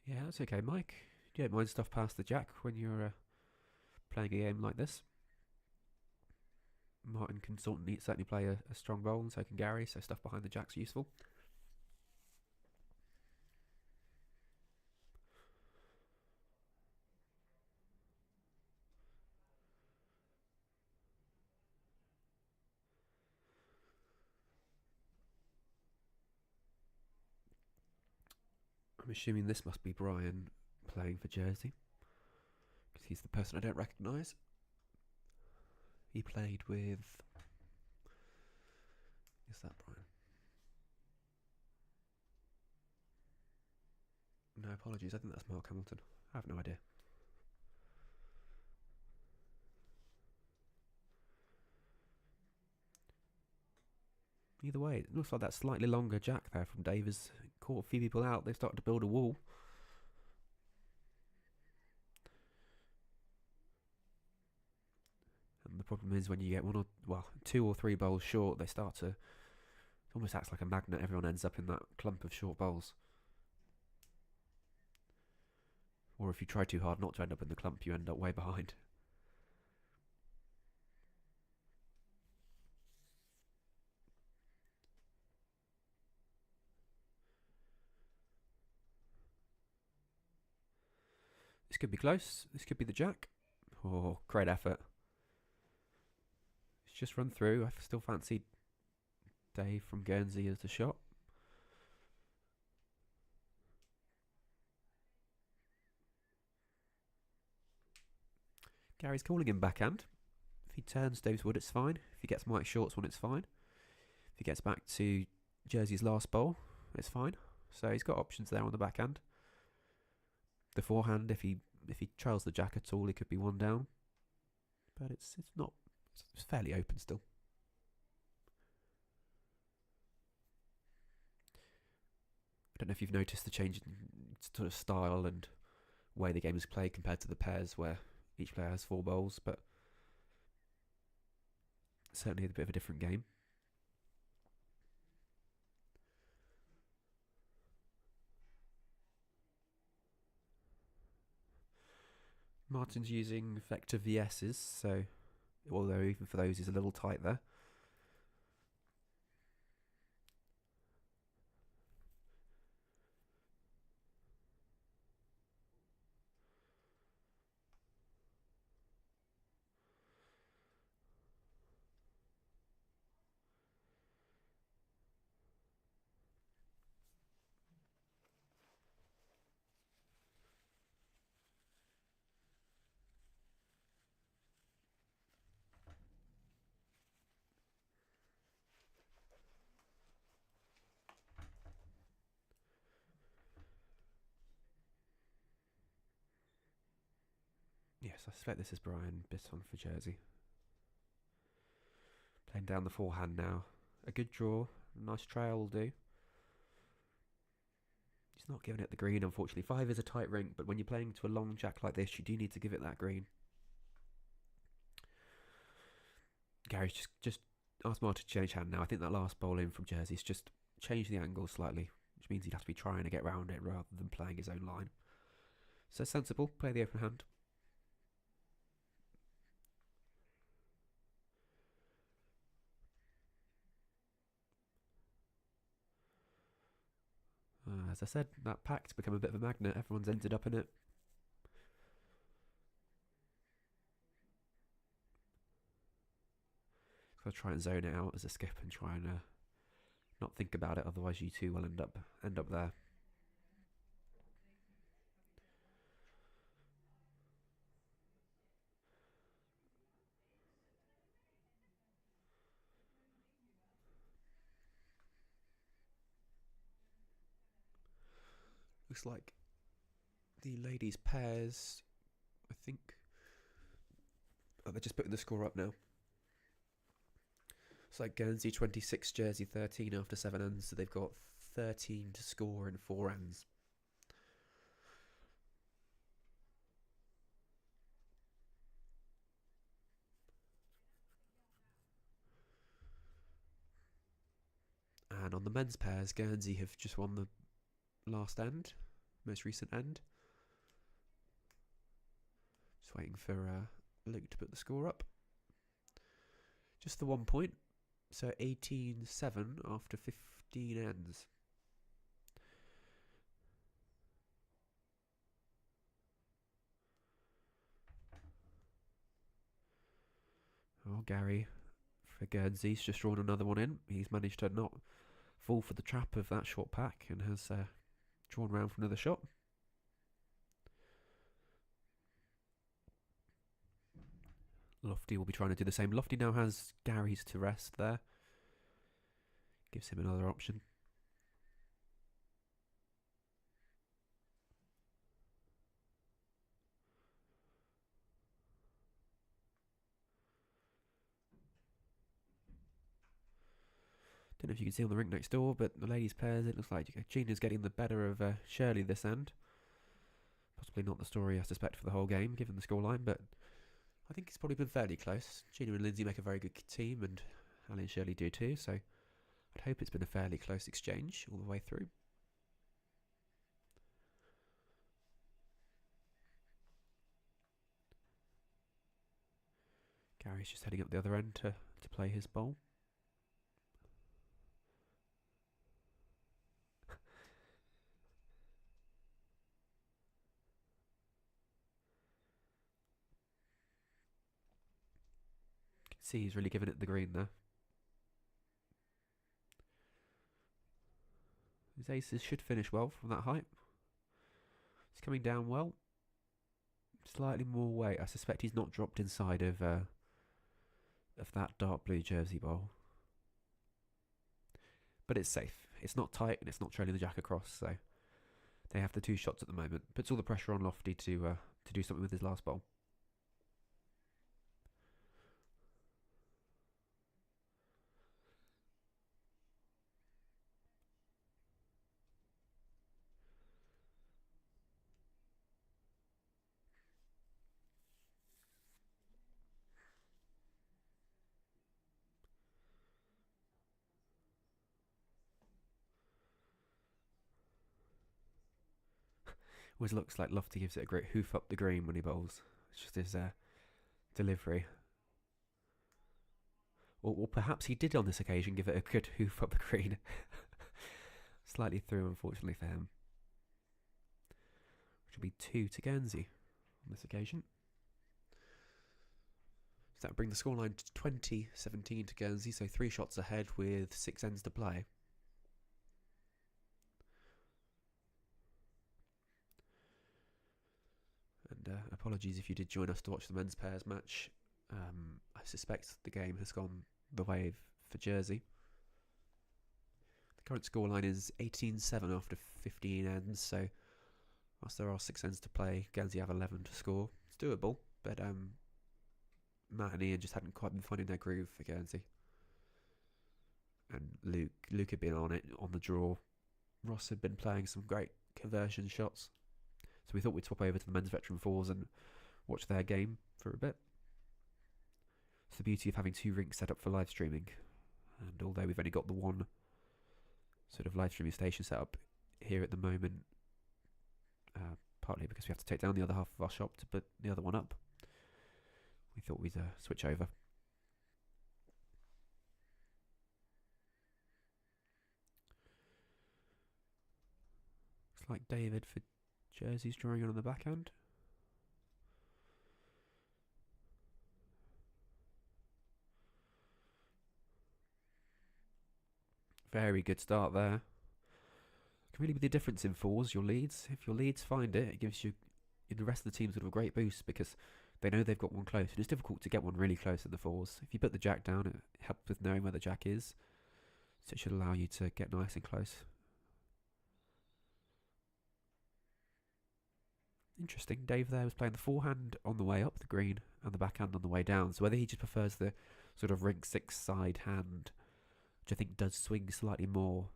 Yeah, that's okay, Mike. You don't mind stuff past the jack when you're playing a game like this. Martin can certainly play a strong role, and so can Gary, so stuff behind the jack's useful. I'm assuming this must be Brian playing for Jersey, because he's the person I don't recognise. He played with... Is that Brian? No, apologies, I think that's Mark Hamilton. I have no idea. Either way, it looks like that slightly longer jack there from Dave has caught a few people out. They've started to build a wall. And the problem is when you get two or three bowls short, they start to... It almost acts like a magnet. Everyone ends up in that clump of short bowls. Or if you try too hard not to end up in the clump, you end up way behind. This could be close. This could be the jack. Oh, great effort. It's just run through. I still fancy Dave from Guernsey as the shot. Gary's calling him backhand. If he turns Dave's wood, it's fine. If he gets Mike Short's one, it's fine. If he gets back to Jersey's last bowl, it's fine. So he's got options there on the backhand. The forehand, if he trails the jack at all, he could be one down. But it's fairly open still. I don't know if you've noticed the change in sort of style and way the game is played compared to the pairs where each player has 4 bowls, but certainly a bit of a different game. Martin's using vector VS's, so although even for those he's a little tight there. Yes, I suspect this is Brian Bitton for Jersey. Playing down the forehand now. A good draw. A nice trail will do. He's not giving it the green, unfortunately. 5 is a tight rink, but when you're playing to a long jack like this, you do need to give it that green. Gary's just asked Martin to change hand now. I think that last bowl in from Jersey's just changed the angle slightly, which means he'd have to be trying to get round it rather than playing his own line. So sensible, play the open hand. As I said, that pack's become a bit of a magnet. Everyone's ended up in it. So I'll try and zone it out as a skip and try and not think about it, otherwise you two will end up there. Looks like the ladies' pairs, I think. Oh, they're just putting the score up now. It's like Guernsey 26, Jersey 13 after 7 ends, so they've got 13 to score in 4 ends. And on the men's pairs, Guernsey have just won the last end, most recent end. Just waiting for Luke to put the score up. Just the 1 point, so 18-7 after 15 ends. Oh, Gary for Guernsey's just drawn another one in. He's managed to not fall for the trap of that short pack and has drawn round for another shot. Lofty will be trying to do the same. Lofty now has Gary's to rest there. Gives him another option. Don't know if you can see on the rink next door, but the ladies' pairs, it looks like Gina's getting the better of Shirley this end. Possibly not the story I suspect for the whole game, given the scoreline, but I think it's probably been fairly close. Gina and Lindsay make a very good team, and Ali and Shirley do too, so I'd hope it's been a fairly close exchange all the way through. Gary's just heading up the other end to play his bowl. See, he's really giving it the green there. His aces should finish well from that height. He's coming down well. Slightly more weight. I suspect he's not dropped inside of that dark blue jersey bowl. But it's safe. It's not tight and it's not trailing the jack across, so they have the 2 shots at the moment. Puts all the pressure on Lofty to do something with his last bowl. Always looks like Lofty gives it a great hoof up the green when he bowls. It's just his delivery. Or perhaps he did on this occasion give it a good hoof up the green. Slightly through, unfortunately for him. Which will be 2 to Guernsey on this occasion. So that would bring the scoreline to 20-17 to Guernsey, so 3 shots ahead with 6 ends to play. And apologies if you did join us to watch the men's pairs match. I suspect the game has gone the way for Jersey. The current scoreline is 18-7 after 15 ends, so whilst there are 6 ends to play, Guernsey have 11 to score. It's doable, but Matt and Ian just hadn't quite been finding their groove for Guernsey. And Luke had been on it, on the draw. Ross had been playing some great conversion shots. So we thought we'd swap over to the men's veteran fours and watch their game for a bit. It's the beauty of having 2 rinks set up for live streaming. And although we've only got the one sort of live streaming station set up here at the moment, partly because we have to take down the other half of our shop to put the other one up, we thought we'd switch over. Looks like David for Jersey's drawing on the backhand. Very good start there. Can really be the difference in fours, your leads. If your leads find it, it gives you the rest of the team sort of a great boost because they know they've got one close. And it's difficult to get one really close in the fours. If you put the jack down, it helps with knowing where the jack is. So it should allow you to get nice and close. Interesting. Dave there was playing the forehand on the way up the green and the backhand on the way down. So whether he just prefers the sort of ring 6 side hand, which I think does swing slightly more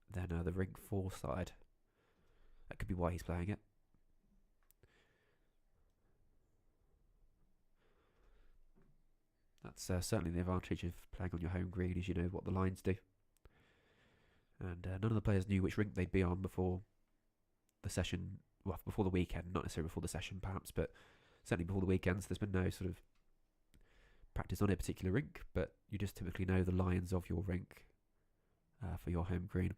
than the ring 4 side. That could be why he's playing it. That's certainly the advantage of playing on your home green, is you know what the lines do. And none of the players knew which rink they'd be on before the session, well, before the weekend, not necessarily before the session perhaps, but certainly before the weekends. There's been no sort of practice on a particular rink, but you just typically know the lines of your rink for your home green.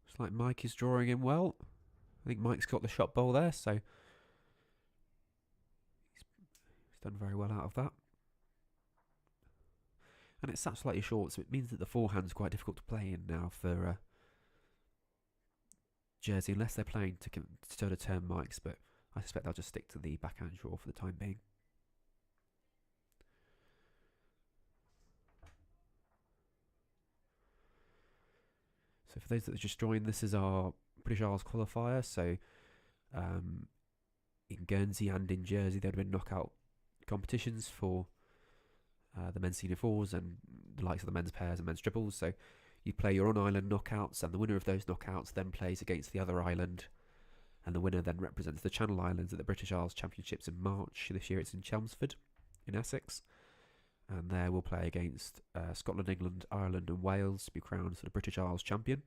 Looks like Mike is drawing in well. I think Mike's got the shot bowl there, so he's done very well out of that. And it's sat slightly short, so it means that the forehand's quite difficult to play in now for Jersey, unless they're playing to sort of turn Mike's, but I suspect they'll just stick to the backhand draw for the time being. So for those that have just joined, this is our British Isles qualifier. So in Guernsey and in Jersey, there have been knockout competitions for the men's senior fours and the likes of the men's pairs and men's triples. So you play your on-island knockouts, and the winner of those knockouts then plays against the other island, and the winner then represents the Channel Islands at the British Isles Championships in March. This year it's in Chelmsford in Essex, and there we'll play against Scotland, England, Ireland and Wales to be crowned as the British Isles champion.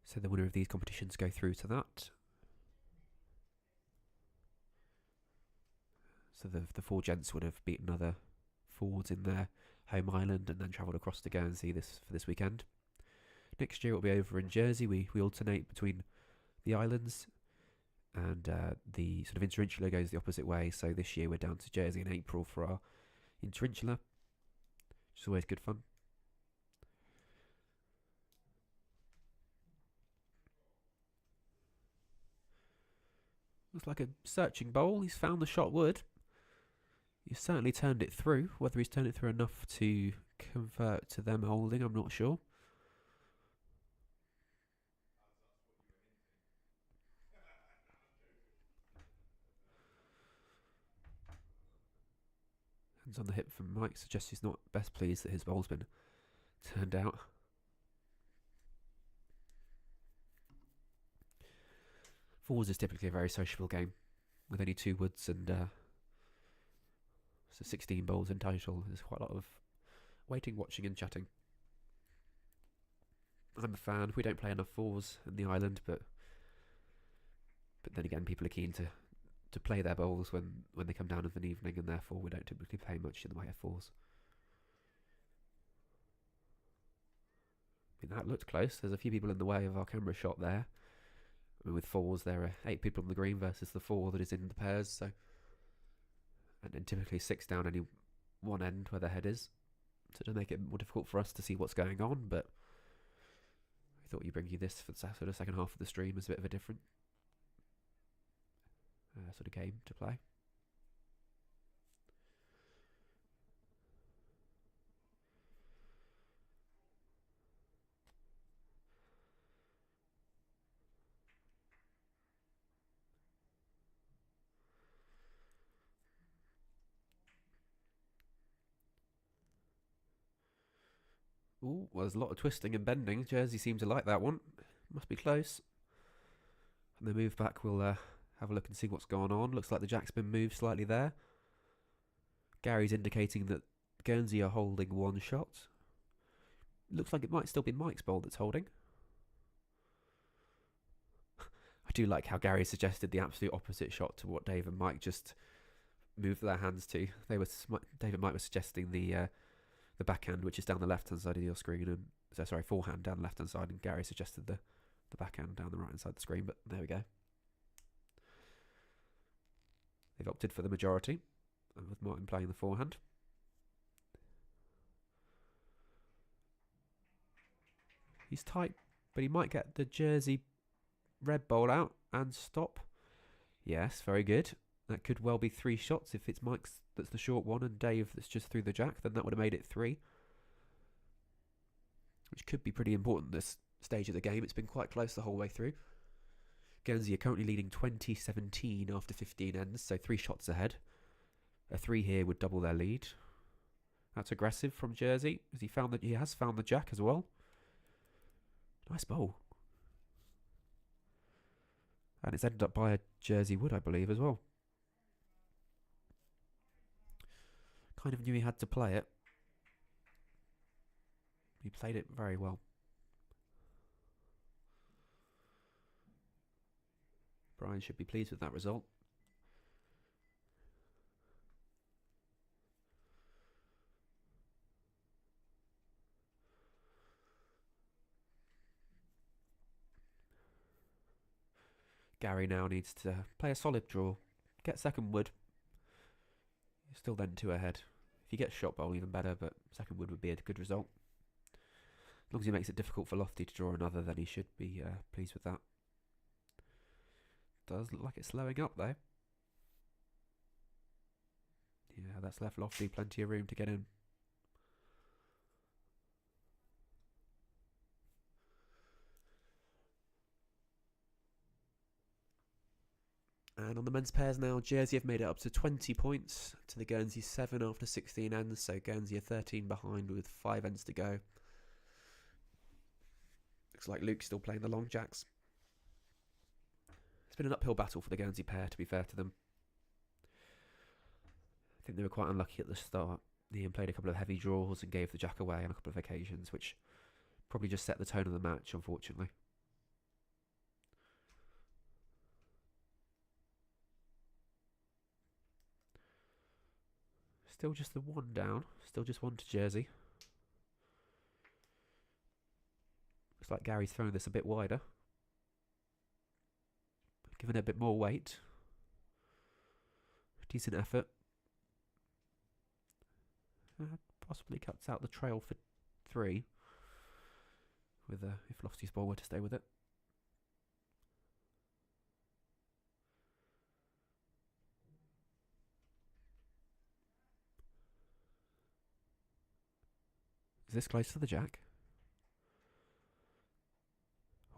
So the winner of these competitions go through to that. So the four gents would have beaten other forwards in their home island and then travelled across to Guernsey for this weekend. Next year it'll be over in Jersey. We alternate between the islands, and the sort of interinsular goes the opposite way. So this year we're down to Jersey in April for our interinsular, which is always good fun. Looks like a searching bowl. He's found the shot wood. He's certainly turned it through. Whether he's turned it through enough to convert to them holding, I'm not sure. Hands on the hip from Mike suggests he's not best pleased that his bowl's been turned out. Fours is typically a very sociable game with only 2 woods and so 16 bowls in total. There's quite a lot of waiting, watching and chatting. I'm a fan. We don't play enough fours in the island, but then again, people are keen to play their bowls when they come down of an evening, and therefore we don't typically play much in the way of fours. I mean, that looked close. There's a few people in the way of our camera shot there. I mean, with fours, there are 8 people on the green versus the 4 that is in the pairs, so, and then typically 6 down any one end where the head is, so to make it more difficult for us to see what's going on. But I thought you'd bring you this for the sort of second half of the stream as a bit of a different sort of game to play. Ooh, well, there's a lot of twisting and bending. Jersey seems to like that one. Must be close. And they move back. We'll have a look and see what's going on. Looks like the jack's been moved slightly there. Gary's indicating that Guernsey are holding one shot. Looks like it might still be Mike's bowl that's holding. I do like how Gary suggested the absolute opposite shot to what Dave and Mike just moved their hands to. Dave and Mike were suggesting the backhand, which is down the left-hand side of your screen, and So sorry, forehand down the left hand side, and Gary suggested the backhand down the right hand side of the screen. But there we go. They've opted for the majority, with Martin playing the forehand. He's tight, but he might get the Jersey red bowl out and stop. Yes, very good. That could well be 3 shots. If it's Mike's that's the short one and Dave that's just through the jack, then that would have made it 3. Which could be pretty important this stage of the game. It's been quite close the whole way through. Guernsey are currently leading 20-17 after 15 ends, so 3 shots ahead. A 3 here would double their lead. That's aggressive from Jersey, as he has found the jack as well. Nice bowl. And it's ended up by a Jersey wood, I believe, as well. Kind of knew he had to play it. He played it very well. Brian should be pleased with that result. Gary now needs to play a solid draw, get second wood. He's still then 2 ahead. If he gets shot bowl, even better, but second wood would be a good result. As long as he makes it difficult for Lofty to draw another, then he should be pleased with that. Does look like it's slowing up though. Yeah, that's left Lofty plenty of room to get in. And on the men's pairs now, Jersey have made it up to 20 points to the Guernsey 7 after 16 ends. So Guernsey are 13 behind with 5 ends to go. Looks like Luke's still playing the long jacks. It's been an uphill battle for the Guernsey pair, to be fair to them. I think they were quite unlucky at the start. Ian played a couple of heavy draws and gave the jack away on a couple of occasions, which probably just set the tone of the match, unfortunately. Still just the 1 down. Still just 1 to Jersey. Looks like Gary's throwing this a bit wider. Giving it a bit more weight. Decent effort. Possibly cuts out the trail for 3. With if Lofty's ball were to stay with it. Is this close to the jack?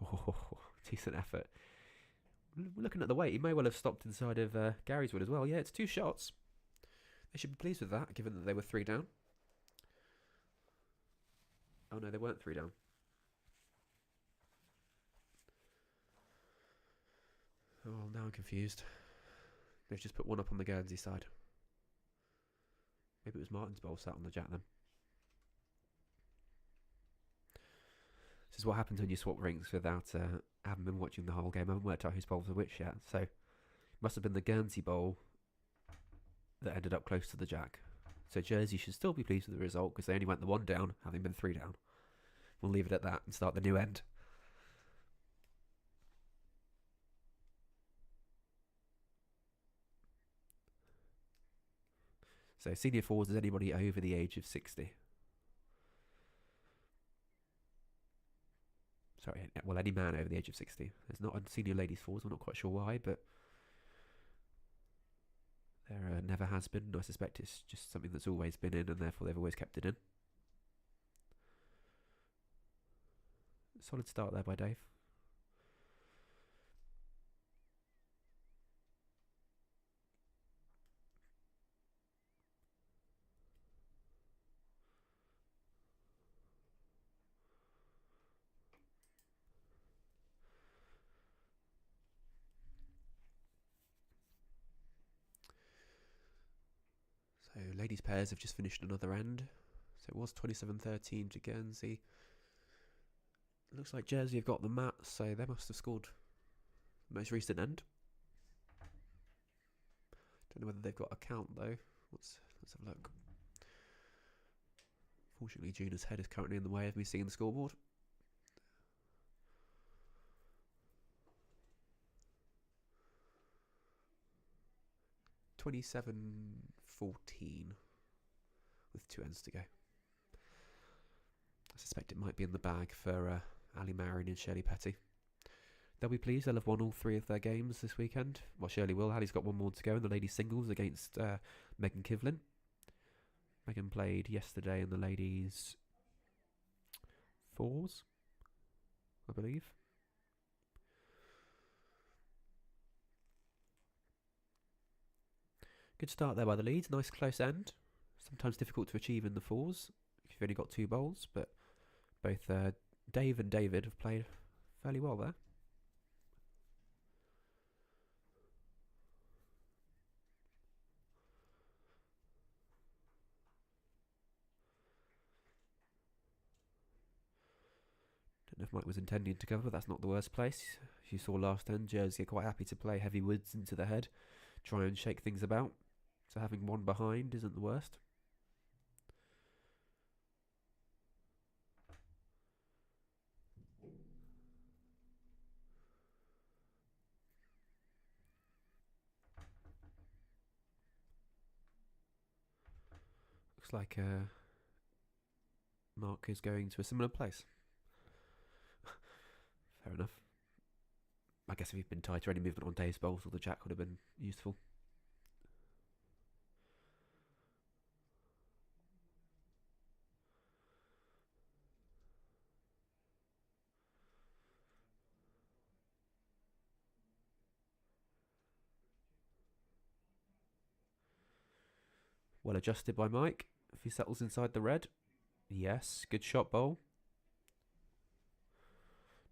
Oh, decent effort. Looking at the weight, he may well have stopped inside of Gary's wood as well. Yeah, it's 2 shots. They should be pleased with that, given that they were 3 down. Oh no, they weren't 3 down. Oh, now I'm confused. They've just put 1 up on the Guernsey side. Maybe it was Martin's bowl sat on the jack then. This is what happens when you swap rings without having been watching the whole game. I haven't worked out whose bowls are which yet. So it must have been the Guernsey bowl that ended up close to the jack. So Jersey should still be pleased with the result because they only went the 1 down, having been 3 down. We'll leave it at that and start the new end. So senior fours is anybody over the age of 60. Sorry, well, any man over the age of 60. There's not a senior ladies fours, I'm not quite sure why, but there never has been. I suspect it's just something that's always been in and therefore they've always kept it in. Solid start there by Dave. So ladies pairs have just finished another end. So it was 27-13 to Guernsey. It looks like Jersey have got the mat, so they must have scored the most recent end. Don't know whether they've got a count though. Let's have a look. Fortunately, Juna's head is currently in the way of me seeing the scoreboard. $27.14 with 2 ends to go. I suspect it might be in the bag for Ali Marin and Shirley Petty. They'll be pleased. They'll have won all 3 of their games this weekend. Well, Shirley will. Ali's got 1 more to go in the ladies' singles against Megan Kivlin. Megan played yesterday in the ladies' fours, I believe. Good start there by the leads. Nice close end. Sometimes difficult to achieve in the fours if you've only got 2 bowls, but both Dave and David have played fairly well there. Don't know if Mike was intending to cover, but that's not the worst place. As you saw last end, Jersey are quite happy to play heavy woods into the head, try and shake things about. So having 1 behind isn't the worst. Looks like Mark is going to a similar place. Fair enough. I guess if he'd been tighter, any movement on Dave's bowls or the jack would have been useful. Well adjusted by Mike. If he settles inside the red. Yes, good shot bowl.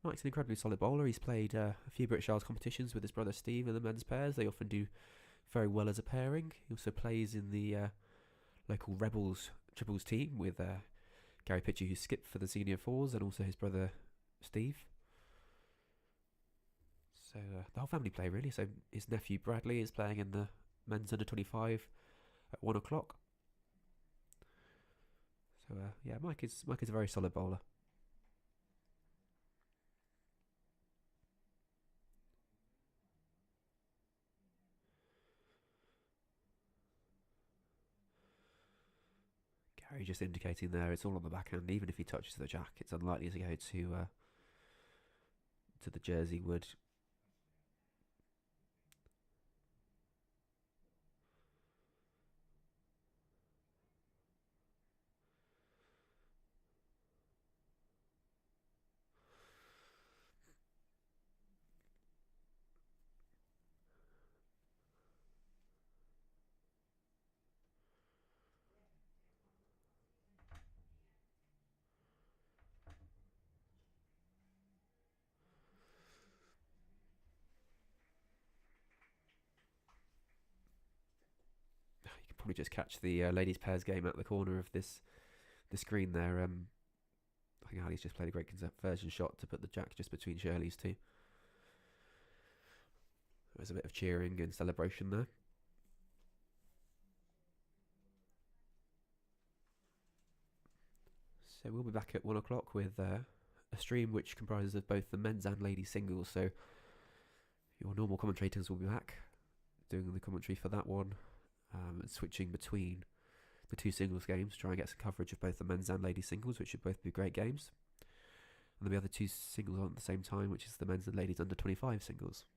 Mike's an incredibly solid bowler. He's played a few British Isles competitions with his brother Steve in the men's pairs. They often do very well as a pairing. He also plays in the local Rebels triples team with Gary Pitcher, who skipped for the senior fours, and also his brother Steve. So the whole family play really. So his nephew Bradley is playing in the men's under 25 at 1 o'clock. So yeah, Mike is a very solid bowler. Gary just indicating there it's all on the backhand. Even if he touches the jack, it's unlikely to go to the Jersey wood. Probably just catch the ladies pairs game at the corner of the screen there. I think Ali's just played a great conversion shot to put the jack just between Shirley's two. There was a bit of cheering and celebration there. So we'll be back at 1 o'clock with a stream which comprises of both the men's and ladies singles. So your normal commentators will be back doing the commentary for that one. Switching between the 2 singles games, try and get some coverage of both the men's and ladies singles, which should both be great games. And there'll be other 2 singles on at the same time, which is the men's and ladies under 25 singles.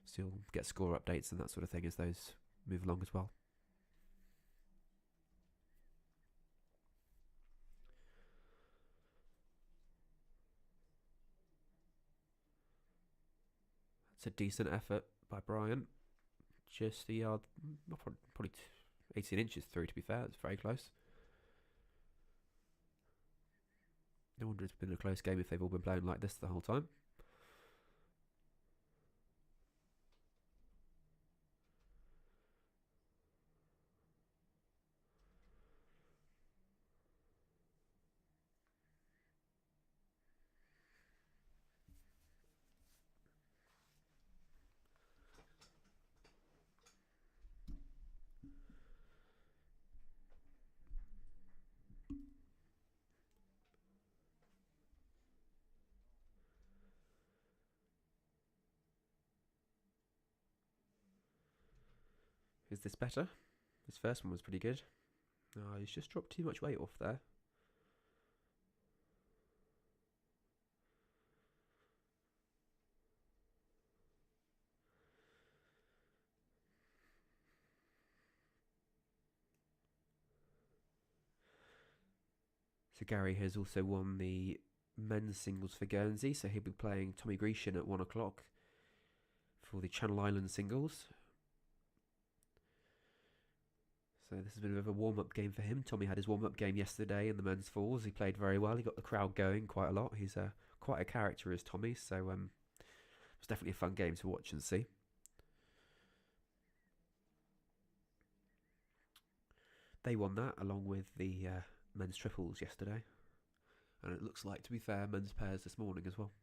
So you'll get score updates and that sort of thing as those move along as well. It's a decent effort by Brian. Just a yard, probably 18 inches through, to be fair. It's very close. No wonder it's been a close game if they've all been playing like this the whole time. Is this better? This first one was pretty good. Oh, he's just dropped too much weight off there. So Gary has also won the men's singles for Guernsey, so he'll be playing Tommy Grecian at 1 o'clock for the Channel Islands singles. So this has been a bit of a warm-up game for him. Tommy had his warm-up game yesterday in the men's fours. He played very well. He got the crowd going quite a lot. He's quite a character, is Tommy, so it was definitely a fun game to watch and see. They won that along with the men's triples yesterday. And it looks like, to be fair, men's pairs this morning as well.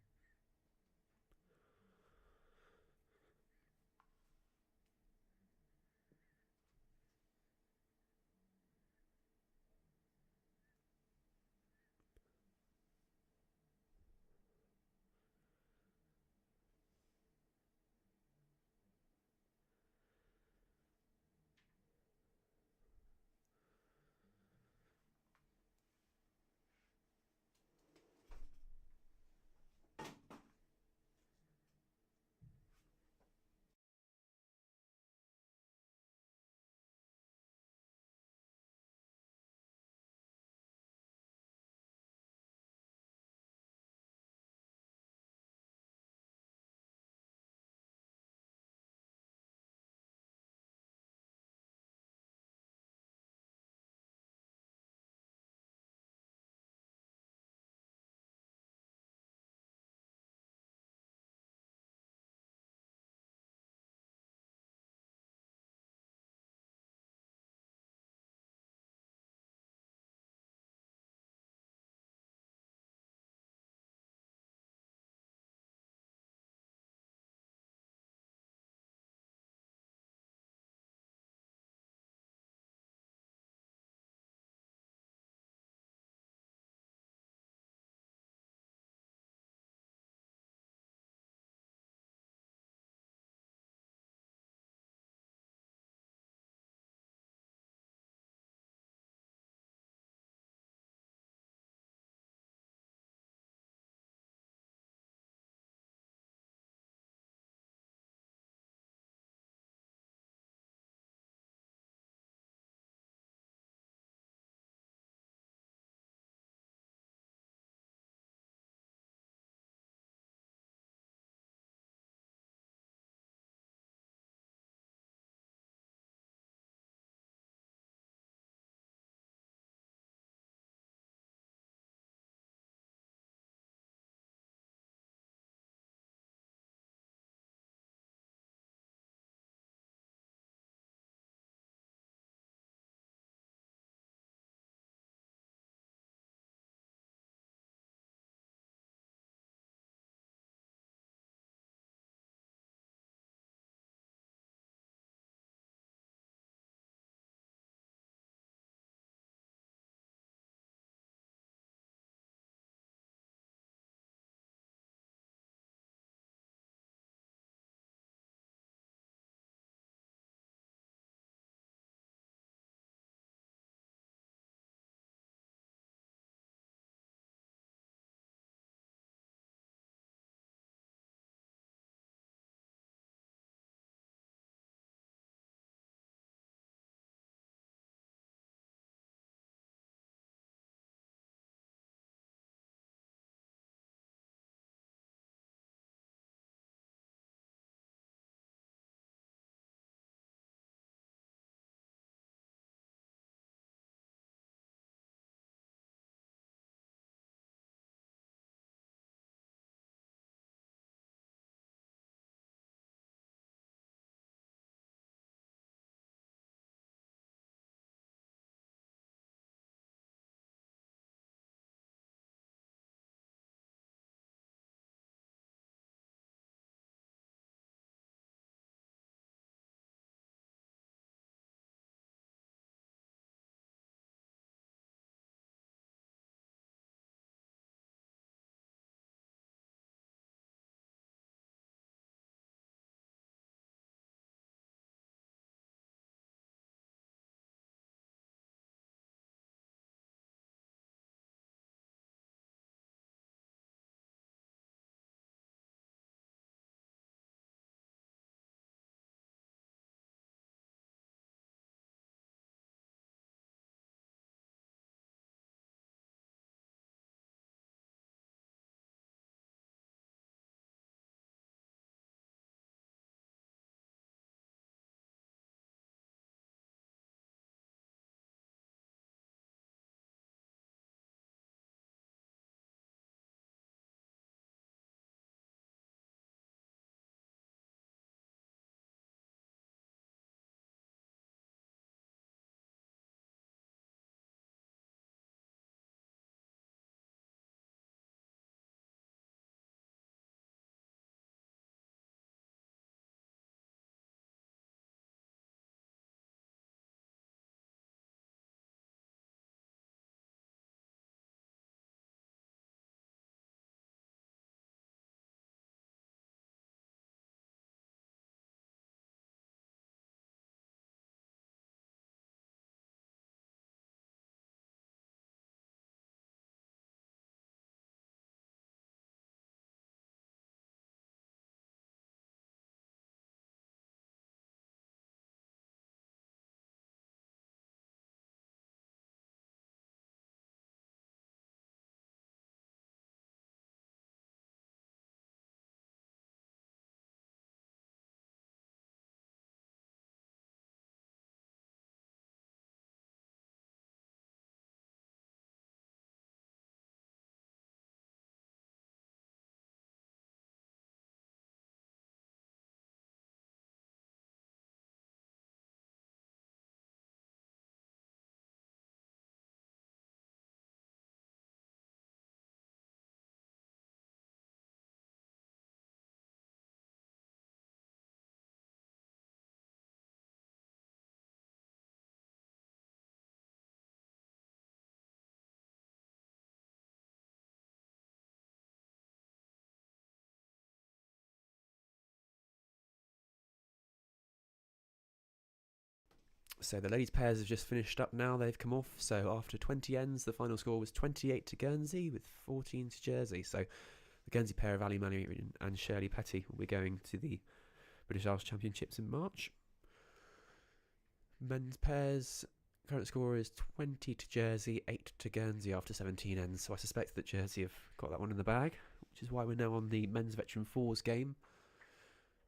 So the ladies' pairs have just finished up now. They've come off. So after 20 ends, the final score was 28 to Guernsey with 14 to Jersey. So the Guernsey pair of Ali Mannion and Shirley Petty will be going to the British Isles Championships in March. Men's pairs, current score is 20 to Jersey, 8 to Guernsey after 17 ends. So I suspect that Jersey have got that one in the bag, which is why we're now on the men's veteran fours game.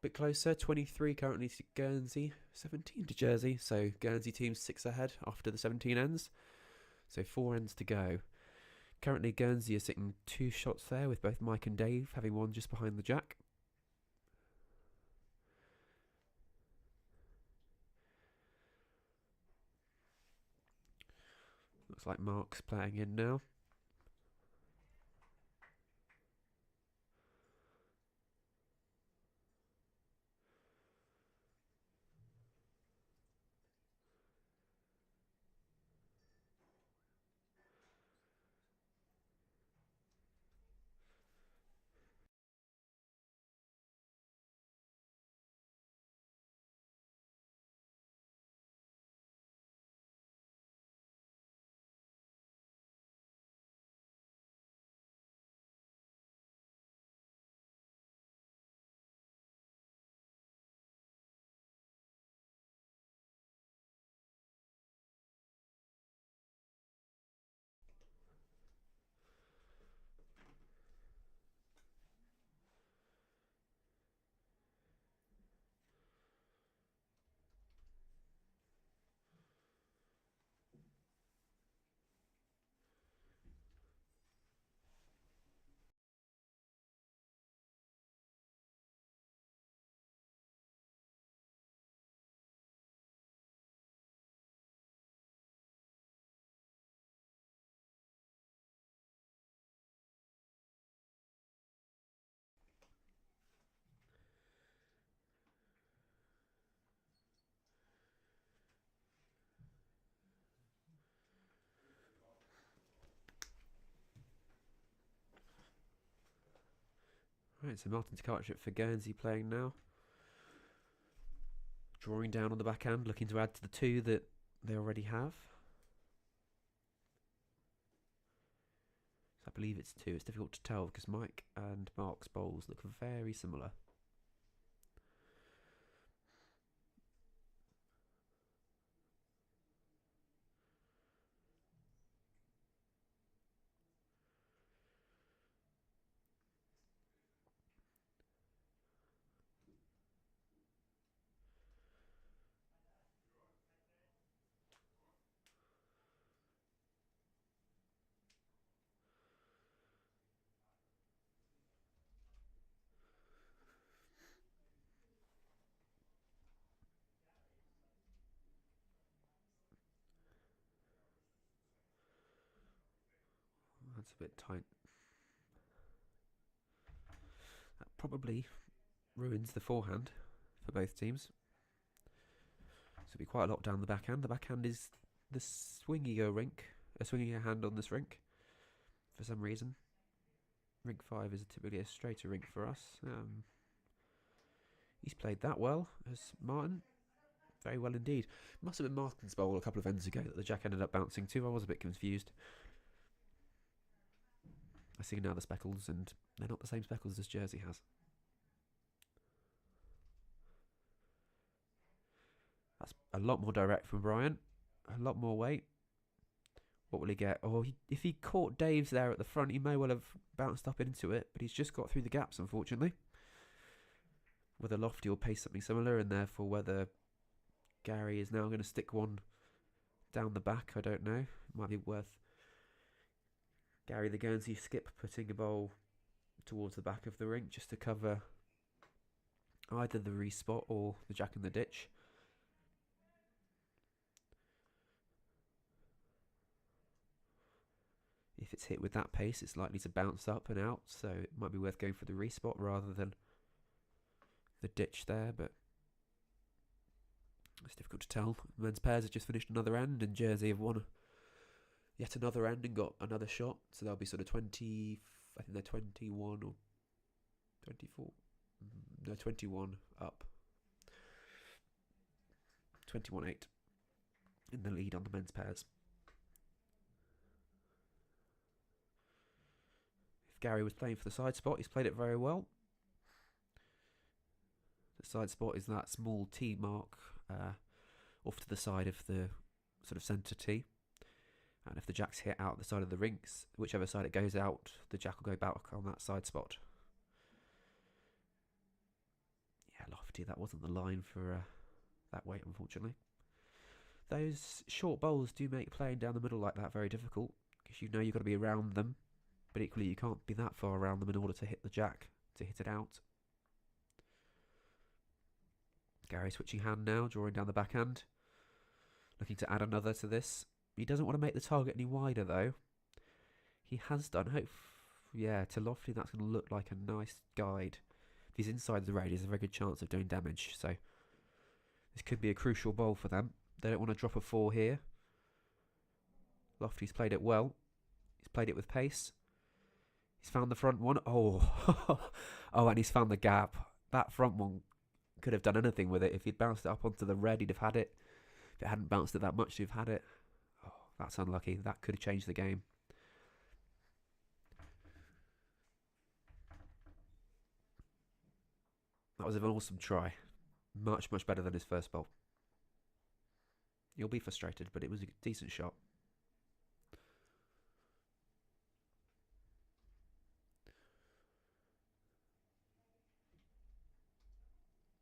Bit closer, 23 currently to Guernsey, 17 to Jersey. So Guernsey team's 6 ahead after the 17 ends. So 4 ends to go. Currently Guernsey are sitting 2 shots there, with both Mike and Dave having one just behind the jack. Looks like Mark's playing in now. Right, so Martin Tkaczyk for Guernsey playing now. Drawing down on the backhand, looking to add to the 2 that they already have. So I believe it's 2. It's difficult to tell because Mike and Mark's bowls look very similar. That's a bit tight. That probably ruins the forehand for both teams. So it'll be quite a lot down the backhand. The backhand is the swingier hand on this rink for some reason. Rink 5 is typically a straighter rink for us. He's played that well as Martin. Very well indeed. Must have been Martin's bowl a couple of ends ago that the jack ended up bouncing to. I was a bit confused. I see now the speckles, and they're not the same speckles as Jersey has. That's a lot more direct from Brian. A lot more weight. What will he get? Oh, if he caught Dave's there at the front, he may well have bounced up into it, but he's just got through the gaps, unfortunately. Whether Lofty will pace something similar, and therefore whether Gary is now going to stick one down the back, I don't know. It might be worth Gary the Guernsey skip putting a bowl towards the back of the rink just to cover either the respot or the jack in the ditch. If it's hit with that pace, it's likely to bounce up and out, so it might be worth going for the respot rather than the ditch there, but it's difficult to tell. Men's pairs have just finished another end, and Jersey have won yet another end and got another shot, so they'll be sort of 20, I think they're 21 or 24, no, 21 up. 21-8. in the lead on the men's pairs. If Gary was playing for the side spot, he's played it very well. The side spot is that small T mark off to the side of the sort of centre tee. And if the jack's hit out the side of the rinks, whichever side it goes out, the jack will go back on that side spot. Yeah, lofty, that wasn't the line for that weight, unfortunately. Those short bowls do make playing down the middle like that very difficult, because you know you've got to be around them, but equally you can't be that far around them in order to hit the jack, to hit it out. Gary switching hand now, drawing down the backhand, looking to add another to this. He doesn't want to make the target any wider though. He has done. Yeah, to lofty that's going to look like a nice guide. If he's inside the raid, there's a very good chance of doing damage, so this could be a crucial bowl for them. They don't want to drop a 4 here. Lofty's played it well. He's played it with pace. He's found the front one. Oh, oh, and he's found the gap. That front one could have done anything with it. If he'd bounced it up onto the red, he'd have had it. If it hadn't bounced it that much, he'd have had it. Oh, that's unlucky. That could have changed the game. That was an awesome try. Much, much better than his first bowl. You'll be frustrated, but it was a decent shot.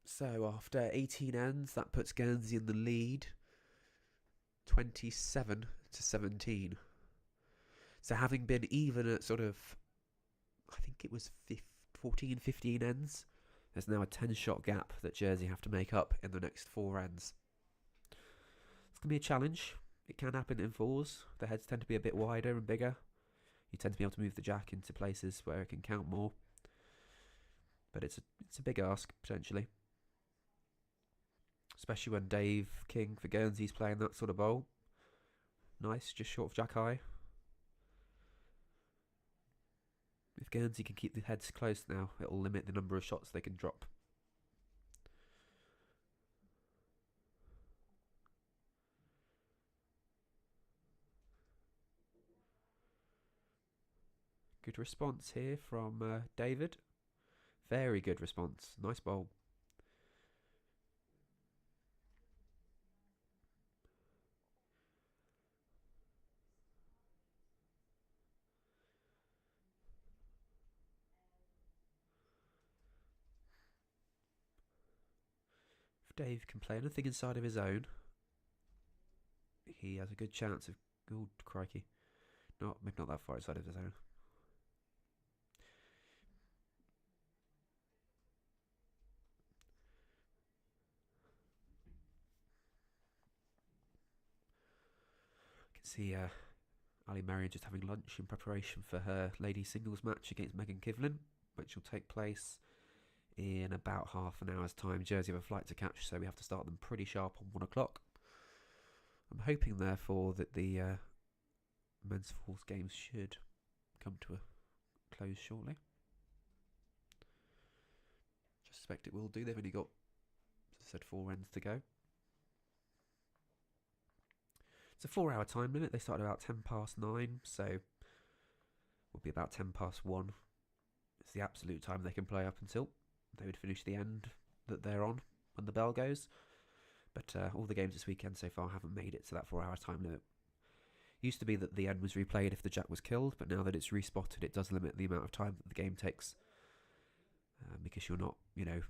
So after 18 ends, that puts Guernsey in the lead, 27 to 17. So having been even at sort of, I think it was 14, 15 ends, there's now a 10-shot gap that Jersey have to make up in the next 4 ends. It's going to be a challenge. It can happen in 4s. The heads tend to be a bit wider and bigger. You tend to be able to move the jack into places where it can count more. But it's a big ask, potentially. Especially when Dave King for Guernsey's playing that sort of bowl. Nice, just short of jack high. If Guernsey can keep the heads close now, it'll limit the number of shots they can drop. Good response here from David. Very good response. Nice bowl. If Dave can play anything inside of his own, he has a good chance of... Oh, crikey. Maybe not that far inside of his own. See Ali Marion just having lunch in preparation for her ladies singles match against Megan Kivlin, which will take place in about half an hour's time. Jersey have a flight to catch, so we have to start them pretty sharp on 1 o'clock. I'm hoping therefore that the men's fourth games should come to a close shortly. Just suspect it will do. They've only got, as I said, 4 ends to go. It's a 4-hour time limit. They start about 9:10, so will be about 1:10. It's the absolute time they can play up until they would finish the end that they're on when the bell goes. But all the games this weekend so far haven't made it to that 4-hour time limit. Used to be that the end was replayed if the jack was killed, but now that it's respotted, it does limit the amount of time that the game takes, because you're not,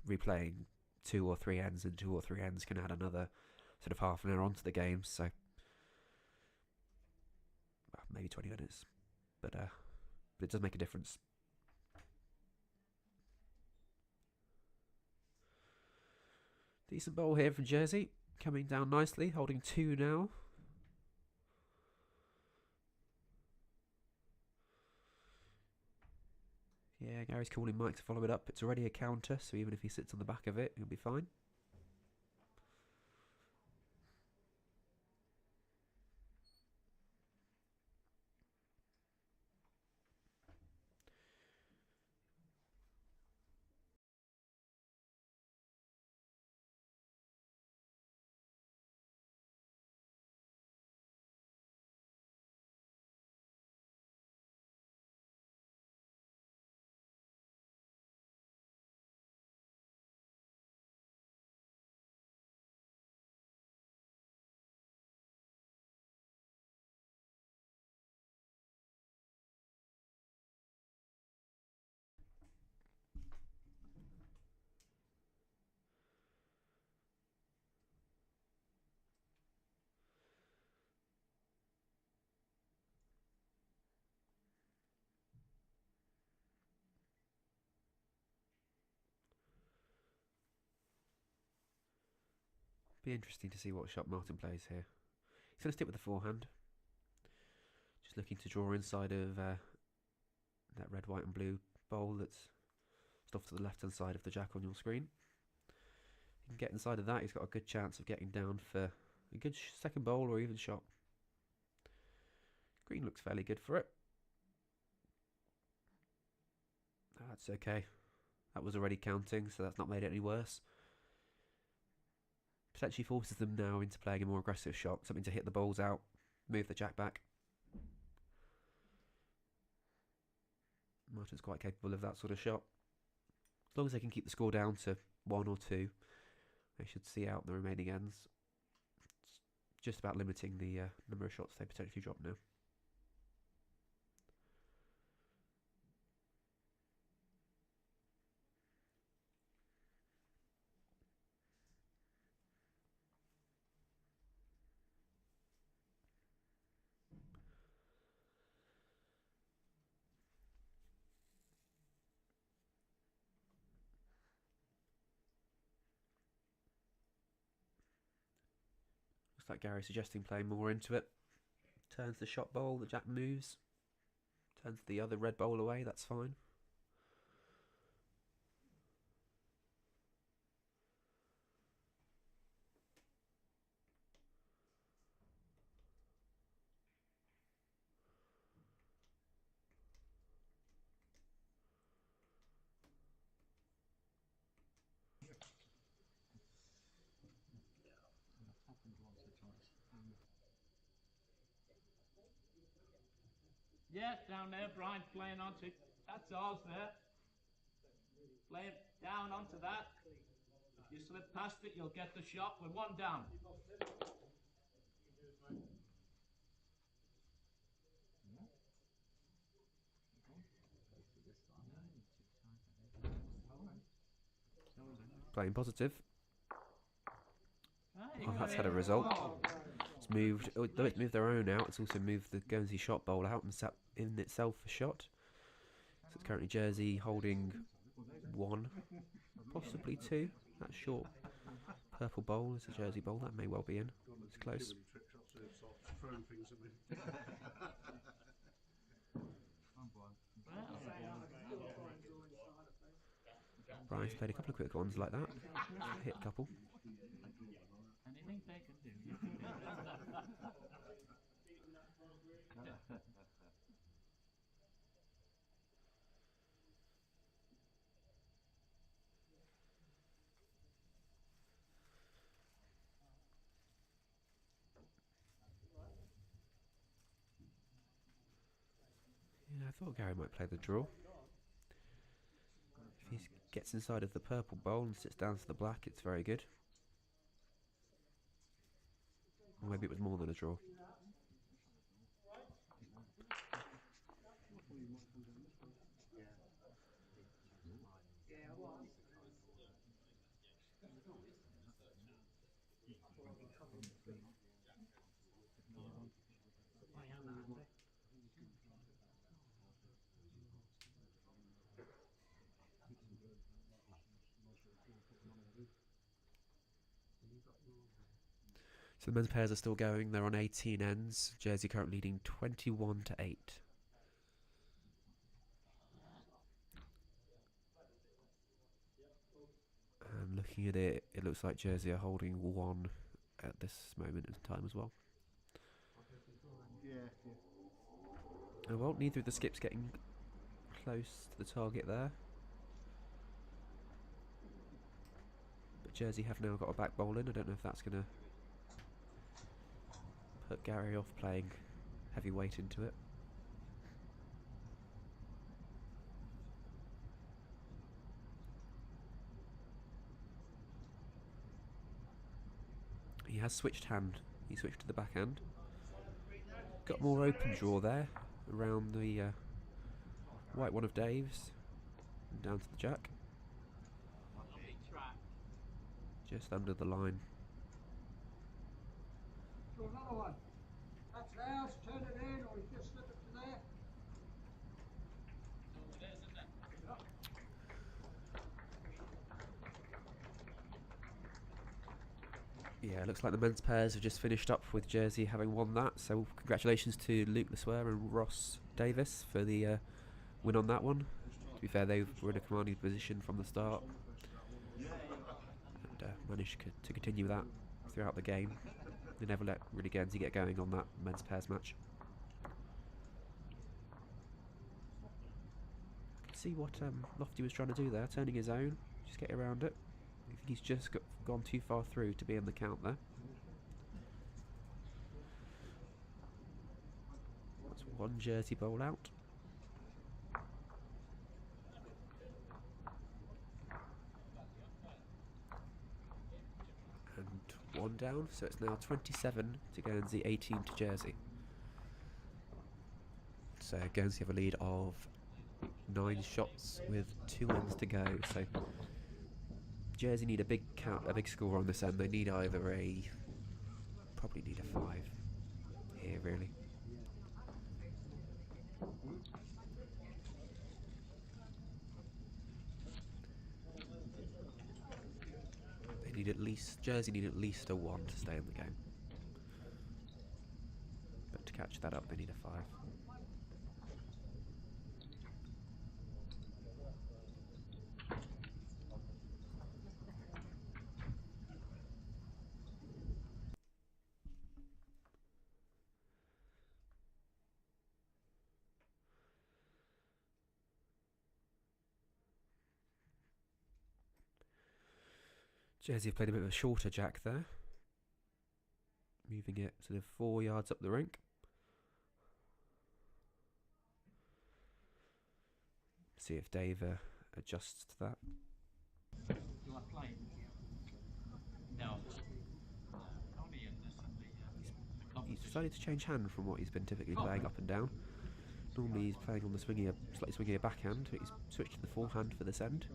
replaying 2 or 3 ends, and 2 or 3 ends can add another sort of half an hour onto the game. So maybe 20 minutes, but it does make a difference. Decent bowl here from Jersey, coming down nicely, holding 2 now. Yeah, Gary's calling Mike to follow it up. It's already a counter, so even if he sits on the back of it, he'll be fine. Be interesting to see what shot Martin plays here. He's going to stick with the forehand. Just looking to draw inside of that red, white and blue bowl that's off to the left hand side of the jack on your screen. If he can get inside of that, he's got a good chance of getting down for a good second bowl or even shot. Green looks fairly good for it. That's okay. That was already counting, so that's not made it any worse. Potentially forces them now into playing a more aggressive shot, something to hit the balls out, move the jack back. Martin's quite capable of that sort of shot. As long as they can keep the score down to 1 or 2, they should see out the remaining ends. It's just about limiting the number of shots they potentially drop now. Looks like Gary's suggesting playing more into it. Turns the shot bowl, the jack moves. Turns the other red bowl away, that's fine. Yes, down there, Brian's playing onto. That's ours there. Play it down onto that. If you slip past it, you'll get the shot. We're 1 down. Playing positive. Oh, that's had a result. It's moved, though it's moved their own out, it's also moved the Guernsey shot bowl out and sat in itself a shot. So it's currently Jersey holding 1, possibly 2. That short purple bowl is a Jersey bowl, that may well be in. It's close. Brian's played a couple of quick ones like that. Hit a couple. Anything they can do. Yeah, I thought Gary might play the draw. If he gets inside of the purple bowl and sits down to the black, it's very good. Or maybe it was more than a draw. So the men's pairs are still going. They're on 18 ends. Jersey currently leading 21-8. And looking at it, it looks like Jersey are holding 1 at this moment in time as well. Oh well, neither of the skips getting close to the target there. But Jersey have now got a back bowl in. I don't know if that's going to put Gary off playing heavy weight into it. He has switched hand. He switched to the backhand. Got more open draw there around the white one of Dave's and down to the jack. Just under the line. So another one. That's theirs, turn it in, or you just slip it to there. Yeah, it looks like the men's pairs have just finished up with Jersey having won that. So congratulations to Luke Lesueur and Ross Davis for the win on that one. To be fair, they were in a commanding position from the start and managed to continue that throughout the game. They never let really Guernsey get going on that men's pairs match. I can see what Lofty was trying to do there, turning his own, just get around it. I think he's just gone too far through to be in the count there. That's one Jersey bowl out. And one down, so it's now 27 to Guernsey, 18 to Jersey. So Guernsey have a lead of 9 shots with 2 ends to go. So Jersey need a big score on this end. They need either probably need a 5 here really. They need Jersey need at least a 1 to stay in the game. But to catch that up, they need a 5. Jersey have played a bit of a shorter jack there, moving it sort of 4 yards up the rink. See if Dave adjusts to that. You are playing? No. Only in this and He's decided to change hand from what he's been typically playing up and down. Normally he's playing on the slightly swingier backhand, but he's switched to the forehand for this end.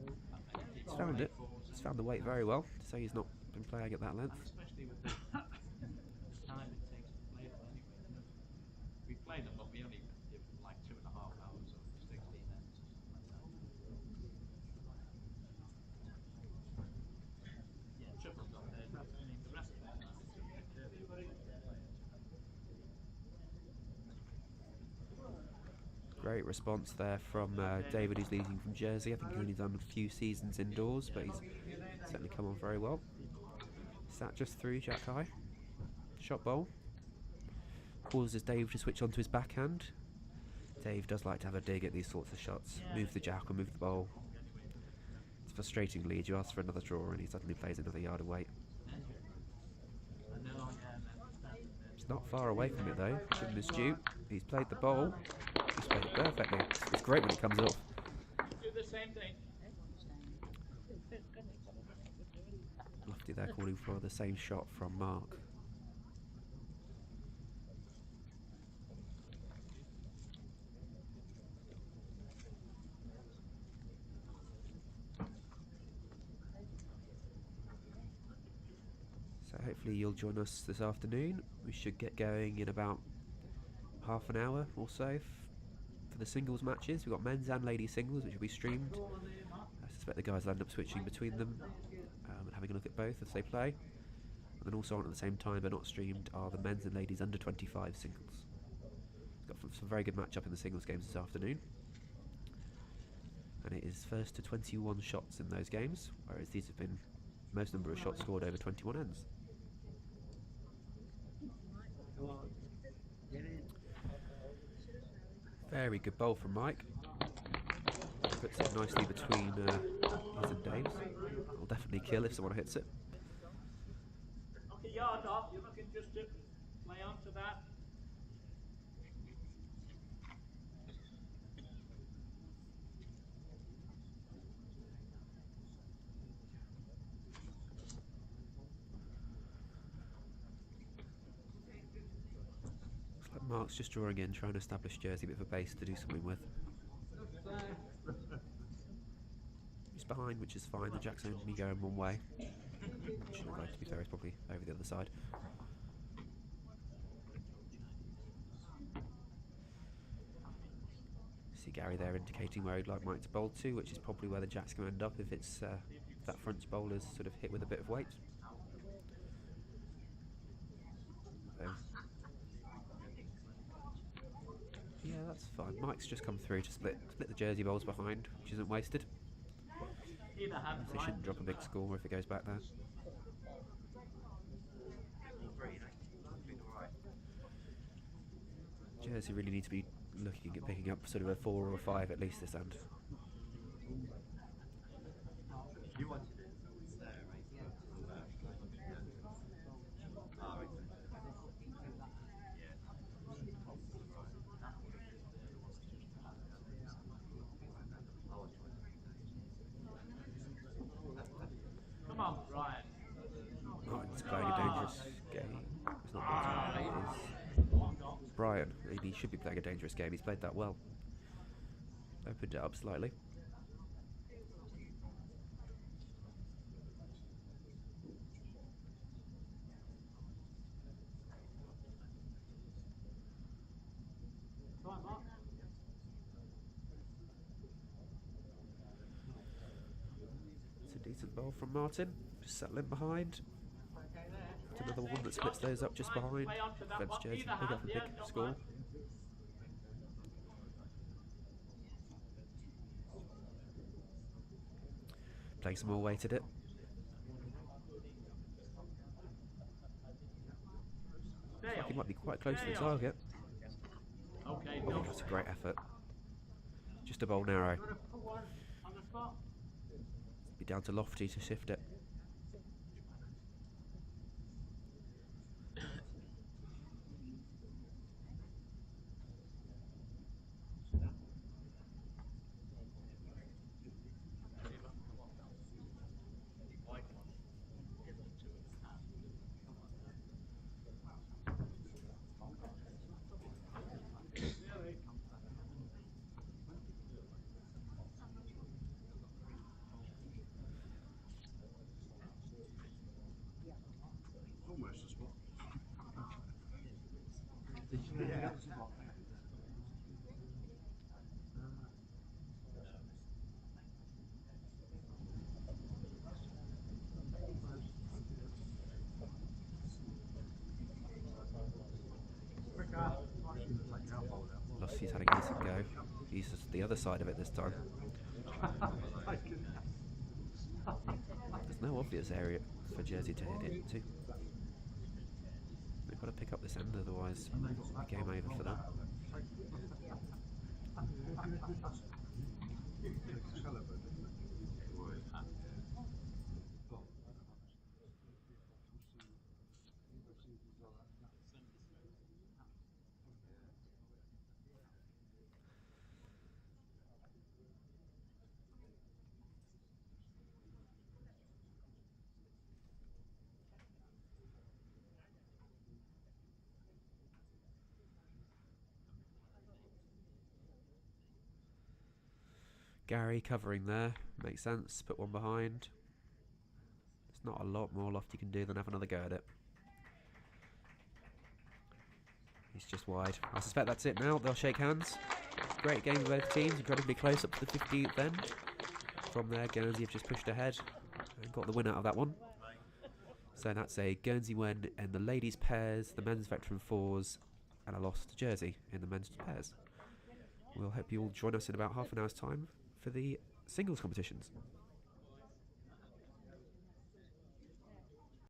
He's found it. He's found the weight very well, to say he's not been playing at that length. especially with the time it takes to play them anyway. We played them, but we only did like 2.5 hours of 16 ends or something like that. Yeah, triples up there. I mean, the rest of it. Great response there from David, who's leading from Jersey. I think he's only done a few seasons indoors, but he's certainly come on very well. Sat just through Jack High. Shot bowl. Causes Dave to switch onto his backhand. Dave does like to have a dig at these sorts of shots. Move the jack or move the bowl. It's a frustrating lead. You ask for another draw and he suddenly plays another yard of weight. It's not far away from it though. Give him his due. He's played the bowl. He's played it perfectly. It's great when it comes off. Do the same thing. Lofty there calling for the same shot from Mark. So hopefully you'll join us this afternoon. We should get going in about half an hour or so for the singles matches. We've got men's and ladies singles, which will be streamed. I suspect the guys will end up switching between them and having a look at both as they play. And then also on at the same time, but not streamed, are the men's and ladies under 25 singles. We've got some very good match up in the singles games this afternoon. And it is first to 21 shots in those games, whereas these have been most number of shots scored over 21 ends. Very good bowl from Mike. Puts it nicely between his and Dave's. Will definitely kill if someone hits it. Knock a yard off. You're looking just to play on to that. Looks like Mark's just drawing in, trying to establish Jersey a bit of a base to do something with. He's behind, which is fine. The jack's only going one way. Which, to be fair, is probably over the other side. See Gary there indicating where he'd like Mike to bowl to, which is probably where the jack's going to end up if it's if that front bowl is sort of hit with a bit of weight. Yeah, that's fine. Mike's just come through to split the jersey bowls behind, which isn't wasted. Either have So they shouldn't drop a big score if it goes back there. Jersey really need to be looking at picking up sort of a 4 or a 5 at least this end. Come on, Brian. Martin's playing a dangerous game. It's not Martin, it is Brian. He should be playing a dangerous game. He's played that well. Opened it up slightly. It's a decent bowl from Martin. Just settling behind. It's another one that splits those up just behind. Prevents Jersey from picking up a big score. Playing some more weight at it. He might be quite close to the target. Okay, Oh, that's a great effort. Just a bowl narrow. Be down to Lofty to shift it. Losty's had a decent go. He's just the other side of it this time. There's no obvious area for Jersey to hit it to. They've got to pick up this end, otherwise game over for them. Gary covering there, makes sense, put one behind. There's not a lot more Lofty can do than have another go at it. He's just wide. I suspect that's it now, they'll shake hands. Great game of both teams, incredibly close up to the 15th end. From there, Guernsey have just pushed ahead and got the win out of that one. So that's a Guernsey win in the ladies' pairs, the men's veteran fours, and a loss to Jersey in the men's pairs. We'll hope you all join us in about half an hour's time for the singles competitions.